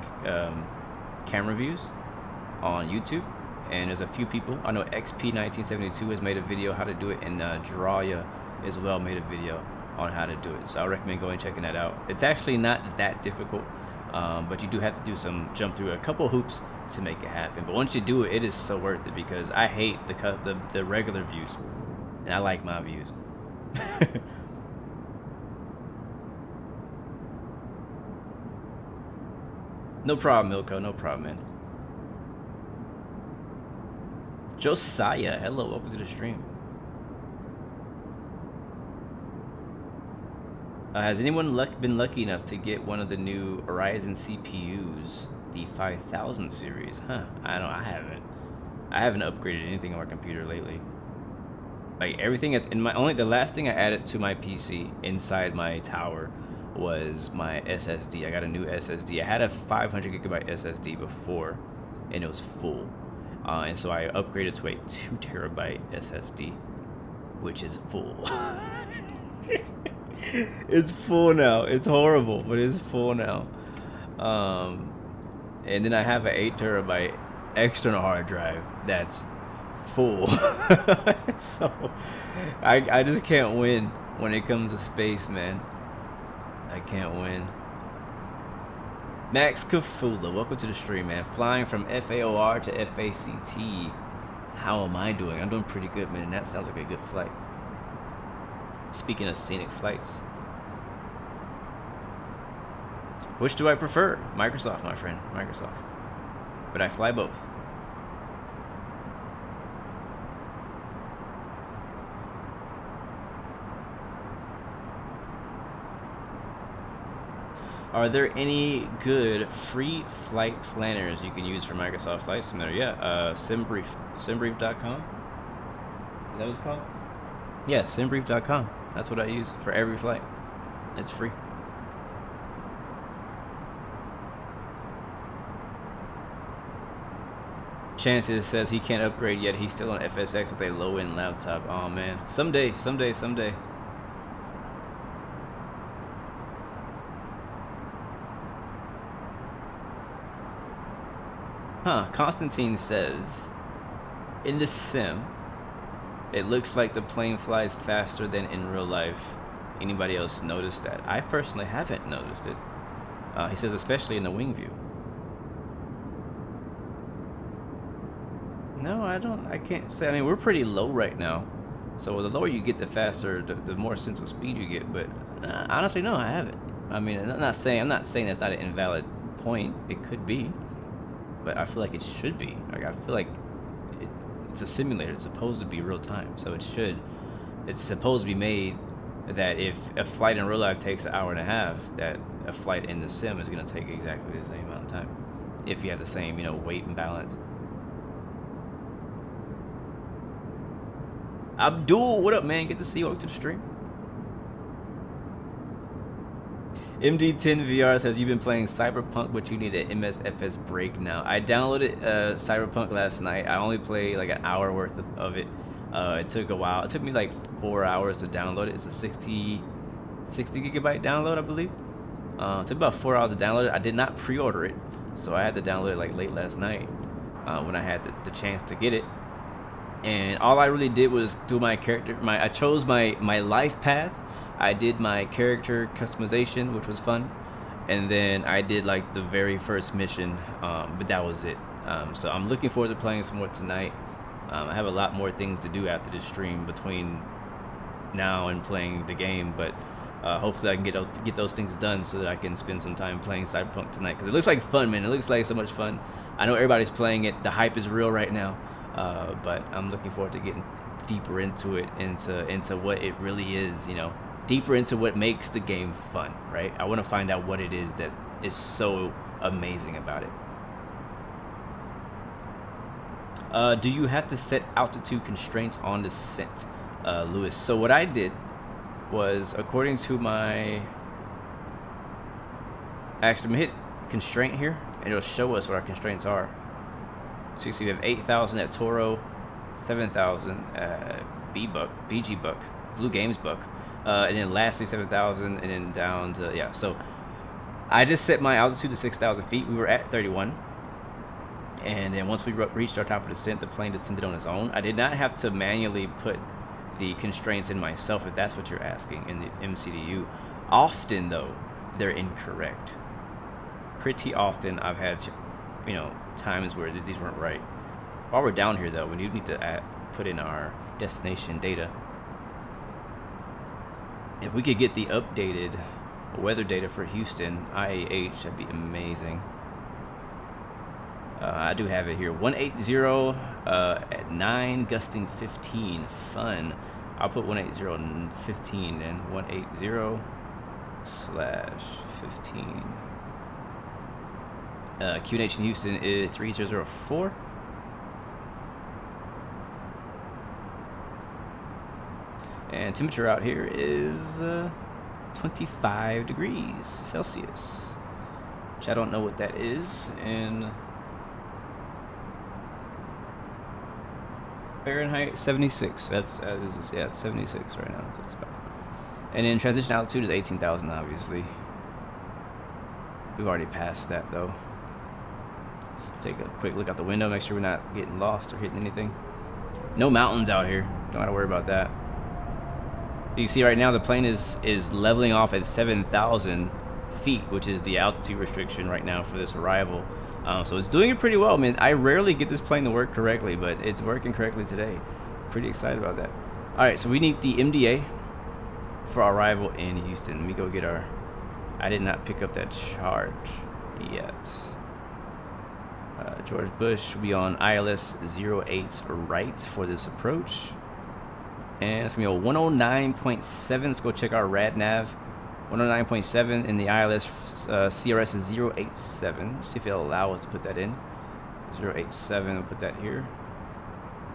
camera views on YouTube. And there's a few people. I know XP1972 has made a video how to do it, and Drawya as well made a video on how to do it. So I recommend going and checking that out. It's actually not that difficult, but you do have to jump through a couple hoops to make it happen. But once you do it, it is so worth it, because I hate the regular views, and I like my views. No problem, Milko. No problem, man. Josiah, hello, welcome to the stream. Has anyone been lucky enough to get one of the new Ryzen CPUs, the 5000 series? Huh? I haven't. I haven't upgraded anything on my computer lately. Like everything that's in my the last thing I added to my PC inside my tower was my SSD. I got a new SSD. I had a 500 gigabyte SSD before, and it was full, and so I upgraded to a 2 terabyte SSD, which is full. It's full now. It's horrible, but it's full now. And then I have an 8 terabyte external hard drive that's full. So I just can't win when it comes to space, man. I can't win. Max Kafula, welcome to the stream, man. Flying from FAOR to FACT. How am I doing? I'm doing pretty good, man. That sounds like a good flight. Speaking of scenic flights, which do I prefer? Microsoft, my friend, Microsoft. But I fly both. Are there any good free flight planners you can use for Microsoft Flight Simulator? Yeah, SimBrief, simbrief.com. Is that what it's called? Yeah, simbrief.com. That's what I use for every flight. It's free. Chances says he can't upgrade yet. He's still on FSX with a low-end laptop. Oh man, someday. Constantine says, in the sim, it looks like the plane flies faster than in real life. Anybody else noticed that? I personally haven't noticed it. He says, especially in the wing view. No, I can't say. I mean, we're pretty low right now. So the lower you get, the faster, the more sense of speed you get. But honestly, no, I haven't. I mean, I'm not saying that's not an invalid point. It could be. But I feel like it should be. Like, I feel like it's a simulator. It's supposed to be real time, so it's supposed to be made that if a flight in real life takes an hour and a half, that a flight in the sim is going to take exactly the same amount of time if you have the same, weight and balance. Abdul, what up, man? Good to see you. Welcome to the stream. MD10 VR says, you've been playing Cyberpunk, but you need an MSFS break now. I downloaded Cyberpunk last night. I only played like an hour worth of it. It took a while. It took me like 4 hours to download it. It's a 60 gigabyte download, I believe. It took about 4 hours to download it. I did not pre-order it, so I had to download it like late last night when I had the chance to get it. And all I really did was do my character. I chose my life path. I did my character customization, which was fun, and then I did like the very first mission, but that was it. So I'm looking forward to playing some more tonight. I have a lot more things to do after this stream between now and playing the game, but hopefully I can get those things done so that I can spend some time playing Cyberpunk tonight, because it looks like fun, man. It looks like so much fun. I know everybody's playing it. The hype is real right now, but I'm looking forward to getting deeper into it, into what it really is, deeper into what makes the game fun, right? I want to find out what it is that is so amazing about it. Do you have to set altitude constraints on descent, Lewis? So what I did was, according to my... Actually, I'm going to hit constraint here, and it'll show us what our constraints are. So you see we have 8,000 at Toro, 7,000 at BG Buck, BLUGAMES Buck. And then lastly 7,000, and then down to, yeah. So I just set my altitude to 6,000 feet. We were at 31, and then once we reached our top of descent, the plane descended on its own. I did not have to manually put the constraints in myself, if that's what you're asking, in the MCDU. Often though, they're incorrect. Pretty often I've had times where these weren't right. While we're down here though, we do need to put in our destination data. If we could get the updated weather data for Houston, IAH, that'd be amazing. I do have it here. 180 at 9, gusting 15. Fun. I'll put 180 and 15 then. 180/15. QNH in Houston is 3004. And temperature out here is 25 degrees Celsius, which I don't know what that is in Fahrenheit. 76. That's yeah, it's 76 right now. So it's about. And then transition altitude is 18,000, obviously. We've already passed that though. Let's take a quick look out the window, make sure we're not getting lost or hitting anything. No mountains out here. Don't have to worry about that. You can see right now the plane is leveling off at 7,000 feet, which is the altitude restriction right now for this arrival. So it's doing it pretty well. I mean, I rarely get this plane to work correctly, but it's working correctly today. Pretty excited about that. All right, so we need the MDA for our arrival in Houston. Let me go get our... I did not pick up that chart yet. George Bush will be on ILS 08 right for this approach. And it's going to be a 109.7. Let's go check our rad nav. 109.7 in the ILS CRS is 087. See if it'll allow us to put that in. 087, we'll put that here.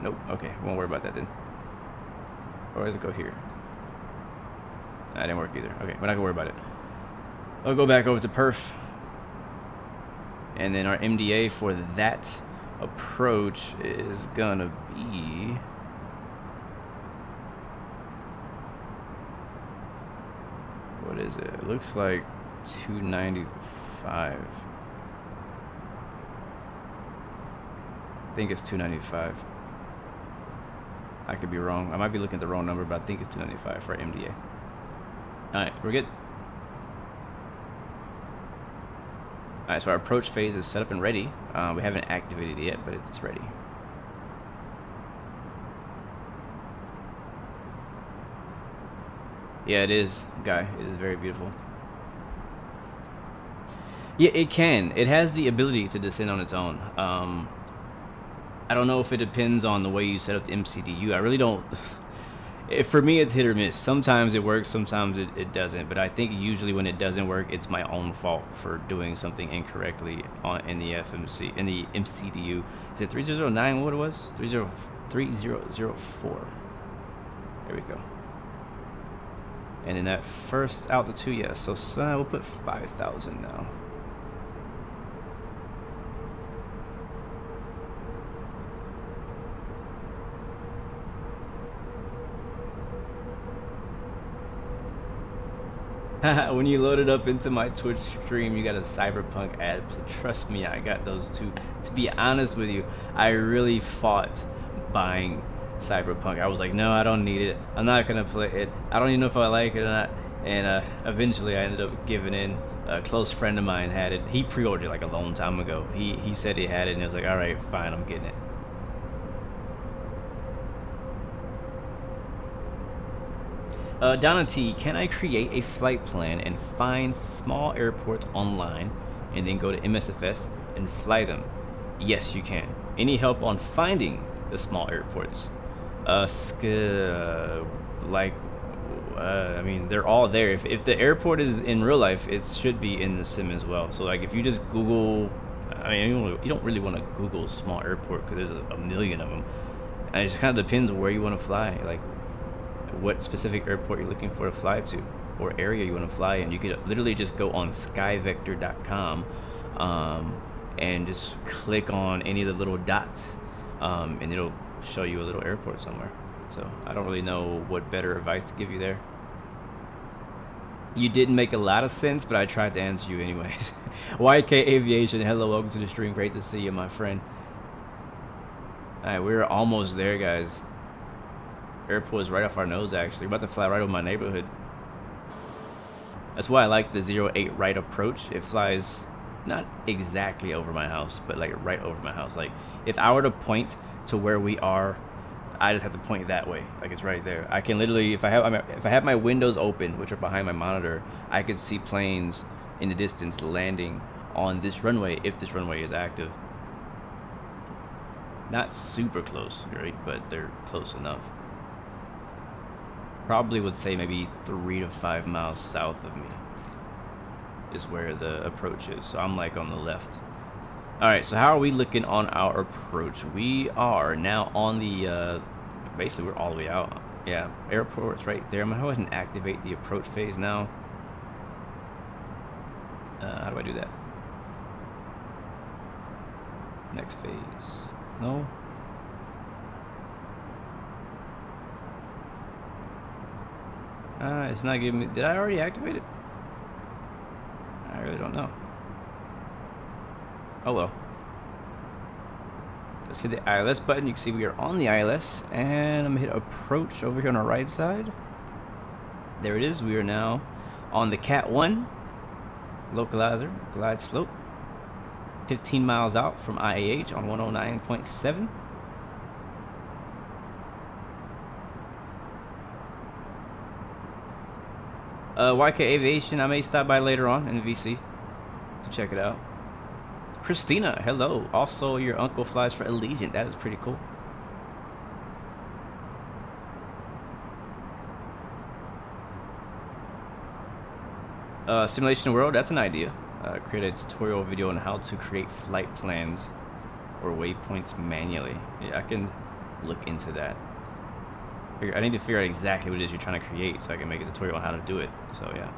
Nope, okay, won't worry about that then. Or does it go here? That didn't work either. Okay, we're not gonna worry about it. I'll go back over to perf. And then our MDA for that approach is gonna be... What is it? It looks like 295. I think it's 295. I could be wrong. I might be looking at the wrong number, but I think it's 295 for MDA. Alright, we're good. Alright, so our approach phase is set up and ready. We haven't activated it yet, but it's ready. Yeah, it is, Guy. It is very beautiful. Yeah, it can. It has the ability to descend on its own. I don't know if it depends on the way you set up the MCDU. I really don't... For me, it's hit or miss. Sometimes it works, sometimes it doesn't. But I think usually when it doesn't work, it's my own fault for doing something incorrectly in the MCDU. Is it 3009? What it was? 3004. There we go. And in that first altitude, yeah, so we'll put 5,000 now. When you load it up into my Twitch stream, you got a Cyberpunk ad. So trust me, I got those too. To be honest with you, I really fought buying Cyberpunk. I was like, no, I don't need it. I'm not gonna play it. I don't even know if I like it or not. And eventually I ended up giving in. A close friend of mine had it. He pre-ordered it like a long time ago. He said he had it, and he was like, all right, fine, I'm getting it. Donna T, can I create a flight plan and find small airports online and then go to MSFS and fly them? Yes, you can. Any help on finding the small airports? I mean, they're all there. If the airport is in real life, it should be in the sim as well. So like if you just Google, I mean, you don't really want to Google small airport because there's a million of them. And it just kind of depends where you want to fly, like what specific airport you're looking for to fly to or area you want to fly in. You could literally just go on skyvector.com and just click on any of the little dots and it'll show you a little airport somewhere. So I don't really know what better advice to give you there. You didn't make a lot of sense, but I tried to answer you anyways. YK Aviation, hello, welcome to the stream. Great to see you, my friend. Alright, we're almost there, guys. Airport is right off our nose, actually. We're about to fly right over my neighborhood. That's why I like the 08 right approach. It flies not exactly over my house, but like right over my house. Like if I were to point to where we are, I just have to point that way. Like it's right there. I can literally, if I have my windows open, which are behind my monitor, I could see planes in the distance landing on this runway if this runway is active. Not super close, right? But they're close enough. Probably would say maybe 3 to 5 miles south of me is where the approach is. So I'm like on the left. Alright, so how are we looking on our approach? We are now on the, basically we're all the way out. Yeah, airport's right there. I'm gonna go ahead and activate the approach phase now. How do I do that? Next phase. No. It's not giving me. Did I already activate it? I really don't know. Oh well. Let's hit the ILS button. You can see we are on the ILS, and I'm gonna hit approach over here on our right side. There it is. We are now on the Cat 1 localizer glide slope, 15 miles out from IAH on 109.7. YK Aviation, I may stop by later on in the VC to check it out. Christina, hello. Also, your uncle flies for Allegiant. That is pretty cool. Simulation World, that's an idea. Create a tutorial video on how to create flight plans or waypoints manually. Yeah, I can look into that. I need to figure out exactly what it is you're trying to create so I can make a tutorial on how to do it. So yeah.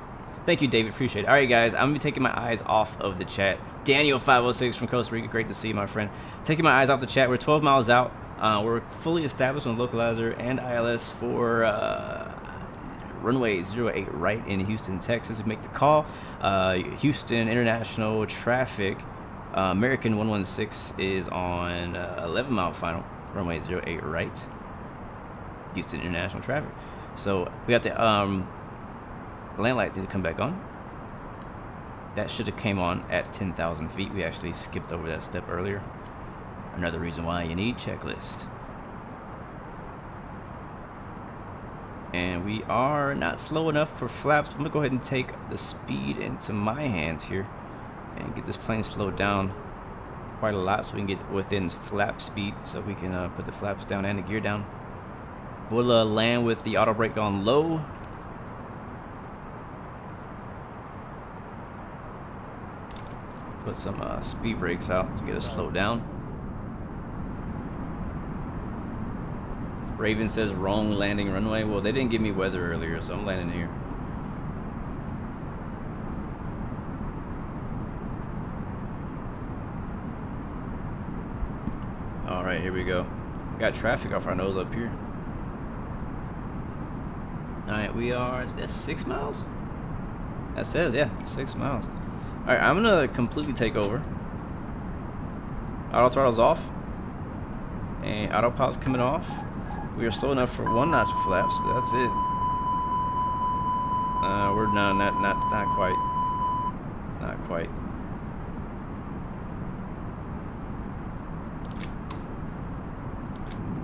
Thank you, David. Appreciate it. All right, guys. I'm going to be taking my eyes off of the chat. Daniel506 from Costa Rica. Great to see you, my friend. Taking my eyes off the chat. We're 12 miles out. We're fully established on localizer and ILS for runway 08 right in Houston, Texas. We make the call. Houston International Traffic. American 116 is on 11-mile final. Runway 08 right. Houston International Traffic. So we got the land lights need to come back on. That should have came on at 10,000 feet. We actually skipped over that step earlier. Another reason why you need checklist. And we are not slow enough for flaps. I'm gonna go ahead and take the speed into my hands here and get this plane slowed down quite a lot so we can get within flap speed so we can put the flaps down and the gear down. We'll land with the auto brake on low. Put some speed brakes out to get us slowed down. Raven says wrong landing runway. Well, they didn't give me weather earlier, so I'm landing here. All right, here we go. Got traffic off our nose up here. All right, we are, that's 6 miles? That says, yeah, 6 miles. All right, I'm gonna completely take over. Auto throttle's off. And autopilot's coming off. We are slow enough for 1 notch of flaps, but that's it. We're not quite. Not quite.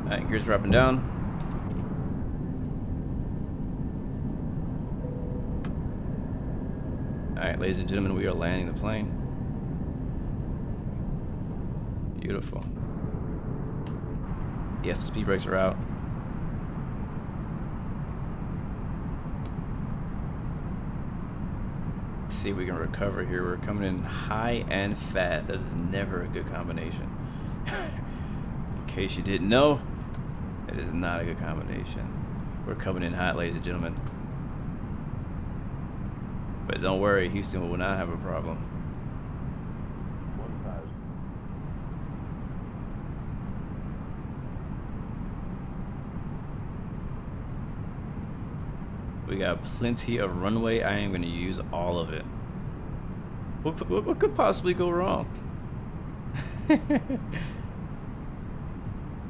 All right, gears dropping down. Alright, ladies and gentlemen, we are landing the plane. Beautiful. Yes, the speed brakes are out. Let's see if we can recover here. We're coming in high and fast. That is never a good combination. In case you didn't know, it is not a good combination. We're coming in hot, ladies and gentlemen. But don't worry, Houston will not have a problem. 1,000. We got plenty of runway. I am going to use all of it. What could possibly go wrong? Alright,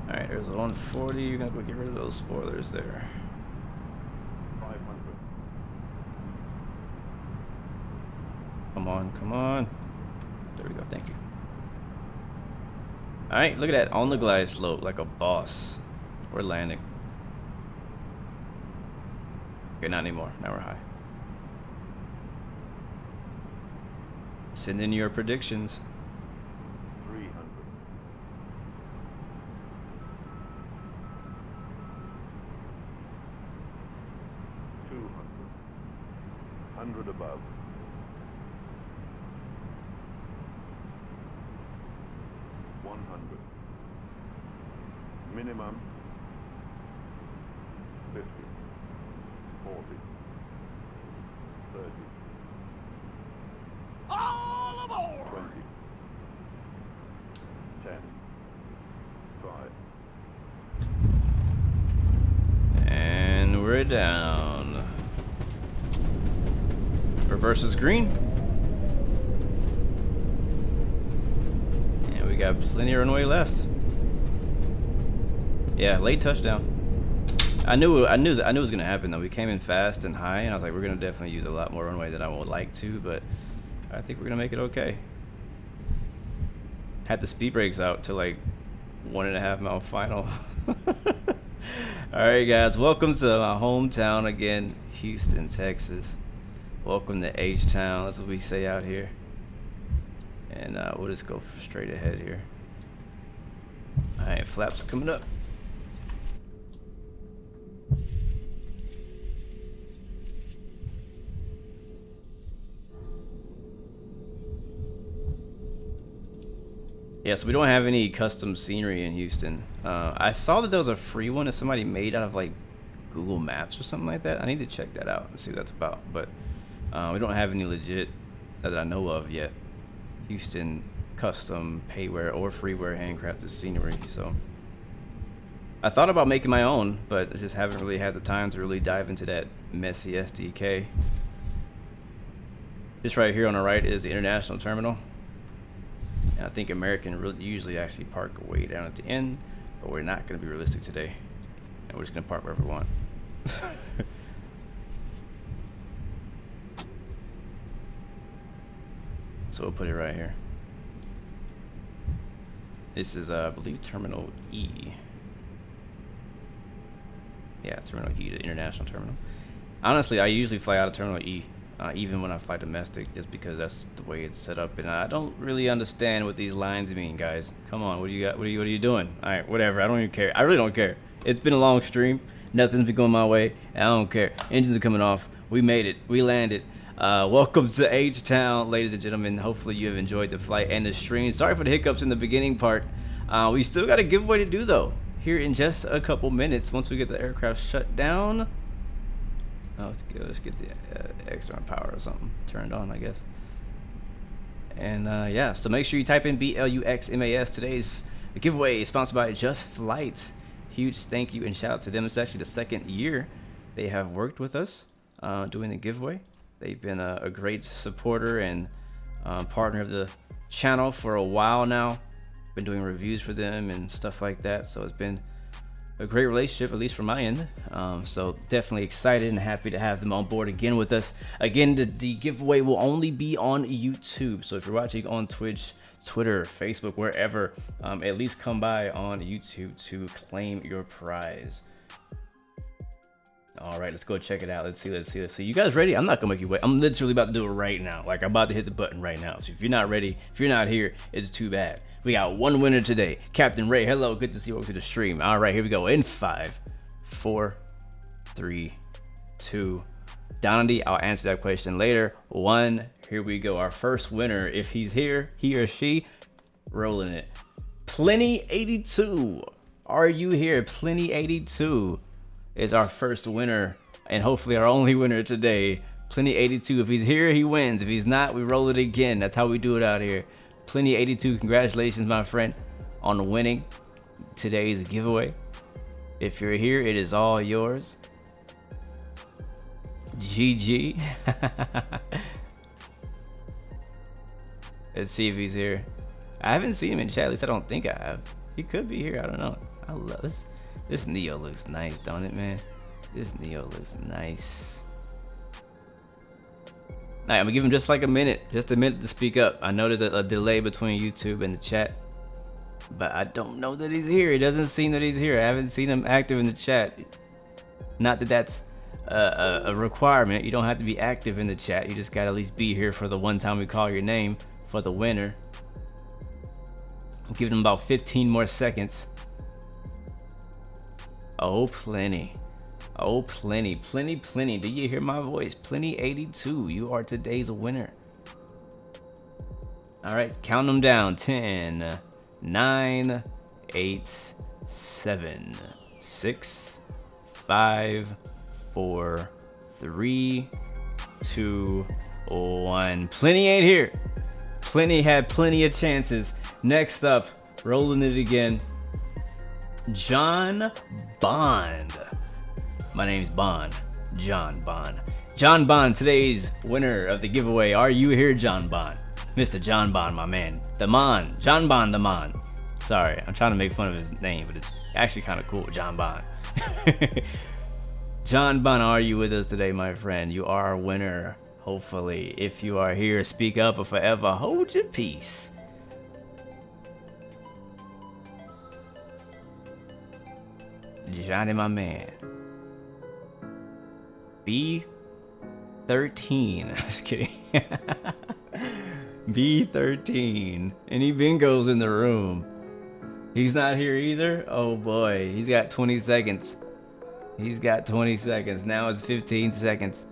there's a 140. You're going to go get rid of those spoilers there. 500. Come on, come on. There we go, thank you. Alright, look at that. On the glide slope, like a boss. We're landing. Okay, not anymore. Now we're high. Send in your predictions. 300. 200. 100 above. 100. Minimum. 50, 40, 30, All aboard! 20, 10, 5. And we're down. Reverse is green. And we got plenty of runway left. Yeah, late touchdown. I knew it was gonna happen though. We came in fast and high, and I was like, we're gonna definitely use a lot more runway than I would like to, but I think we're gonna make it okay. Had the speed brakes out to like 1.5 mile final. Alright guys, welcome to my hometown again, Houston, Texas. Welcome to H-Town, that's what we say out here. And we'll just go straight ahead here. Alright, flaps coming up. Yeah, so we don't have any custom scenery in Houston. I saw that there was a free one that somebody made out of like Google Maps or something like that. I need to check that out and see what that's about. But we don't have any legit that I know of yet. Houston custom payware or freeware handcrafted scenery. So I thought about making my own, but I just haven't really had the time to really dive into that messy SDK. This right here on the right is the international terminal. And I think American usually actually park way down at the end, but we're not going to be realistic today. And we're just going to park wherever we want. So we'll put it right here. This is, I believe, Terminal E. Yeah, Terminal E, the international terminal. Honestly, I usually fly out of Terminal E. Even when I fly domestic, just because that's the way it's set up, and I don't really understand what these lines mean, guys. Come on, what do you got? What are you doing? All right, whatever. I don't even care. I really don't care. It's been a long stream. Nothing's been going my way, and I don't care. Engines are coming off. We made it. We landed. Welcome to H-Town, ladies and gentlemen. Hopefully you have enjoyed the flight and the stream. Sorry for the hiccups in the beginning part. We still got a giveaway to do though. Here in just a couple minutes, once we get the aircraft shut down. Oh, let's get the extra power or something turned on, I guess. And yeah, so make sure you type in BLUXMAS. Today's giveaway is sponsored by Just Flight. Huge thank you and shout out to them. It's actually the second year they have worked with us doing the giveaway. They've been a great supporter and partner of the channel for a while now. Been doing reviews for them and stuff like that, so it's been a great relationship, at least from my end. So definitely excited and happy to have them on board again with us. Again, the giveaway will only be on YouTube. So if you're watching on Twitch, Twitter, Facebook, wherever, at least come by on YouTube to claim your prize. All right, let's go check it out. Let's see. You guys ready? I'm not gonna make you wait. I'm literally about to do it right now. Like, I'm about to hit the button right now. So if you're not ready, if you're not here, it's too bad. We got one winner today. Captain Ray, hello, good to see you. Welcome to the stream. All right, here we go. In 5, 4, 3, 2. Donady, I'll answer that question later. 1, here we go. Our first winner, if he's here, he or she, rolling it. Plenty82. Are you here? Plenty82 is our first winner, and hopefully our only winner today. Plenty82. If he's here, he wins. If he's not, we roll it again. That's how we do it out here. Plenty82, congratulations, my friend, on winning today's giveaway. If you're here, it is all yours. GG. Let's see if he's here. I haven't seen him in chat. At least I don't think I have. He could be here. I don't know. I love this. This Neo looks nice, don't it, man? This Neo looks nice. All right, I'm gonna give him just like a minute to speak up. I know there's a delay between YouTube and the chat, but I don't know that he's here. It doesn't seem that he's here. I haven't seen him active in the chat. Not that that's a requirement. You don't have to be active in the chat. You just gotta at least be here for the one time we call your name for the winner. I'm giving him about 15 more seconds. Oh, plenty. Oh, plenty. Do you hear my voice? Plenty82, you are today's winner. All right, count them down. 10, 9, 8, 7, 6, 5, 4, 3, 2, 1. Plenty ain't here. Plenty had plenty of chances. Next up, rolling it again. John Bond. My name's Bond. John Bond. John Bond, today's winner of the giveaway. Are you here, John Bond? Mr. John Bond, my man. The Mon. John Bond, the Mon. Sorry, I'm trying to make fun of his name, but it's actually kind of cool. John Bond. John Bond, are you with us today, my friend? You are a winner, hopefully. If you are here, speak up or forever hold your peace. Johnny, my man. B13. Just kidding. B13. Any bingos in the room? He's not here either? Oh boy. He's got 20 seconds. He's got 20 seconds. Now it's 15 seconds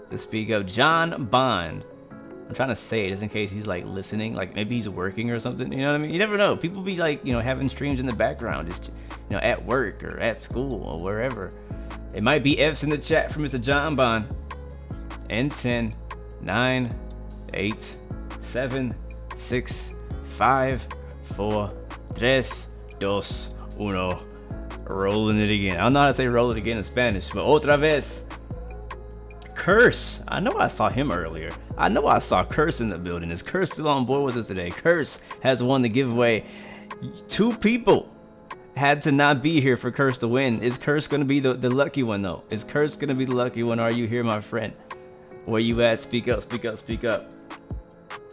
to speak up. John Bond. I'm trying to say it just in case he's like listening. Like maybe he's working or something. You know what I mean? You never know. People be like, you know, having streams in the background. Just, you know, at work or at school or wherever. It might be F's in the chat from Mr. John Bond. And 10, 9, 8, 7, 6, 5, 4, 3, 2, 1. Rolling it again. I don't know how to say roll it again in Spanish, but otra vez. Curse. I know I saw him earlier. I know I saw Curse in the building. Is Curse still on board with us today? Curse has won the giveaway. 2 people had to not be here for Curse to win. Is Curse going to be the lucky one, though? Is Curse going to be the lucky one? Are you here, my friend? Where you at? Speak up, speak up, speak up.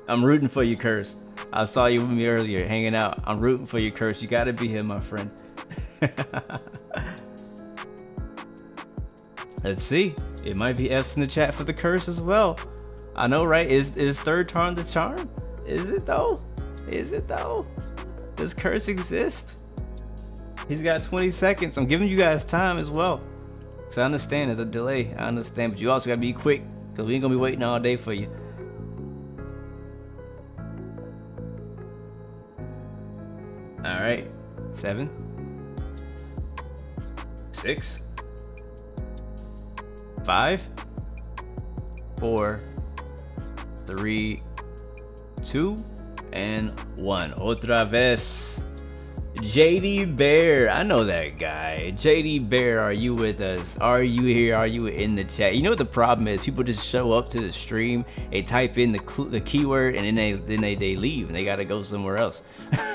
I'm rooting for you, Curse. I saw you with me earlier, hanging out. I'm rooting for you, Curse. You got to be here, my friend. Let's see. It might be F's in the chat for the Curse as well. I know, right? Is third time the charm? Is it though? Is it though? Does Curse exist? He's got 20 seconds. I'm giving you guys time as well. So I understand there's a delay. I understand, but you also gotta be quick because we ain't gonna be waiting all day for you. All right, 7, 6, 5, 4, 3, 2, and 1. Otra vez. JD Bear, I know that guy. JD Bear, are you with us? Are you here? Are you in the chat? You know what the problem is? People just show up to the stream, they type in the keyword, and then they leave, and they gotta go somewhere else.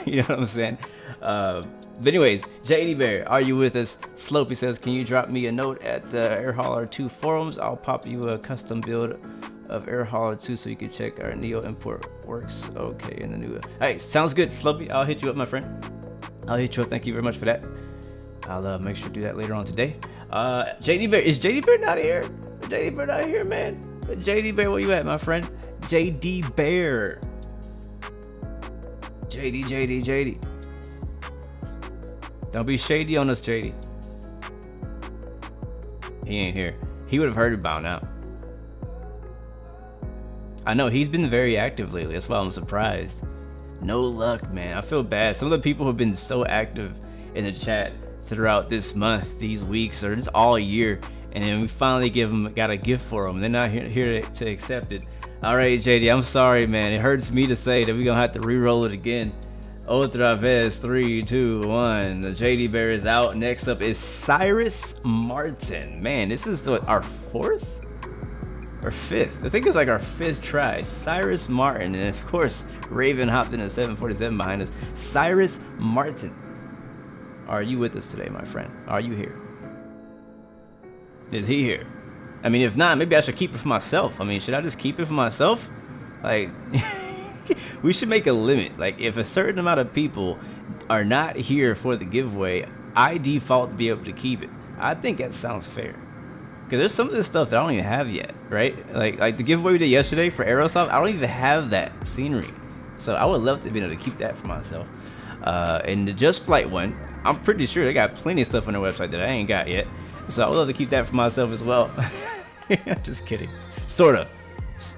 You know what I'm saying? But anyways, JD Bear, are you with us? Slopey says, can you drop me a note at the Air Hauler 2 forums? I'll pop you a custom build of Air Hauler 2 so you can check our Neo import works okay in the new. Hey, sounds good, Slopey. I'll hit you up, my friend. I'll hit you up. Thank you very much for that. I'll make sure to do that later on today. JD Bear, is JD Bear not here? JD Bear not here, man. JD Bear, where you at, my friend? JD Bear. JD. Don't be shady on us, JD. He ain't here. He would have heard about now. I know he's been very active lately. That's why I'm surprised. No luck, man. I feel bad. Some of the people have been so active in the chat throughout this month, these weeks, or just all year, and then we finally got a gift for them. They're not here to accept it. All right, JD, I'm sorry, man. It hurts me to say that we're gonna have to re-roll it again. Otra vez, 3, 2, 1. The JD Bear is out. Next up is Cyrus Martin. Man, this is our 4th or 5th. I think it's like our 5th try. Cyrus Martin, and of course, Raven hopped in a 747 behind us. Cyrus Martin, are you with us today, my friend? Are you here? Is he here? I mean, if not, maybe I should keep it for myself. I mean, should I just keep it for myself? Like, we should make a limit. Like, if a certain amount of people are not here for the giveaway, I default to be able to keep it. I think that sounds fair. Because there's some of this stuff that I don't even have yet, right? Like the giveaway we did yesterday for Aerosoft, I don't even have that scenery. So I would love to be able to keep that for myself. And the Just Flight one, I'm pretty sure they got plenty of stuff on their website that I ain't got yet. So I would love to keep that for myself as well. Just kidding. Sorta.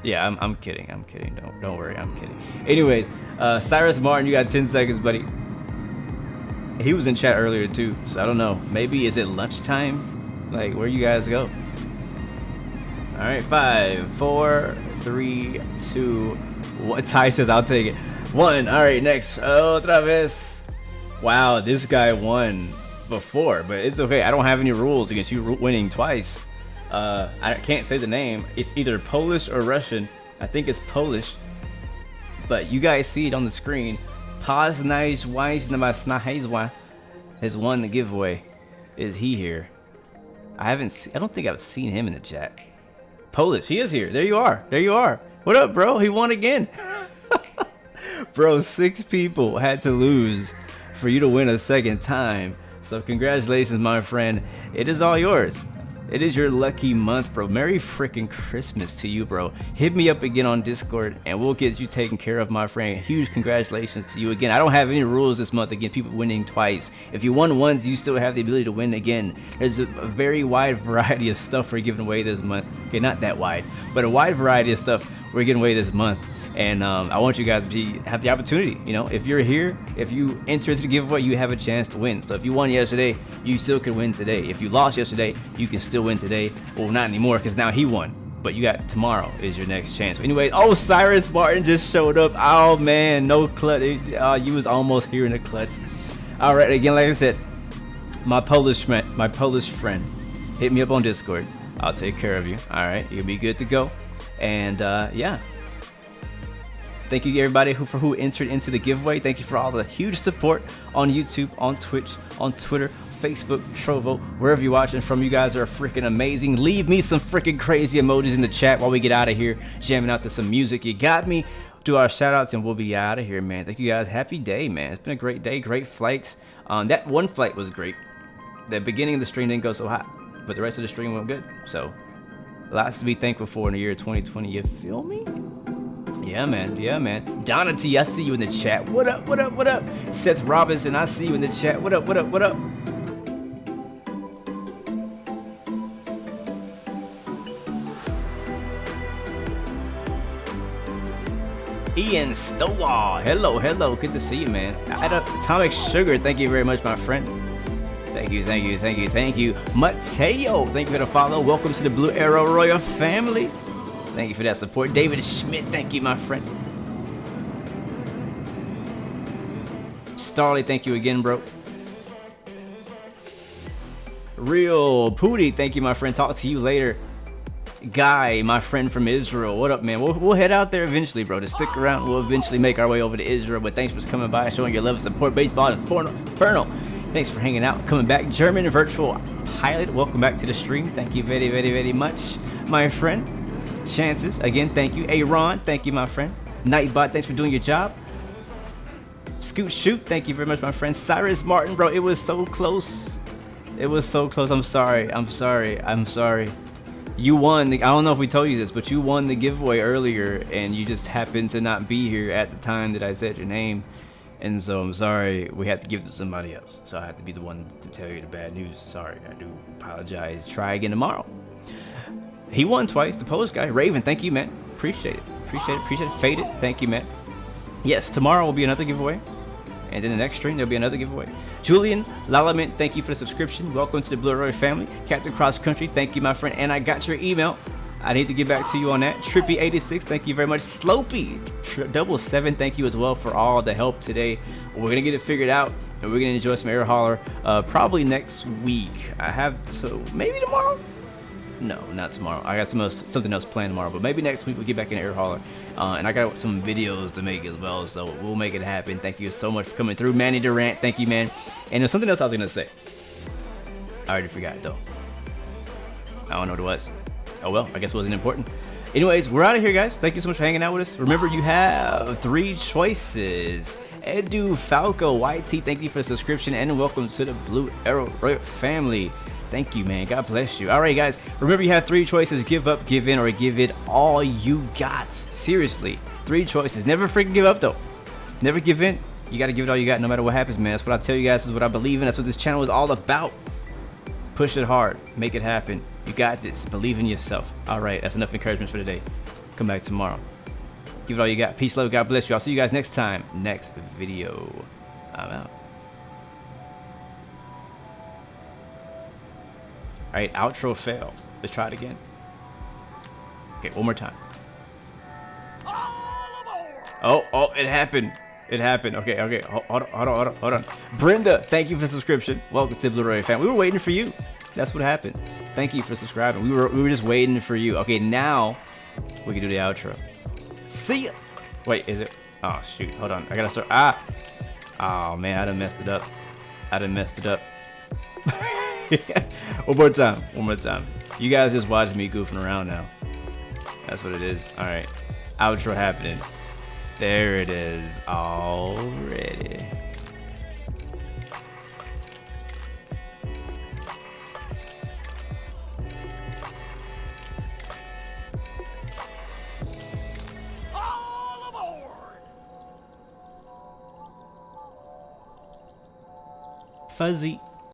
Yeah, I'm kidding. I'm kidding. Don't worry. I'm kidding. Anyways, Cyrus Martin, you got 10 seconds, buddy. He was in chat earlier too, so I don't know. Maybe is it lunchtime? Like, where you guys go? All right, 5, 4, 3, 2, 1. Ty says, I'll take it. 1. All right, next. Otra vez. Wow, this guy won before, but it's okay. I don't have any rules against you winning twice. I can't say the name. It's either Polish or Russian. I think it's Polish, but you guys see it on the screen. Poznaj Wajsnama has won the giveaway. Is he here? I don't think I've seen him in the chat. Polish, he is here. There you are. There you are. What up, bro? He won again. Bro, 6 people had to lose for you to win a second time. So congratulations, my friend. It is all yours. It is your lucky month, bro. Merry freaking Christmas to you, bro. Hit me up again on Discord and we'll get you taken care of, my friend. Huge congratulations to you again. I don't have any rules this month. Again, people winning twice. If you won once, you still have the ability to win again. There's a very wide variety of stuff we're giving away this month. Okay, not that wide, but a wide variety of stuff we're giving away this month. And I want you guys to have the opportunity. You know, if you're here, if you enter into the giveaway, you have a chance to win. So if you won yesterday, you still can win today. If you lost yesterday, you can still win today. Well, not anymore, because now he won. But you got tomorrow is your next chance. So anyway, oh, Cyrus Martin just showed up. Oh man, no clutch. You was almost here in the clutch. All right, again, like I said, my Polish friend, hit me up on Discord. I'll take care of you. All right, you'll be good to go. And yeah. Thank you everybody who entered into the giveaway. Thank you for all the huge support on YouTube, on Twitch, on Twitter, Facebook, Trovo, wherever you're watching from. You guys are freaking amazing. Leave me some freaking crazy emojis in the chat while we get out of here, jamming out to some music. You got me. Do our shout outs and we'll be out of here, man. Thank you guys. Happy day, man. It's been a great day, great flights. That one flight was great. The beginning of the stream didn't go so hot, but the rest of the stream went good. So lots to be thankful for in the year 2020. You feel me? Yeah, man. Yeah, man. Donati, I see you in the chat. What up? What up? What up? Seth Robinson, I see you in the chat. What up? What up? What up? Ian Stowall. Hello, hello. Good to see you, man. Atomic Sugar, thank you very much, my friend. Thank you, thank you, thank you, thank you. Mateo, thank you for the follow. Welcome to the Blue Arrow Royal family. Thank you for that support. David Schmidt, thank you, my friend. Starley, thank you again, bro. Real Pooty, thank you, my friend. Talk to you later. Guy, my friend from Israel. What up, man? We'll head out there eventually, bro. Just stick around. We'll eventually make our way over to Israel. But thanks for coming by, showing your love and support. Baseball Inferno. Thanks for hanging out, coming back. German Virtual Pilot, welcome back to the stream. Thank you very, very, very much, my friend. Chances, again, thank you. Aaron, thank you, my friend. Nightbot, thanks for doing your job. Scoot Shoot, thank you very much, my friend. Cyrus Martin, bro, it was so close. It was so close. I'm sorry. I'm sorry. I'm sorry. You won. I don't know if we told you this, but you won the giveaway earlier, and you just happened to not be here at the time that I said your name. And so I'm sorry. We had to give it to somebody else. So I had to be the one to tell you the bad news. Sorry. I do apologize. Try again tomorrow. He won twice. The Polish guy. Raven, thank you, man. Appreciate it. Appreciate it. Appreciate it. Faded. Thank you, man. Yes, tomorrow will be another giveaway. And then the next stream, there'll be another giveaway. Julian Lalament, thank you for the subscription. Welcome to the Blue Arrow family. Captain Cross Country, thank you, my friend. And I got your email. I need to get back to you on that. Trippy86, thank you very much. Slopey, 777, thank you as well for all the help today. We're going to get it figured out, and we're going to enjoy some air hauler probably next week. I have to, maybe tomorrow? No, not tomorrow. I got something else planned tomorrow, but maybe next week we'll get back in air hauler. And I got some videos to make as well, so we'll make it happen. Thank you so much for coming through. Manny Durant, thank you, man. And there's something else I was going to say. I already forgot, though. I don't know what it was. Oh, well, I guess it wasn't important. Anyways, we're out of here, guys. Thank you so much for hanging out with us. Remember, you have 3 choices. Edu Falco YT, thank you for the subscription, and welcome to the Blue Arrow Royal family. Thank you, man. God bless you. All right, guys. Remember, you have 3 choices. Give up, give in, or give it all you got. Seriously, 3 choices. Never freaking give up, though. Never give in. You got to give it all you got no matter what happens, man. That's what I tell you guys. This is what I believe in. That's what this channel is all about. Push it hard. Make it happen. You got this. Believe in yourself. All right. That's enough encouragement for today. Come back tomorrow. Give it all you got. Peace, love. God bless you. I'll see you guys next time. Next video. I'm out. right, outro fail. Let's try it again. Okay, one more time. All aboard! Oh, it happened. It happened. Okay, hold on. Brenda, thank you for the subscription. Welcome to Blu-ray Fam. We were waiting for you. That's what happened. Thank you for subscribing. We were just waiting for you. Okay, now we can do the outro. See ya. Wait, is it? Oh shoot, hold on. I gotta start. Oh man, I done messed it up. One more time. You guys just watch me goofing around now. That's what it is. All right, outro happening. There it is already. All aboard! Fuzzy.